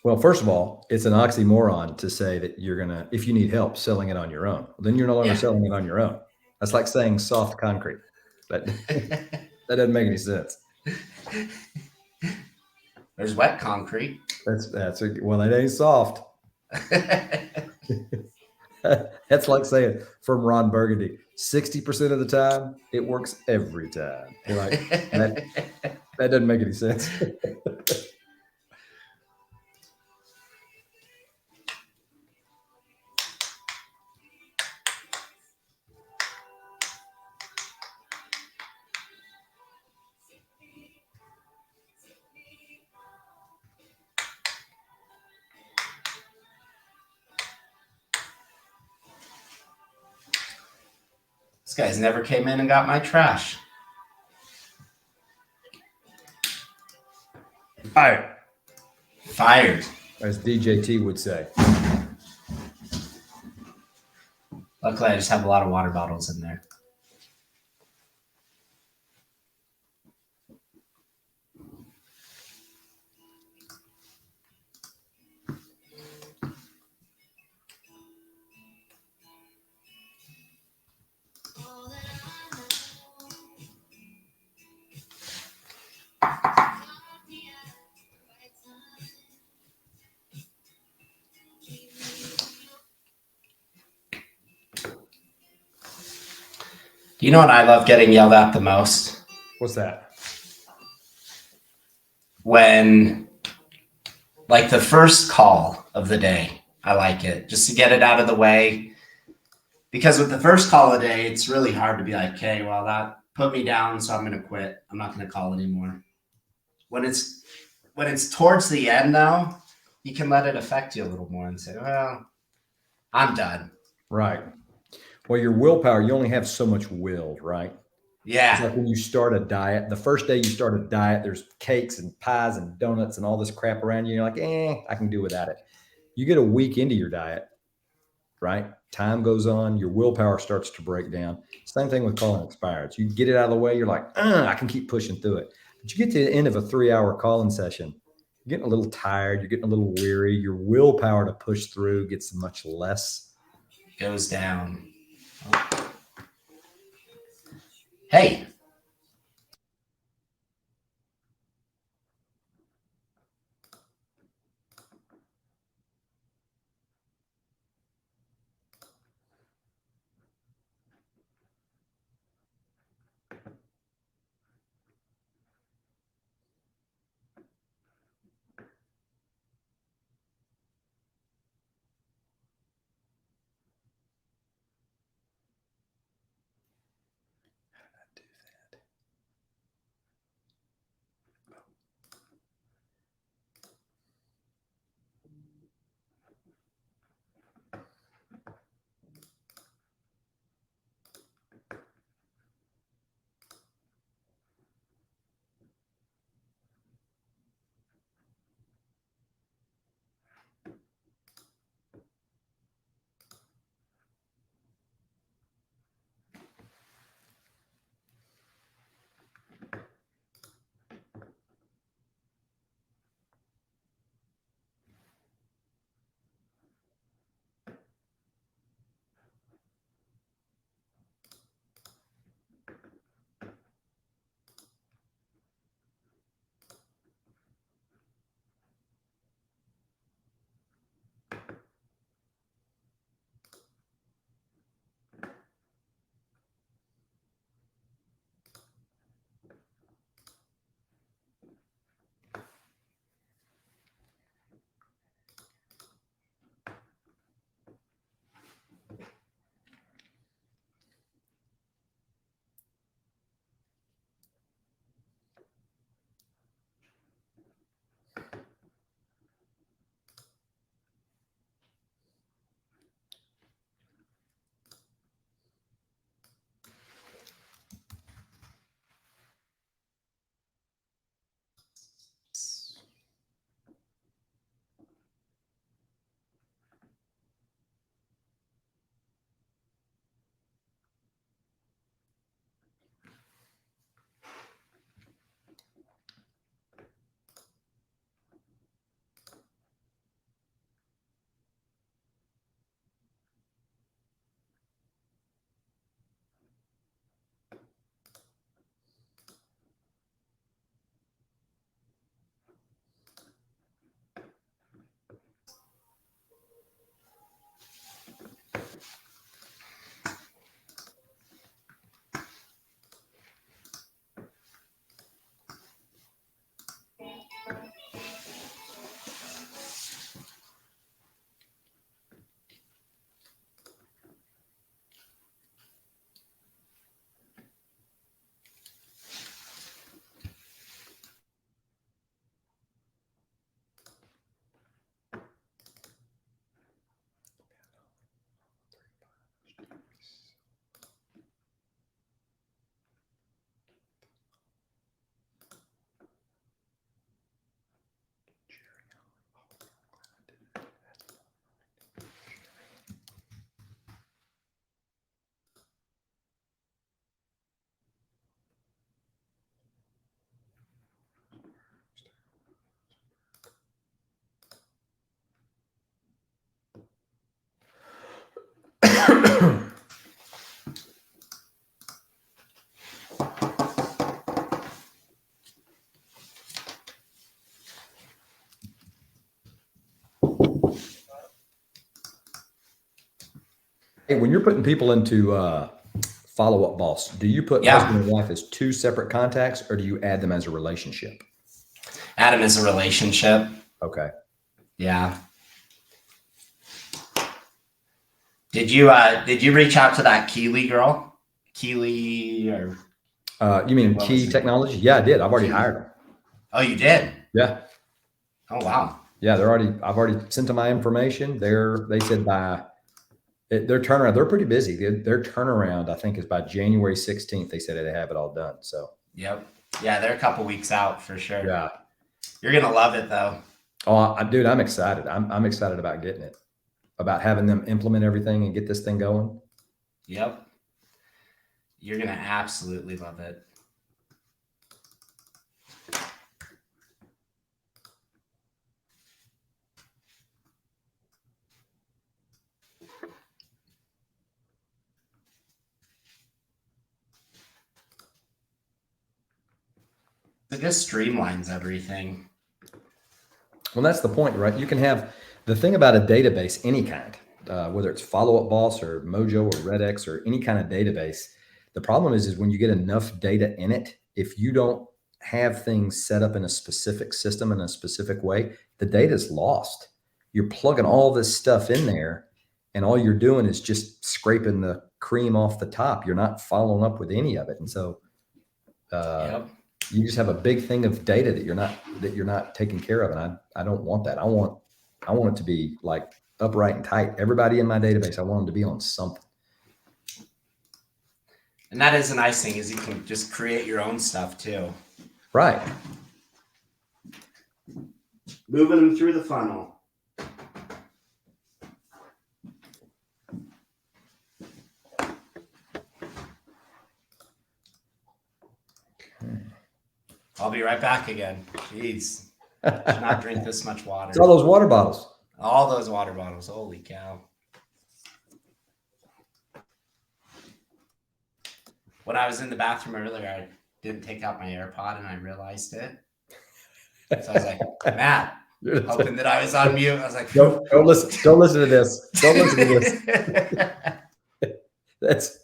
Well, first of all, it's an oxymoron to say that you're going to, if you need help selling it on your own, then you're no longer selling it on your own. That's like saying soft concrete. That doesn't make any sense. There's wet concrete. Well, it ain't soft. That's like saying from Ron Burgundy, 60% of the time, it works every time. You're like, that doesn't make any sense. This guy's never came in and got my trash. Fired. Fired. As DJT would say. Luckily, I just have a lot of water bottles in there. Do you know what I love getting yelled at the most? What's that? When, like, the first call of the day, I like it just to get it out of the way. Because with the first call of the day, it's really hard to be like, okay, well, that put me down, so I'm going to quit. I'm not going to call anymore. When it's towards the end now, you can let it affect you a little more and say, well, I'm done. Right. Well, your willpower, you only have so much will, right? Yeah. It's like when you start a diet, the first day you start a diet, there's cakes and pies and donuts and all this crap around you. You're like, I can do without it. You get a week into your diet, right? Time goes on, your willpower starts to break down. Same thing with calling expireds. You get it out of the way, you're like, I can keep pushing through it. But you get to the end of a 3-hour calling session, you're getting a little tired, you're getting a little weary. Your willpower to push through gets much less. Goes down. Hey. Hey, when you're putting people into Follow Up Boss, do you put Yeah. husband and wife as two separate contacts, or do you add them as a relationship? Adam is a relationship. Okay. Yeah. Did you reach out to that Keely girl? Keely or You mean What was Key it? Technology? Yeah, I did. I've already Key. hired them. Oh, you did? Yeah. Oh wow. Yeah, I've already sent them my information. They said their turnaround, they're pretty busy. Their turnaround, I think, is by January 16th. They said they have it all done. So Yep. Yeah, they're a couple weeks out for sure. yeah. You're gonna love it though. Oh, dude, I'm excited. I'm excited about getting it, about having them implement everything and get this thing going. Yep. You're gonna absolutely love it. It just streamlines everything. Well, that's the point, right? You can have the thing about a database, any kind, whether it's Follow Up Boss or Mojo or Redx or any kind of database. The problem is when you get enough data in it, if you don't have things set up in a specific system in a specific way, the data is lost. You're plugging all this stuff in there, and all you're doing is just scraping the cream off the top. You're not following up with any of it, and so Yep. you just have a big thing of data that you're not taking care of, and I don't want that. I want it to be like upright and tight. Everybody in my database, I want them to be on something. And that is a nice thing is you can just create your own stuff too. Right. Moving them through the funnel. I'll be right back again. Jeez. Should not drink this much water. It's all those water bottles. All those water bottles. Holy cow. When I was in the bathroom earlier, I didn't take out my AirPod and I realized it. So I was like, Matt, hoping that I was on mute. I was like, Don't listen to this. Don't listen to this. That's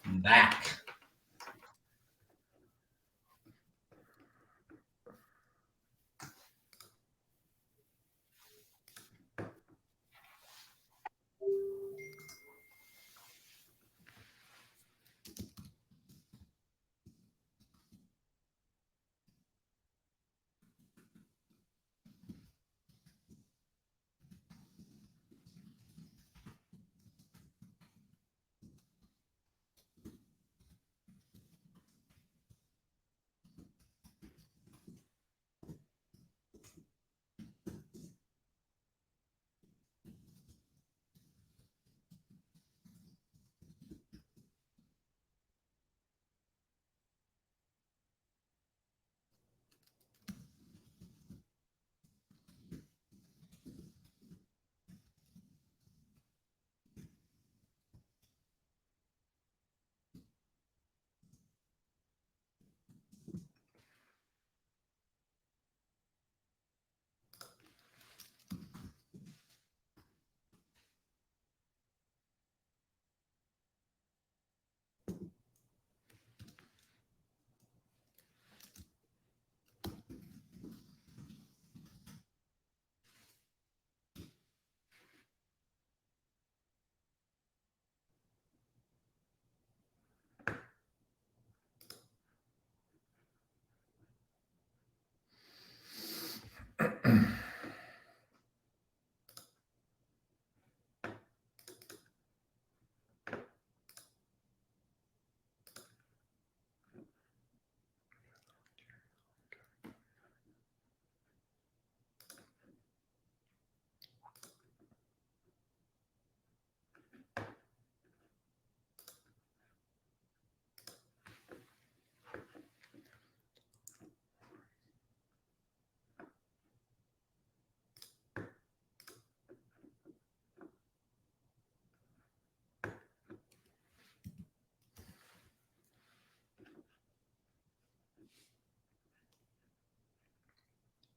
I'm back.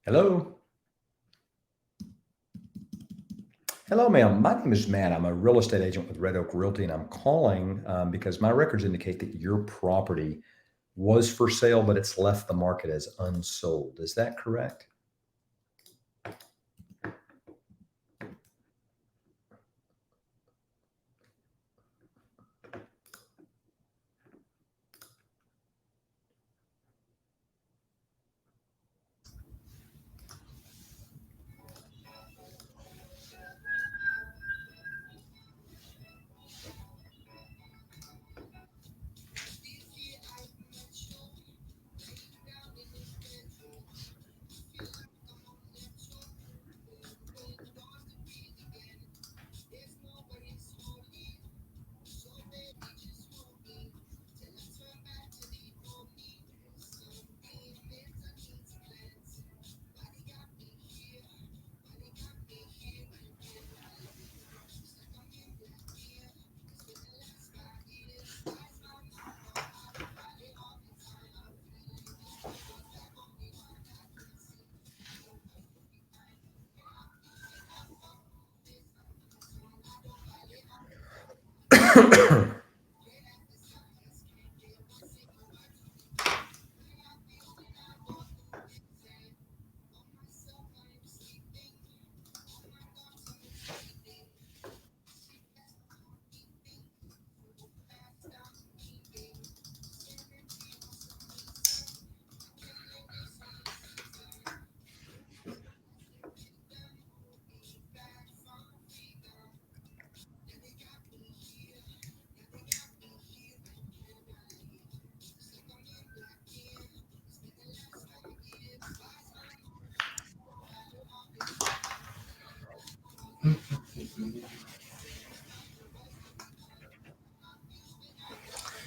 Hello. Hello, ma'am. My name is Matt. I'm a real estate agent with Red Oak Realty, and I'm calling because my records indicate that your property was for sale, but it's left the market as unsold. Is that correct?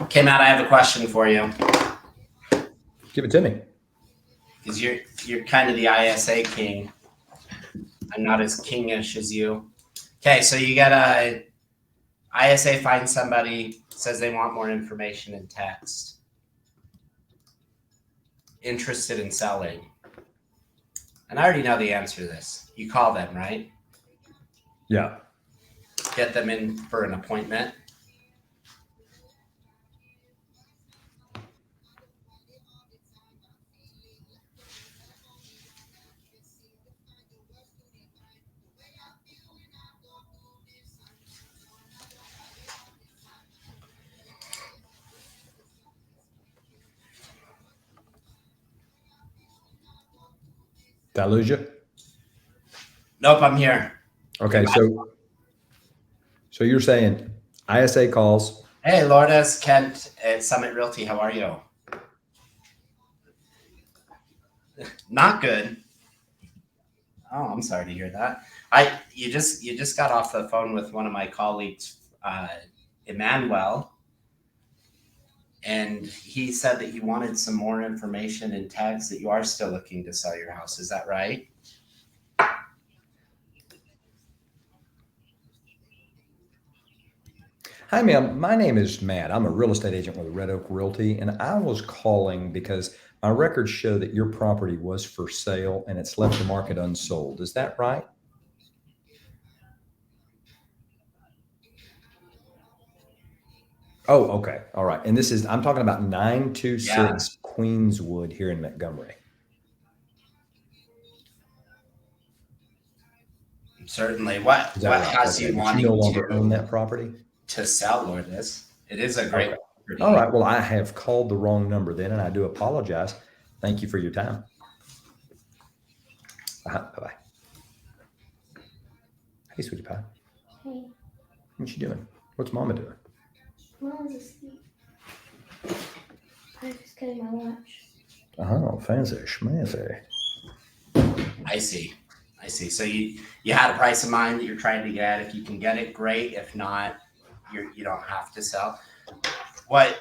Okay, Matt, I have a question for you Give it to me. because you're kind of the ISA king. I'm not as kingish as you. Okay, so you got a ISA finds somebody, says they want more information in text, interested in selling. And I already know the answer to this. You call them, right? Yeah. Get them in for an appointment. Did I lose you? Nope, I'm here. Okay. So you're saying ISA calls. Hey, Lourdes, Kent at Summit Realty. How are you? Not good. Oh, I'm sorry to hear that. You just got off the phone with one of my colleagues, Emmanuel, and he said that you wanted some more information in text, that you are still looking to sell your house. Is that right? Hi, ma'am. My name is Matt. I'm a real estate agent with Red Oak Realty, and I was calling because my records show that your property was for sale and it's left the market unsold. Is that right? Oh, okay. All right. And I'm talking about 926 Queenswood here in Montgomery. Certainly. What Is that right? has Okay. you But you wanting no longer own that property? to sell, Lourdes? It is a great Okay. property. All right. Well, I have called the wrong number then, and I do apologize. Thank you for your time. Bye-bye. Hey, sweetie pie. Hey, What you doing? What's mama doing? Mama's asleep. I just getting my lunch. Oh, fancy schmancy. I see. So you had a price in mind that you're trying to get. If you can get it, great. If not, you don't have to sell. What?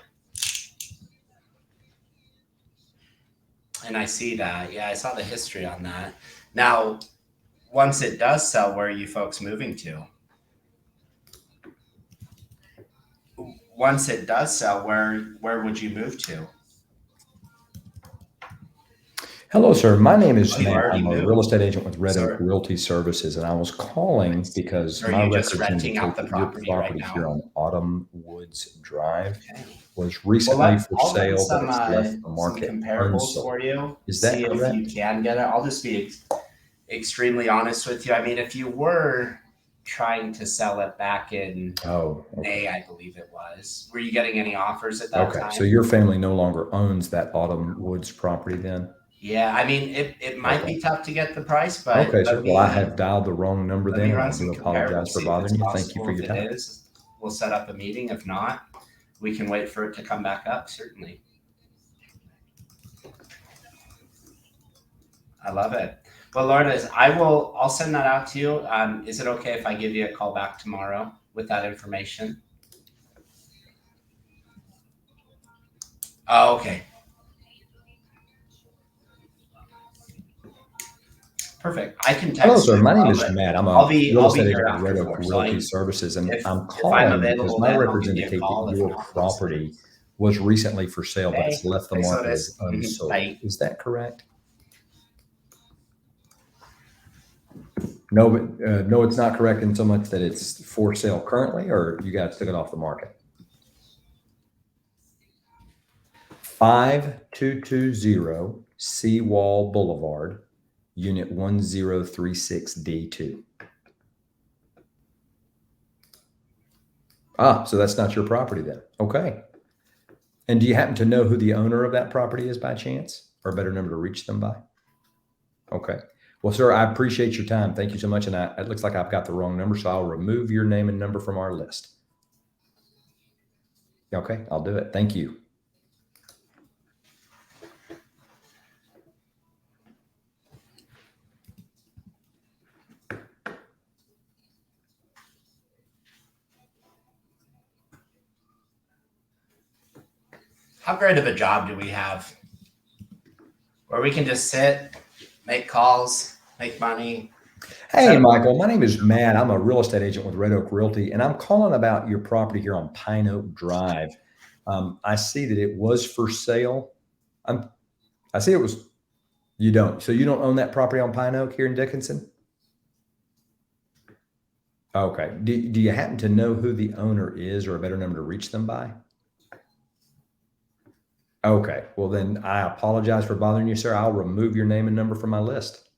And I see that. Yeah, I saw the history on that. Now, once it does sell, where are you folks moving to? Once it does sell, where would you move to? Hello, sir. My name is Oh, you Matt. already I'm a moved. real estate agent with Red Oak Sir. Realty Services, and I was calling because Are my you just records renting indicate out the that your property right property here now? on Autumn Woods Drive Okay. was Well, recently for I'll run sale, but it's left the some market comparables unsold. for you. Is that See if you correct? can get it. I'll just be extremely honest with you. I mean, if you were trying to sell it back in Oh, May, okay. I believe it was, were you getting any offers at that Okay. So time? your family no longer owns that Autumn Woods property then? Yeah, I mean, it might Okay. be tough to get the price, but Okay, sir. Well, I have dialed the wrong number let me then, and I run do some apologize comparables, for see if it's bothering you. Thank you for possible. your If it time. is, we'll set up a meeting. If not, we can wait for it to come back up, certainly. I love it. Well, Lourdes, I'll send that out to you. Is it okay if I give you a call back tomorrow with that information? Oh, okay. Perfect. I can Hello, text you sir. as My name well, is but Matt. I'm I'll a be real I'll be estate here agent with after Red Oak 4. So Realty Services, and if I'm I'm calling because available my then, I'll records give you a indicate that call. If your not, we'll see. property was recently for sale, but it's Hey, left the thanks, market Lourdes. as unsold. Bye. Is that correct? No, but no, it's not correct in so much that it's for sale currently, or you guys took it off the market. 5220 Seawall Boulevard, Unit 1036D2. Ah, so that's not your property then. Okay. And do you happen to know who the owner of that property is by chance, or a better number to reach them by? Okay. Well, sir, I appreciate your time. Thank you so much. And it looks like I've got the wrong number, so I'll remove your name and number from our list. Okay, I'll do it. Thank you. How great of a job do we have where we can just sit, make calls, make money? Hey, Michael, my name is Matt. I'm a real estate agent with Red Oak Realty, and I'm calling about your property here on Pine Oak Drive. I see that it was for sale. I see it was, you don't. So you don't own that property on Pine Oak here in Dickinson? Okay. Do you happen to know who the owner is, or a better number to reach them by? Okay. Well, then I apologize for bothering you, sir. I'll remove your name and number from my list.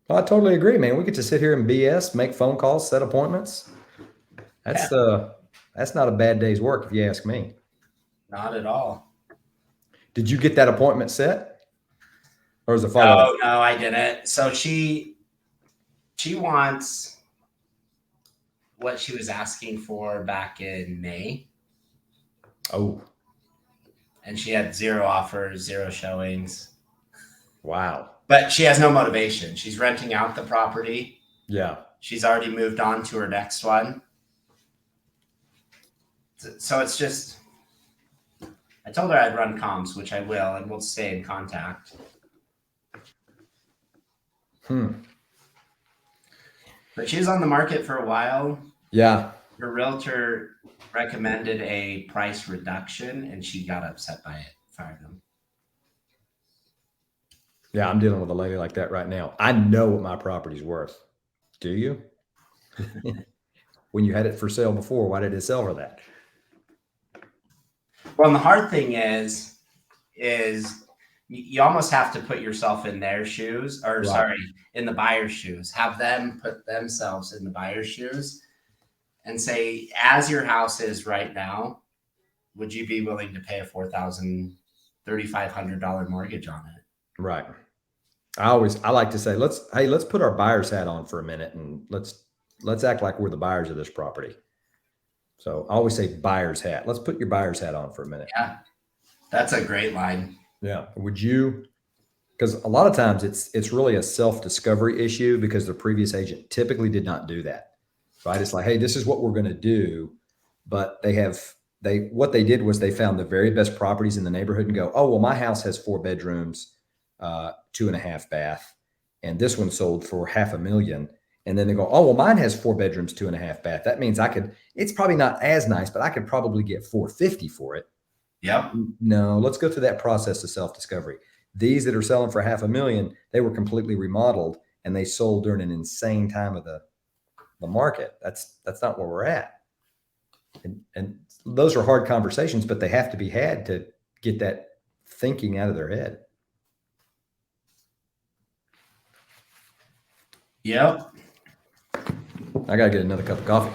Well, I totally agree, man. We get to sit here and BS, make phone calls, set appointments. That's not a bad day's work, if you ask me. Not at all. Did you get that appointment set, or is it follow-up? No, I didn't. So she wants what she was asking for back in May, Oh, and she had 0 offers, 0 showings. wow. But she has no motivation. She's renting out the property. Yeah. She's already moved on to her next one. So it's just, I told her I'd run comms, which I will, and we'll stay in contact. But she was on the market for a while. Yeah. Her realtor recommended a price reduction, and she got upset by it, fired them. Yeah, I'm dealing with a lady like that right now. I know what my property's worth. Do you? When you had it for sale before, why did it sell for that? Well, and the hard thing is you almost have to put yourself in their shoes, or Right. sorry, in the buyer's shoes. Have them put themselves in the buyer's shoes and say, as your house is right now, would you be willing to pay a $3,500 mortgage on it? Right. I like to say, let's put our buyer's hat on for a minute, and let's act like we're the buyers of this property. So I always say buyer's hat. Let's put your buyer's hat on for a minute. Yeah, that's a great line. Yeah. Would you? Because a lot of times it's really a self-discovery issue, because the previous agent typically did not do that. Right. It's like, hey, this is what we're going to do. But what they did was they found the very best properties in the neighborhood and go, oh, well, my house has 4 bedrooms, 2.5 bath, and this one sold for $500,000. And then they go, oh, well, mine has 4 bedrooms, 2.5 bath. That means it's probably not as nice, but I could probably get $450 for it. Yep. No, let's go through that process of self-discovery. These that are selling for $500,000, they were completely remodeled and they sold during an insane time of the market. That's not where we're at. And those are hard conversations, but they have to be had to get that thinking out of their head. Yep. I got to get another cup of coffee.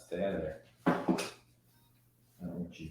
Stay out of there. I don't want you.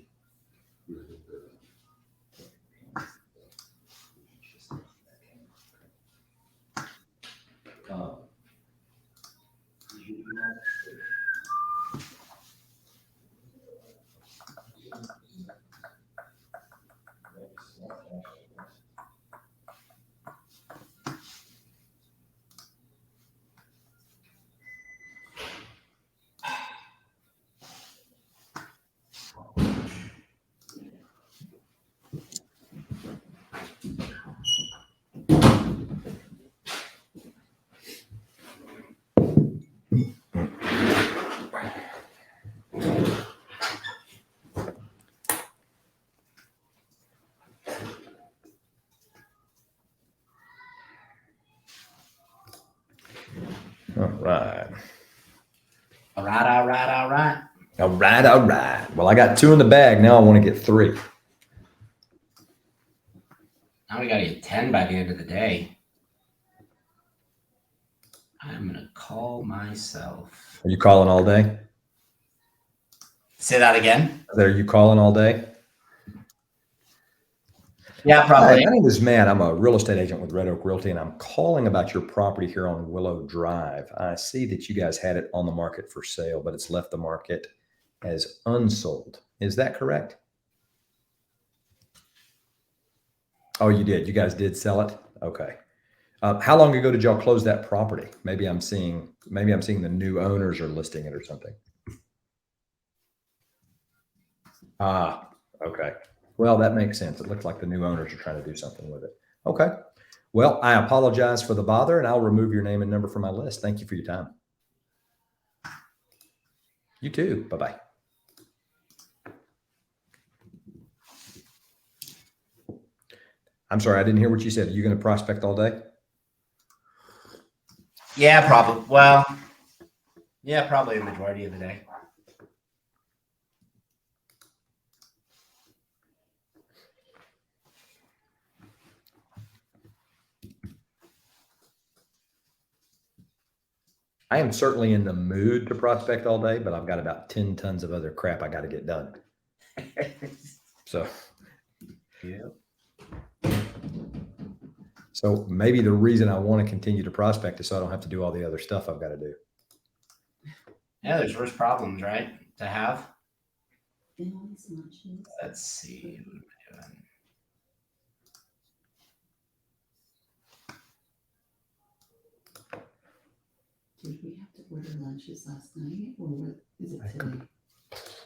All right. All right. All right. All right. Well, I got 2 in the bag. Now I want to get 3. Now we got to get 10 by the end of the day. I'm going to call myself. Are you calling all day? Say that again. Are you calling all day? Yeah, Hi, probably. my name is Matt. I'm a real estate agent with Red Oak Realty, and I'm calling about your property here on Willow Drive. I see that you guys had it on the market for sale, but it's left the market as unsold. Is that correct? Oh, you did. You guys did sell it? Okay. How long ago did y'all close that property? Maybe I'm seeing the new owners are listing it or something. Ah, okay. Well, that makes sense. It looks like the new owners are trying to do something with it. Okay. Well, I apologize for the bother, and I'll remove your name and number from my list. Thank you for your time. You too. Bye-bye. I'm sorry, I didn't hear what you said. Are you going to prospect all day? Yeah, probably. Well, yeah, probably a majority of the day. I am certainly in the mood to prospect all day, but I've got about 10 tons of other crap I got to get done. So, Yeah. so maybe the reason I want to continue to prospect is so I don't have to do all the other stuff I've got to do. Yeah, there's worse problems, right? To have. Lunches. Let's see. What am I doing? Did we have to order lunches last night, or what is it I today?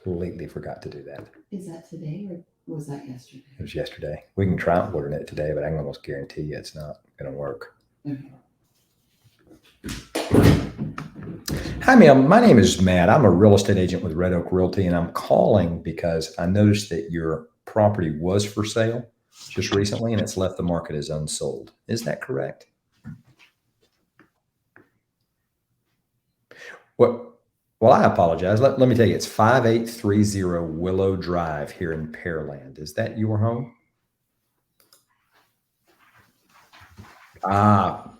Completely forgot to do that. Is that today, or was that yesterday? It was yesterday. We can try ordering it today, but I can almost guarantee you it's not going to work. Okay. Hi, ma'am. My name is Matt. I'm a real estate agent with Red Oak Realty, and I'm calling because I noticed that your property was for sale just recently, and it's left the market as unsold. Is that correct? Well, I apologize. Let me tell you, it's 5830 Willow Drive here in Pearland. Is that your home? Wow.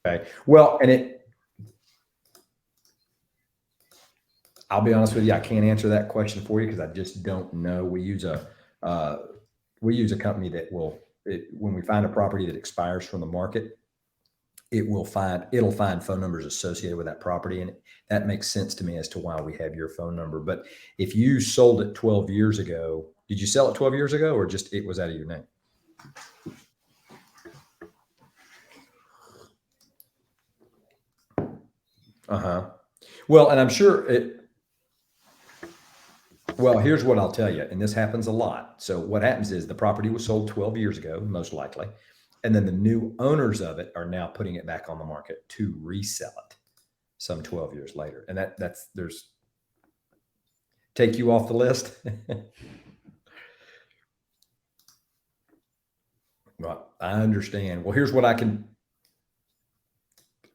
Okay. Well, I'll be honest with you, I can't answer that question for you because I just don't know. Uh, we use a company that when we find a property that expires from the market, it'll find phone numbers associated with that property. And that makes sense to me as to why we have your phone number. But if you sold it 12 years ago, did you sell it 12 years ago or just it was out of your name? Uh-huh. Well, and I'm sure here's what I'll tell you, and this happens a lot. So what happens is the property was sold 12 years ago, most likely, and then the new owners of it are now putting it back on the market to resell it some 12 years later. And there's take you off the list. Well, I understand. Here's what I can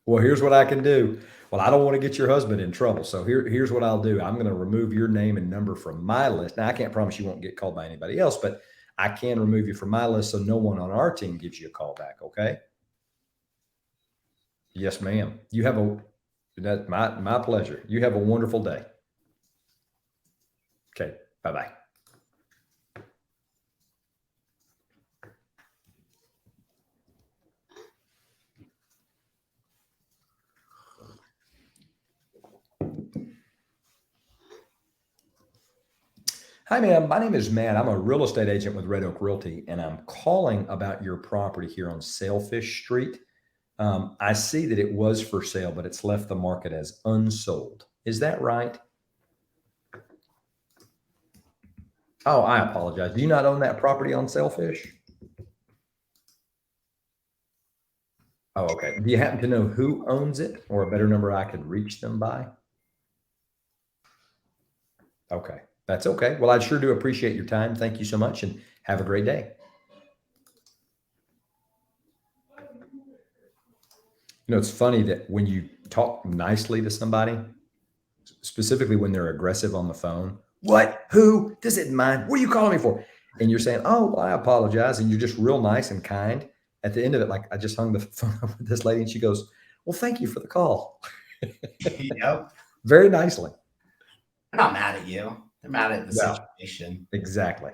do. Well, I don't want to get your husband in trouble. So here's what I'll do. I'm going to remove your name and number from my list. Now, I can't promise you won't get called by anybody else, but I can remove you from my list so no one on our team gives you a call back. Okay? Yes, ma'am. That's my pleasure. You have a wonderful day. Okay. Bye-bye. Hi, ma'am. My name is Matt. I'm a real estate agent with Red Oak Realty, and I'm calling about your property here on Sailfish Street. I see that it was for sale, but it's left the market as unsold. Is that right? Oh, I apologize. Do you not own that property on Sailfish? Oh, okay. Do you happen to know who owns it or a better number I could reach them by? Okay. That's okay. Well, I sure do appreciate your time. Thank you so much and have a great day. It's funny that when you talk nicely to somebody, specifically when they're aggressive on the phone, what, who, does it mind? What are you calling me for? And you're saying, oh, well, I apologize. And you're just real nice and kind. At the end of it, like I just hung the phone up with this lady and she goes, well, thank you for the call. Yep. Very nicely. They're not mad at you. They're mad at the No. situation. Exactly.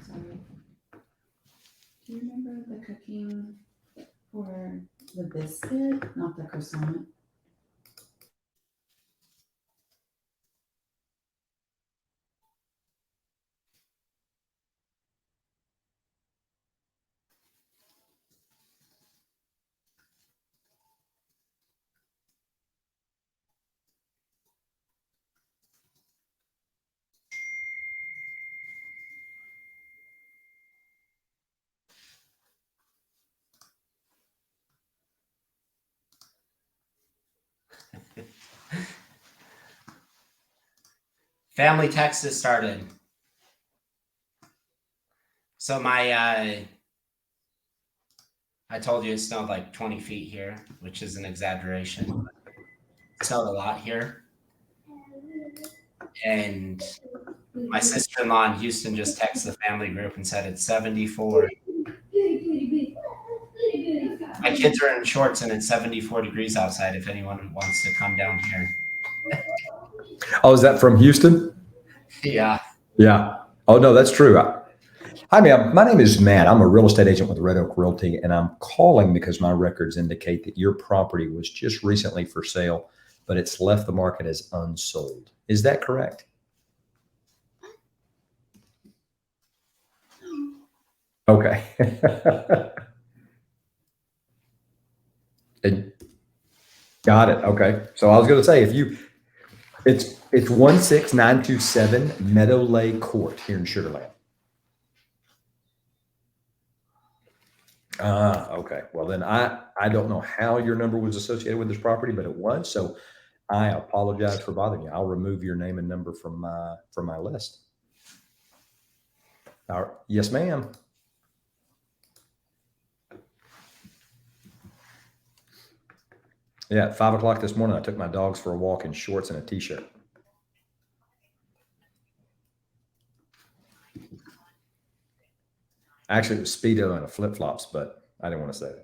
Sorry. Do you remember the cooking for the biscuit, not the croissant? Family text has started. So I told you it snowed like 20 feet here, which is an exaggeration. It snowed a lot here. And my sister-in-law in Houston just texted the family group and said it's 74. My kids are in shorts and it's 74 degrees outside if anyone wants to come down here. Oh, is that from Houston? Yeah. Yeah. Oh, no, that's true. Hi, ma'am. My name is Matt. I'm a real estate agent with Red Oak Realty, and I'm calling because my records indicate that your property was just recently for sale, but it's left the market as unsold. Is that correct? Okay. Got it. Okay. So I was going to say, It's 16927 Meadow Lay Court here in Sugar Land. Okay. Well, then I don't know how your number was associated with this property, but it was. So I apologize for bothering you. I'll remove your name and number from my list. All right. Yes, ma'am. Yeah, at 5 o'clock this morning, I took my dogs for a walk in shorts and a t-shirt. Actually, it was Speedo and a flip-flops, but I didn't want to say that.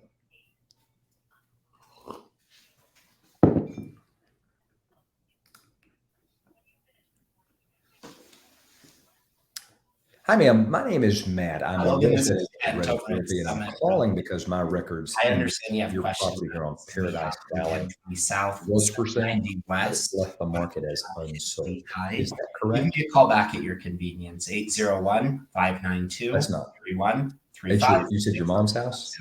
Hi, ma'am. My name is Matt. I'm Hello, a this benefit is Ken agent over at and I'm Summit. calling because my records I understand you have your questions. property here on Paradise Valley The south was for sale. 90 west. Left the market as unsold. High. Is that You correct? can get call back at your convenience. 801-592-3135. That's not. You said your mom's house?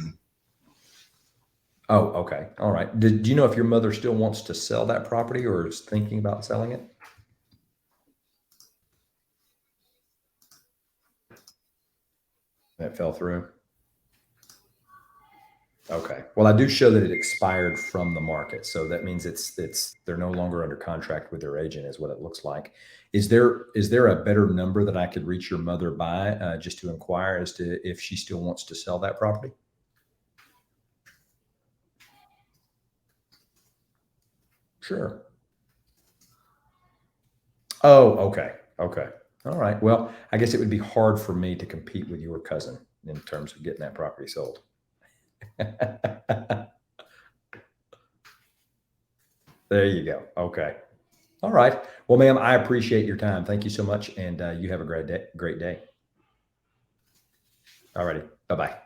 Oh, okay. All right. Do you know if your mother still wants to sell that property or is thinking about selling it? That fell through. Okay. Well, I do show that it expired from the market. So that means they're no longer under contract with their agent is what it looks like. Is there a better number that I could reach your mother by just to inquire as to if she still wants to sell that property? Sure. Oh, okay. Okay. All right. Well, I guess it would be hard for me to compete with your cousin in terms of getting that property sold. There you go. Okay. All right. Well, ma'am, I appreciate your time. Thank you so much. And you have a great day. Great day. All righty. Bye-bye.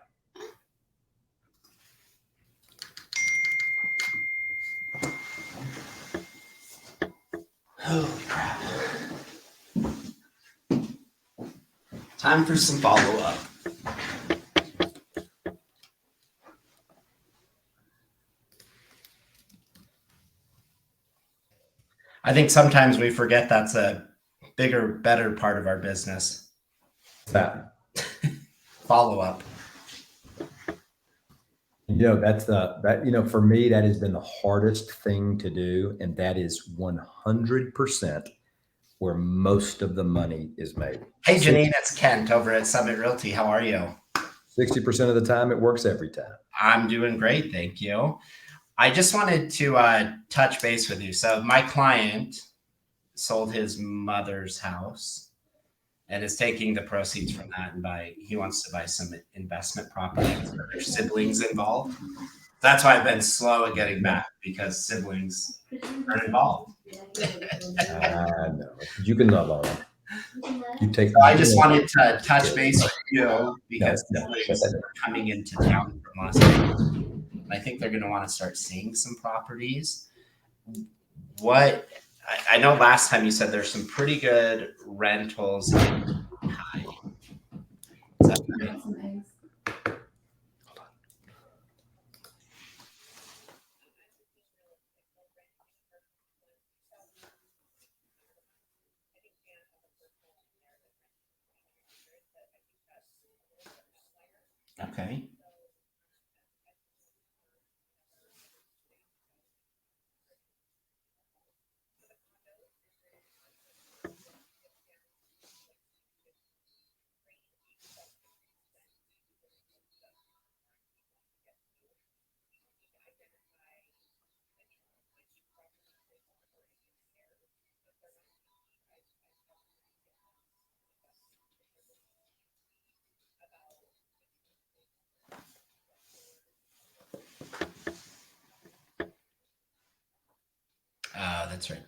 Holy crap. Time for some follow-up. I think sometimes we forget that's a bigger, better part of our business. That. Follow-up. For me, that has been the hardest thing to do. And that is 100% where most of the money is made. Hey, Janine, it's Kent over at Summit Realty. How are you? 60% of the time, it works every time. I'm doing great. Thank you. I just wanted to touch base with you. So my client sold his mother's house and is taking the proceeds from that he wants to buy some investment properties. There's siblings involved. That's why I've been slow at getting back because siblings are involved. No, you can love on them. You take. So I just wanted to touch base with you because No, siblings are coming into town from Las Vegas. I think they're going to want to start seeing some properties. I know last time you said there's some pretty good rentals in High. Is that right? Some eggs. Okay. That's right.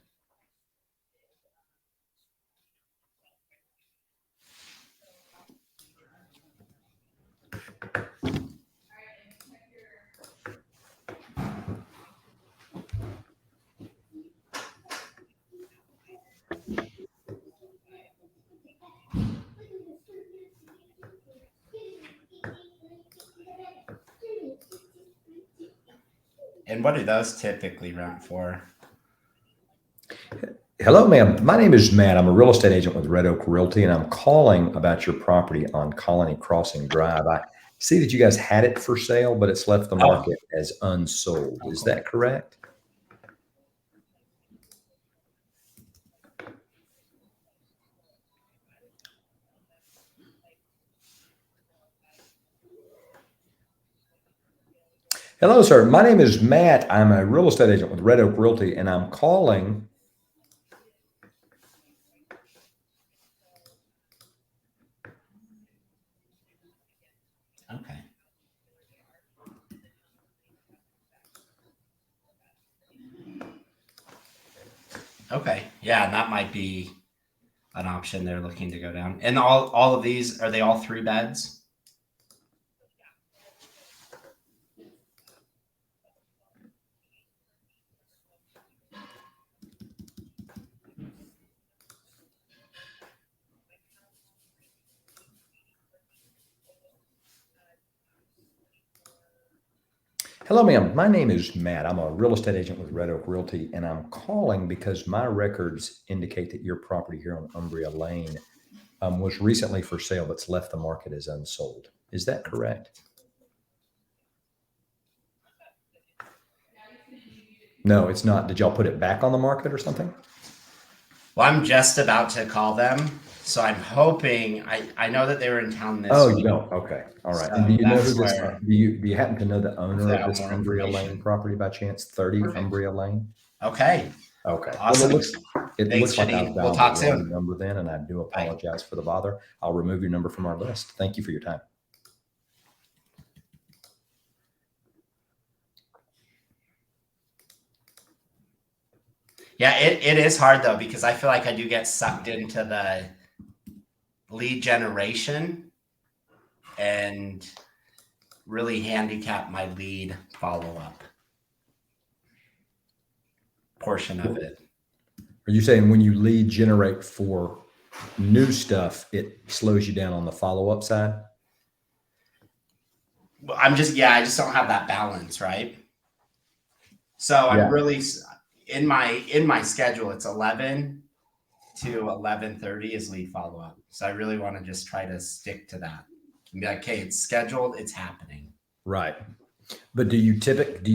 And what do those typically rent for? Hello, ma'am. My name is Matt. I'm a real estate agent with Red Oak Realty, and I'm calling about your property on Colony Crossing Drive. I see that you guys had it for sale, but it's left the Oh. market as unsold. Is that correct? Hello, sir. My name is Matt. I'm a real estate agent with Red Oak Realty, and I'm calling. Okay. Okay. Yeah, that might be an option they're looking to go down. And all of these, are they all 3 beds? Hello, ma'am. My name is Matt. I'm a real estate agent with Red Oak Realty, and I'm calling because my records indicate that your property here on Umbria Lane was recently for sale, but's left the market as unsold. Is that correct? No, it's not. Did y'all put it back on the market or something? Well, I'm just about to call them. So I'm hoping I know that they were in town this Oh, you week. don't? Okay. All right. So And do you know who that's this, where- do you happen to know the owner Yeah, of this more Umbria Lane information. property by chance? 30 Perfect. Umbria Lane? Okay. Okay. Well, Awesome. it Thanks, looks like Janine. I've We'll dialed talk the wrong soon. number then, and I do apologize for the bother. I'll remove your number from our list. Thank you for your time. Yeah, it is hard though, because I feel like I do get sucked into the lead generation and really handicap my lead follow-up portion of it. Are you saying when you lead generate for new stuff, it slows you down on the follow-up side? Well, I just don't have that balance, right? So Yeah. I'm really in my schedule, it's 11 to 11:30 is lead follow-up. So I really want to just try to stick to that and be like, okay, it's scheduled, it's happening. Right. But do you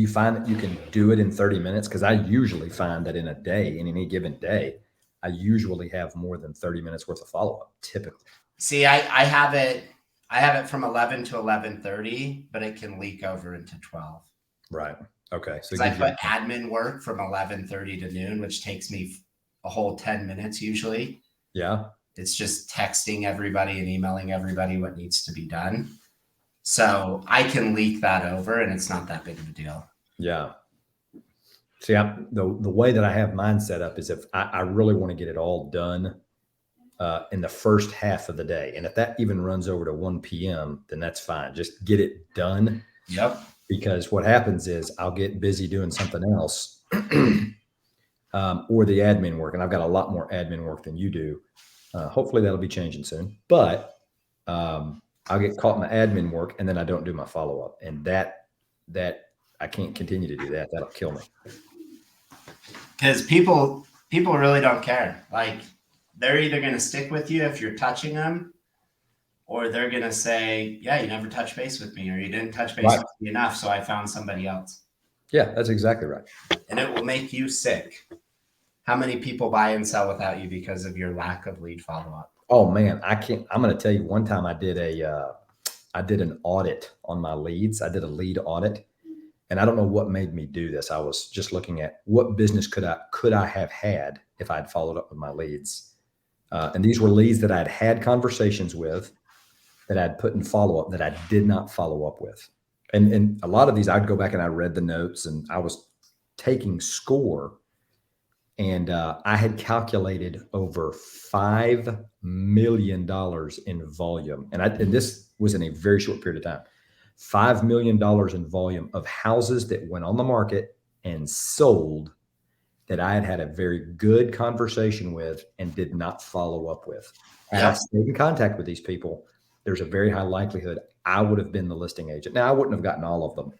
find that you can do it in 30 minutes? Because I usually find that in any given day, I usually have more than 30 minutes worth of follow-up, typically. See, I have it from 11 to 11:30, but it can leak over into 12. Right. Okay. So Because I put admin work from 11:30 to noon, which takes me a whole 10 minutes usually. yeah. It's just texting everybody and emailing everybody what needs to be done. So I can leak that over and it's not that big of a deal. Yeah. See, the way that I have mine set up is if I really want to get it all done in the first half of the day. And if that even runs over to 1 p.m., then that's fine. Just get it done. Yep. Because what happens is I'll get busy doing something else or the admin work. And I've got a lot more admin work than you do. Hopefully that'll be changing soon. But I'll get caught in the admin work and then I don't do my follow-up. And that I can't continue to do that. That'll kill me. Because people really don't care. Like they're either going to stick with you if you're touching them, or they're going to say, yeah, you never touched base with me, or you didn't touch base with me enough, so I found somebody else. Yeah, that's exactly right. And it will make you sick. How many people buy and sell without you because of your lack of lead follow-up? Oh man, I'm going to tell you, one time I did an audit on my leads. I did a lead audit, and I don't know what made me do this. I was just looking at what business could I have had if I'd followed up with my leads. And these were leads that I'd had conversations with, that I'd put in follow-up that I did not follow up with. And a lot of these, I'd go back and I read the notes and I was taking score, and I had calculated over $5 million in volume. And this was in a very short period of time. $5 million in volume of houses that went on the market and sold that I had a very good conversation with and did not follow up with. Had I stayed in contact with these people, there's a very high likelihood I would have been the listing agent. Now, I wouldn't have gotten all of them,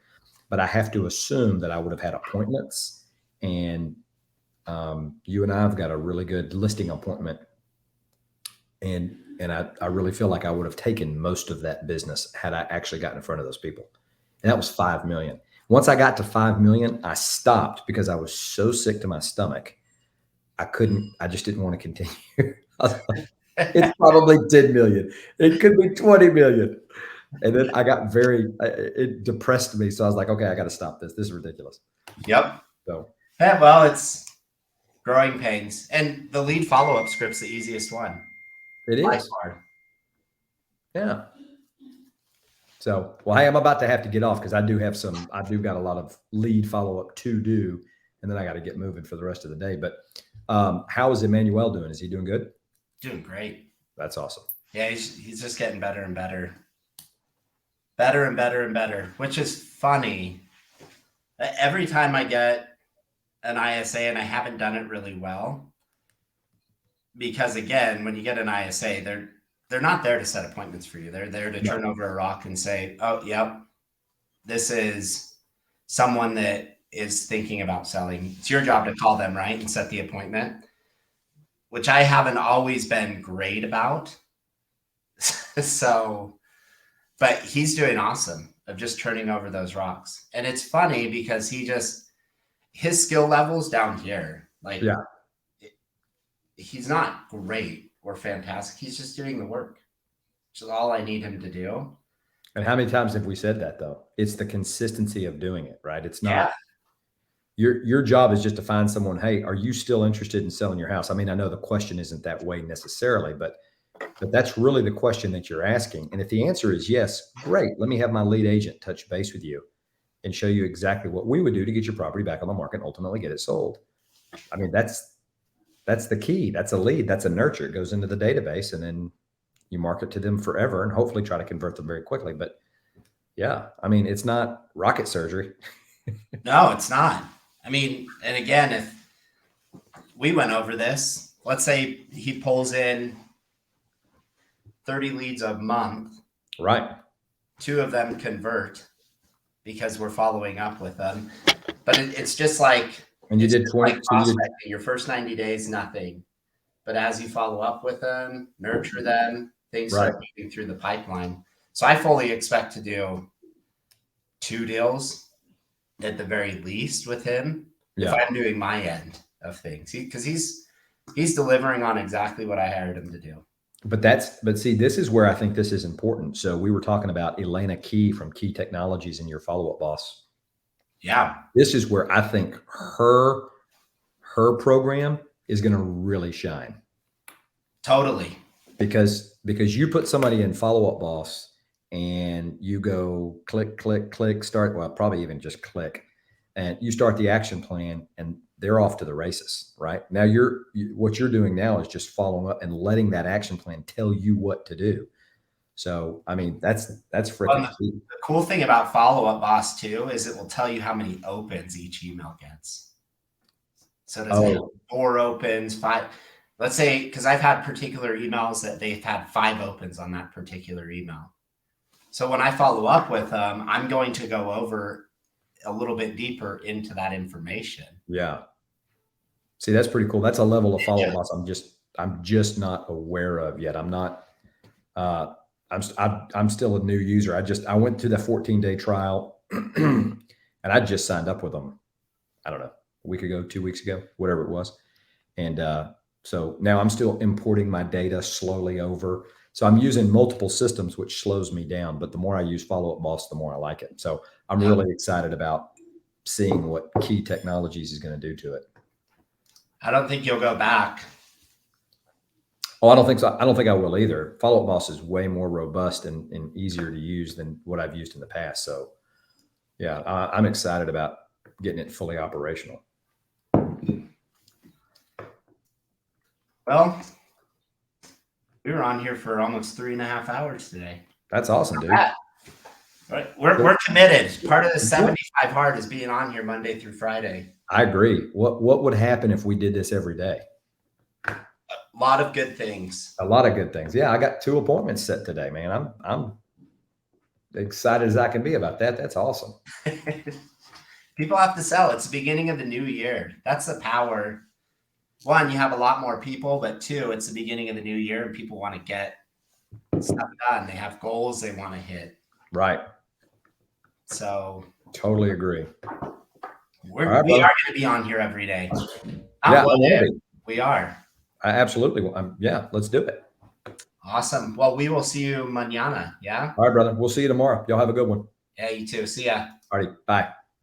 but I have to assume that I would have had appointments and You and I have got a really good listing appointment, and I really feel like I would have taken most of that business had I actually gotten in front of those people. And that was 5 million. Once I got to 5 million, I stopped because I was so sick to my stomach. I just didn't want to continue. It's probably 10 million. It could be 20 million. And then I got it depressed me. So I was like, okay, I got to stop this. This is ridiculous. Yep. So Yeah, well, it's growing pains. And the lead follow-up script's the easiest one. it By is. far. Yeah. So, well, hey, I'm about to have to get off because I do got a lot of lead follow-up to do. And then I got to get moving for the rest of the day. But how is Emmanuel doing? Is he doing good? Doing great. That's awesome. Yeah, he's just getting better and better. Better and better and better, which is funny. Every time I get an ISA, and I haven't done it really well, because again, when you get an ISA, they're not there to set appointments for you. They're there to turn over a rock and say, oh, yep, this is someone that is thinking about selling. It's your job to call them, right, and set the appointment, which I haven't always been great about. So, but he's doing awesome of just turning over those rocks. And it's funny because his skill level's down here. Like, Yeah. He's not great or fantastic. He's just doing the work, which is all I need him to do. And how many times have we said that though? It's the consistency of doing it, right? It's not your job is just to find someone. Hey, are you still interested in selling your house? I mean, I know the question isn't that way necessarily, but that's really the question that you're asking. And if the answer is yes, great. Let me have my lead agent touch base with you and show you exactly what we would do to get your property back on the market and ultimately get it sold. I mean, that's the key. That's a lead. That's a nurture. It goes into the database and then you market to them forever and hopefully try to convert them very quickly. But yeah, I mean, it's not rocket surgery. No, it's not. I mean, and again, if we went over this, let's say he pulls in 30 leads a month, Right. 2 of them convert because we're following up with them. But it's just like, And you did 20. like prospecting. Your first 90 days, nothing. But as you follow up with them, nurture them, things start moving through the pipeline. So I fully expect to do 2 deals at the very least with him if I'm doing my end of things, because he's delivering on exactly what I hired him to do. But see, this is where I think this is important. So we were talking about Elena Key from Key Technologies and your follow-up boss. Yeah. This is where I think her program is going to really shine. Totally. Because you put somebody in follow-up boss and you go click, click, click, start, well, probably even just click, and you start the action plan and they're off to the races, right? Now what you're doing now is just following up and letting that action plan tell you what to do. So, I mean, that's freaking key. The cool thing about follow-up boss too is it will tell you how many opens each email gets. So does it have 4 opens, 5? Let's say, because I've had particular emails that they've had 5 opens on that particular email. So when I follow up with them, I'm going to go over a little bit deeper into that information. Yeah. See, that's pretty cool. That's a level of follow-up boss I'm just not aware of yet. I'm not. I'm still a new user. I went to the 14-day trial, and I just signed up with them. I don't know, a week ago, 2 weeks ago, whatever it was, and so now I'm still importing my data slowly over. So I'm using multiple systems, which slows me down. But the more I use follow-up boss, the more I like it. So I'm really excited about seeing what Key Technologies is going to do to it. I don't think you'll go back. Oh, I don't think so. I don't think I will either. Follow-up boss is way more robust and easier to use than what I've used in the past. So yeah, I'm excited about getting it fully operational. Well, we were on here for almost 3.5 hours today. That's awesome, dude. We're committed. Part of the 75 hard is being on here Monday through Friday. I agree. What would happen if we did this every day? A lot of good things. A lot of good things. Yeah, I got 2 appointments set today, man. I'm excited as I can be about that. That's awesome. People have to sell. It's the beginning of the new year. That's the power one, you have a lot more people, but two, it's the beginning of the new year and people want to get stuff done. They have goals they want to hit. Right. So Totally agree. we All right, are brother. going to be on here every day. Not Yeah, I will wanna if, be. we are. I absolutely will. Yeah, let's do it. Awesome. Well, we will see you mañana. Yeah. All right, brother. We'll see you tomorrow. Y'all have a good one. Yeah, you too. See ya. All righty. Bye.